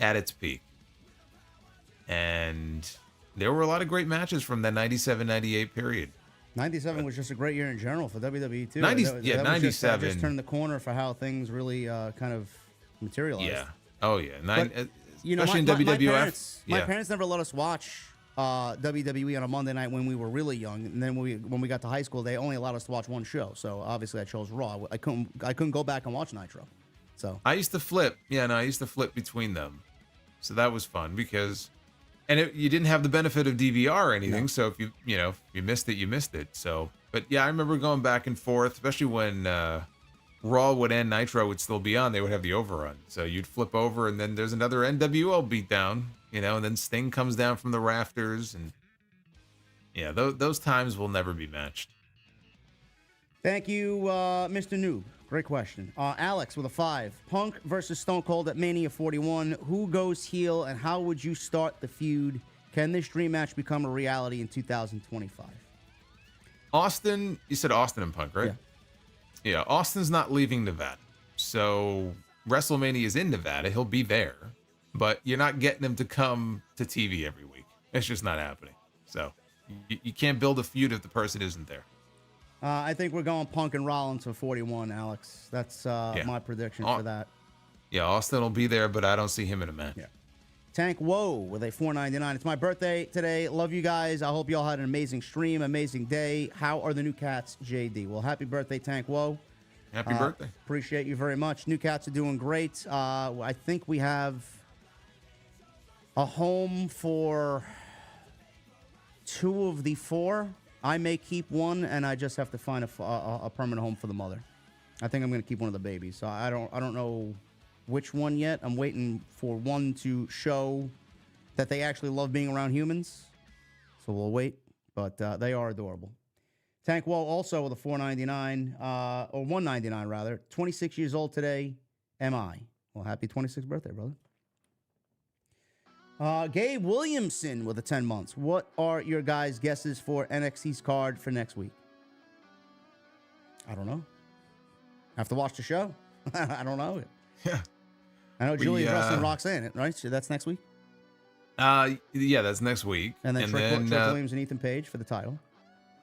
at its peak. And there were a lot of great matches from that 97, 98 period. 97 was just a great year in general for WWE too. 97. Just turned the corner for how things really kind of materialized. Yeah. Oh yeah. Especially in WWF. My parents never let us watch WWE on a Monday night when we were really young, and then when we got to high school, they only allowed us to watch one show. So obviously, I chose Raw. I couldn't go back and watch Nitro. So I used to flip. Yeah, no, I used to flip between them. So that was fun because, you didn't have the benefit of DVR or anything. No. So if you missed it, you missed it. So, but yeah, I remember going back and forth, especially when Raw would end, Nitro would still be on. They would have the overrun. So you'd flip over, and then there's another NWO beatdown, and then Sting comes down from the rafters, and yeah, those times will never be matched. Thank you, Mr. Noob. Great question. Alex with a 5. Punk versus Stone Cold at Mania 41. Who goes heel, and how would you start the feud? Can this dream match become a reality in 2025? Austin, you said Austin and Punk, right? Yeah, Austin's not leaving Nevada. So WrestleMania is in Nevada. He'll be there. But you're not getting him to come to TV every week. It's just not happening. So you can't build a feud if the person isn't there. I think we're going Punk and Rollins for 41, Alex. That's my prediction for that. Yeah, Austin will be there, but I don't see him in a match. Yeah. Tank Woe with a $4.99. It's my birthday today. Love you guys. I hope you all had an amazing stream, amazing day. How are the new cats, JD? Well, happy birthday, Tank Woe. Happy birthday. Appreciate you very much. New cats are doing great. I think we have a home for 2 of the 4. I may keep one, and I just have to find a permanent home for the mother. I think I'm going to keep one of the babies. So I don't know which one yet. I'm waiting for one to show that they actually love being around humans. So we'll wait, but they are adorable. Tank Wall also with a $4.99, or $1.99 rather. 26 years old today. Am I? Well, happy 26th birthday, brother. Gabe Williamson with a 10 months. What are your guys' guesses for NXT's card for next week? I don't know. I have to watch the show. I don't know. Yeah. I know Julia's wrestling Roxanne, right? So that's next week? Yeah, that's next week. And then Trick Williams and Ethan Page for the title.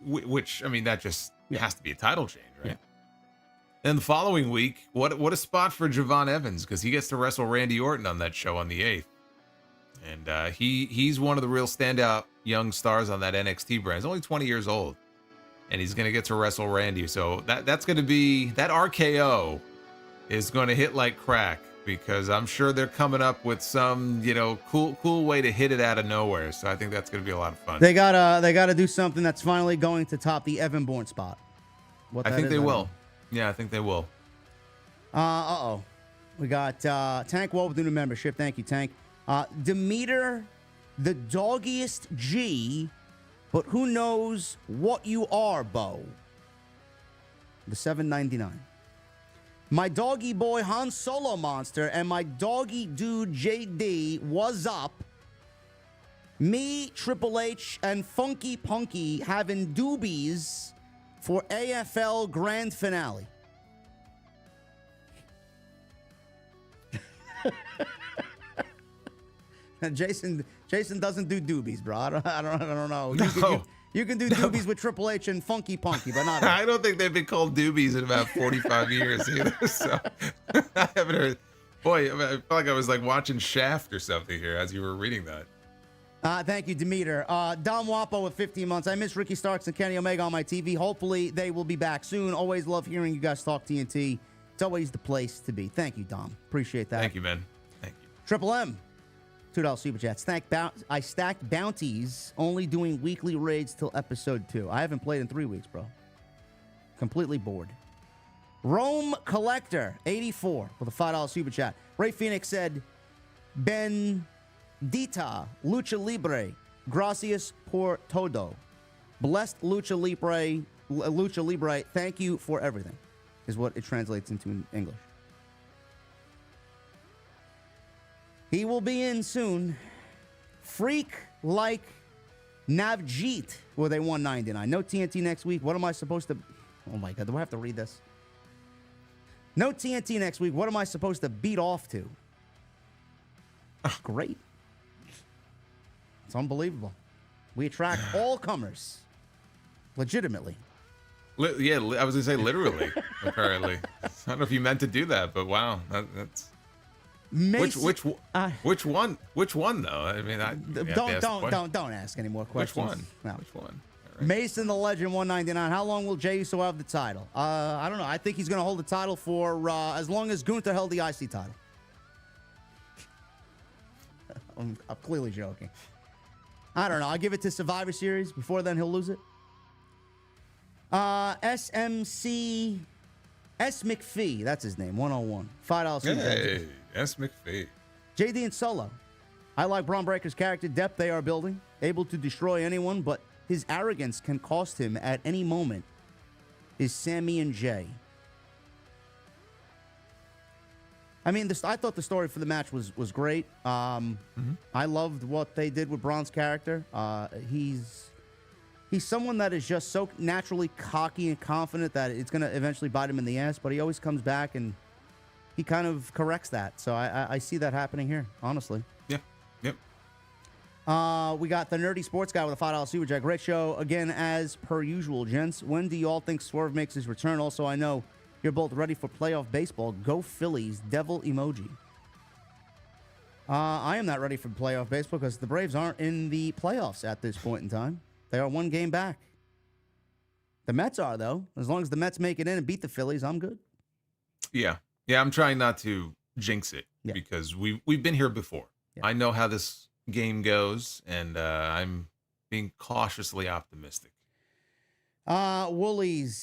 Which, that just has to be a title change, right? Yeah. And the following week, what a spot for Javon Evans, because he gets to wrestle Randy Orton on that show on the 8th. And he's one of the real standout young stars on that NXT brand. He's only 20 years old. And he's going to get to wrestle Randy. So that's going to be, that RKO is going to hit like crack, because I'm sure they're coming up with some, cool way to hit it out of nowhere. So I think that's going to be a lot of fun. They gotta do something that's finally going to top the Evan Bourne spot. I think they will. Yeah, I think they will. We got Tank Wall with the new membership. Thank you, Tank. Demeter, the doggiest G, but who knows what you are, Bo? The $7.99. My doggy boy Han Solo Monster and my doggy dude JD was up. Me, Triple H, and Funky Punky having doobies for AFL Grand Finale. Jason doesn't do doobies, bro. I don't know. You can do doobies with Triple H and Funky Punky, but not. I don't think they've been called doobies in about 45 years either. So I haven't heard. Boy, I felt like I was like watching Shaft or something here as you were reading that. Thank you, Demeter. Dom Wapo with 15 months. I miss Ricky Starks and Kenny Omega on my TV. Hopefully they will be back soon. Always love hearing you guys talk TNT. It's always the place to be. Thank you, Dom. Appreciate that. Thank you, man. Thank you. Triple M. $2 super chat. I stacked bounties, only doing weekly raids till episode 2. I haven't played in 3 weeks, bro. Completely bored. Rome Collector, 84, with a $5 super chat. Ray Phoenix said, Bendita, Lucha Libre, gracias por todo. Blessed Lucha Libre, thank you for everything, is what it translates into in English. He will be in soon. Freak like Navjeet with a $1.99. No TNT next week. What am I supposed to... Oh, my God. Do I have to read this? No TNT next week. What am I supposed to beat off to? Great. It's unbelievable. We attract all comers. Legitimately. Yeah, I was going to say literally, apparently. I don't know if you meant to do that, but wow. That's... Mason, which one? Which one though? I mean, don't ask any more questions. Which one? No. Which one? Right. Mason the Legend, $1.99. How long will Jey Uso have the title? I don't know. I think he's going to hold the title for as long as Gunther held the IC title. I'm clearly joking. I don't know. I'll give it to Survivor Series. Before then, he'll lose it. SMC S McPhee, that's his name. 101. $5. Hey. S. McPhee. JD and Solo. I like Braun Breaker's character depth they are building. Able to destroy anyone, but his arrogance can cost him at any moment. Is Sammy and Jay. I mean, I thought the story for the match was great. I loved what they did with Braun's character. He's someone that is just so naturally cocky and confident that it's going to eventually bite him in the ass, but he always comes back and he kind of corrects that. So I see that happening here, honestly. Yeah. Yep. We got the Nerdy Sports Guy with a $5 super chat. Great show again, as per usual, gents. When do you all think Swerve makes his return? Also, I know you're both ready for playoff baseball. Go Phillies, devil emoji. I am not ready for playoff baseball because the Braves aren't in the playoffs at this point in time. They are one game back. The Mets are, though. As long as the Mets make it in and beat the Phillies, I'm good. Yeah. Yeah, I'm trying not to jinx it because we've been here before. Yeah. I know how this game goes, and I'm being cautiously optimistic. Willis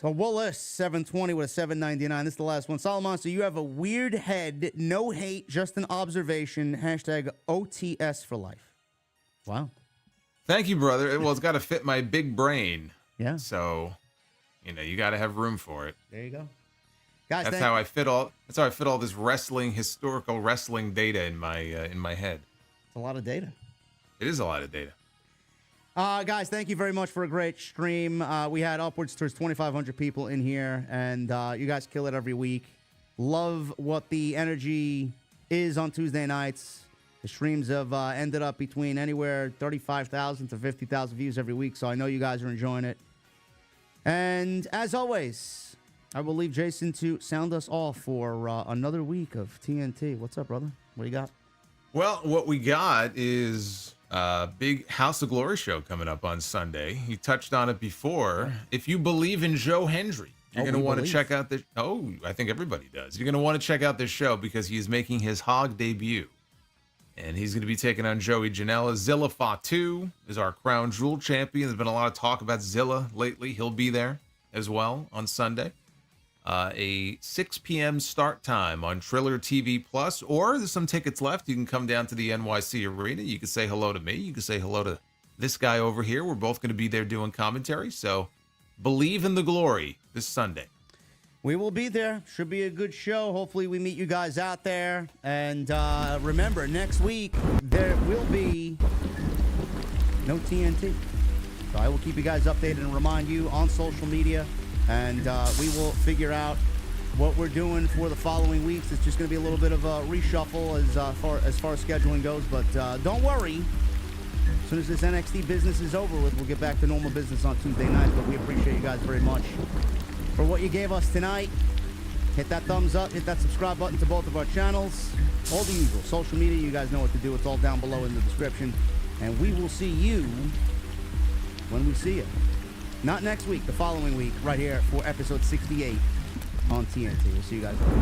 720 with a $7.99. This is the last one. Solomon, so you have a weird head, no hate, just an observation. Hashtag OTS for life. Wow. Thank you, brother. Well, it's got to fit my big brain. Yeah. So, you got to have room for it. There you go. Guys, that's how I fit all this historical wrestling data in my head. It's a lot of data. It is a lot of data. Guys, thank you very much for a great stream. We had upwards towards 2,500 people in here, and you guys kill it every week. Love what the energy is on Tuesday nights. The streams have ended up between anywhere 35,000 to 50,000 views every week, so I know you guys are enjoying it. And as always, I will leave Jason to sound us off for another week of TNT. What's up, brother? What do you got? Well, what we got is a big House of Glory show coming up on Sunday. He touched on it before. If you believe in Joe Hendry, you're going to want to check out this. Oh, I think everybody does. You're going to want to check out this show because he's making his Hog debut. And he's going to be taking on Joey Janela. Zilla Fatu is our Crown Jewel champion. There's been a lot of talk about Zilla lately. He'll be there as well on Sunday. a 6 p.m. start time on Triller TV Plus, or there's some tickets left. You can come down to the NYC Arena. You can say hello to me. You can say hello to this guy over here. We're both going to be there doing commentary. So believe in the glory this Sunday. We will be there. Should be a good show. Hopefully we meet you guys out there. And remember, next week there will be no TNT. So I will keep you guys updated and remind you on social media. And we will figure out what we're doing for the following weeks. It's just going to be a little bit of a reshuffle as far as scheduling goes. But don't worry. As soon as this NXT business is over with, we'll get back to normal business on Tuesday nights. But we appreciate you guys very much for what you gave us tonight. Hit that thumbs up. Hit that subscribe button to both of our channels. All the usual. Social media, you guys know what to do. It's all down below in the description. And we will see you when we see you. Not next week, the following week, right here for episode 68 on TNT. We'll see you guys later.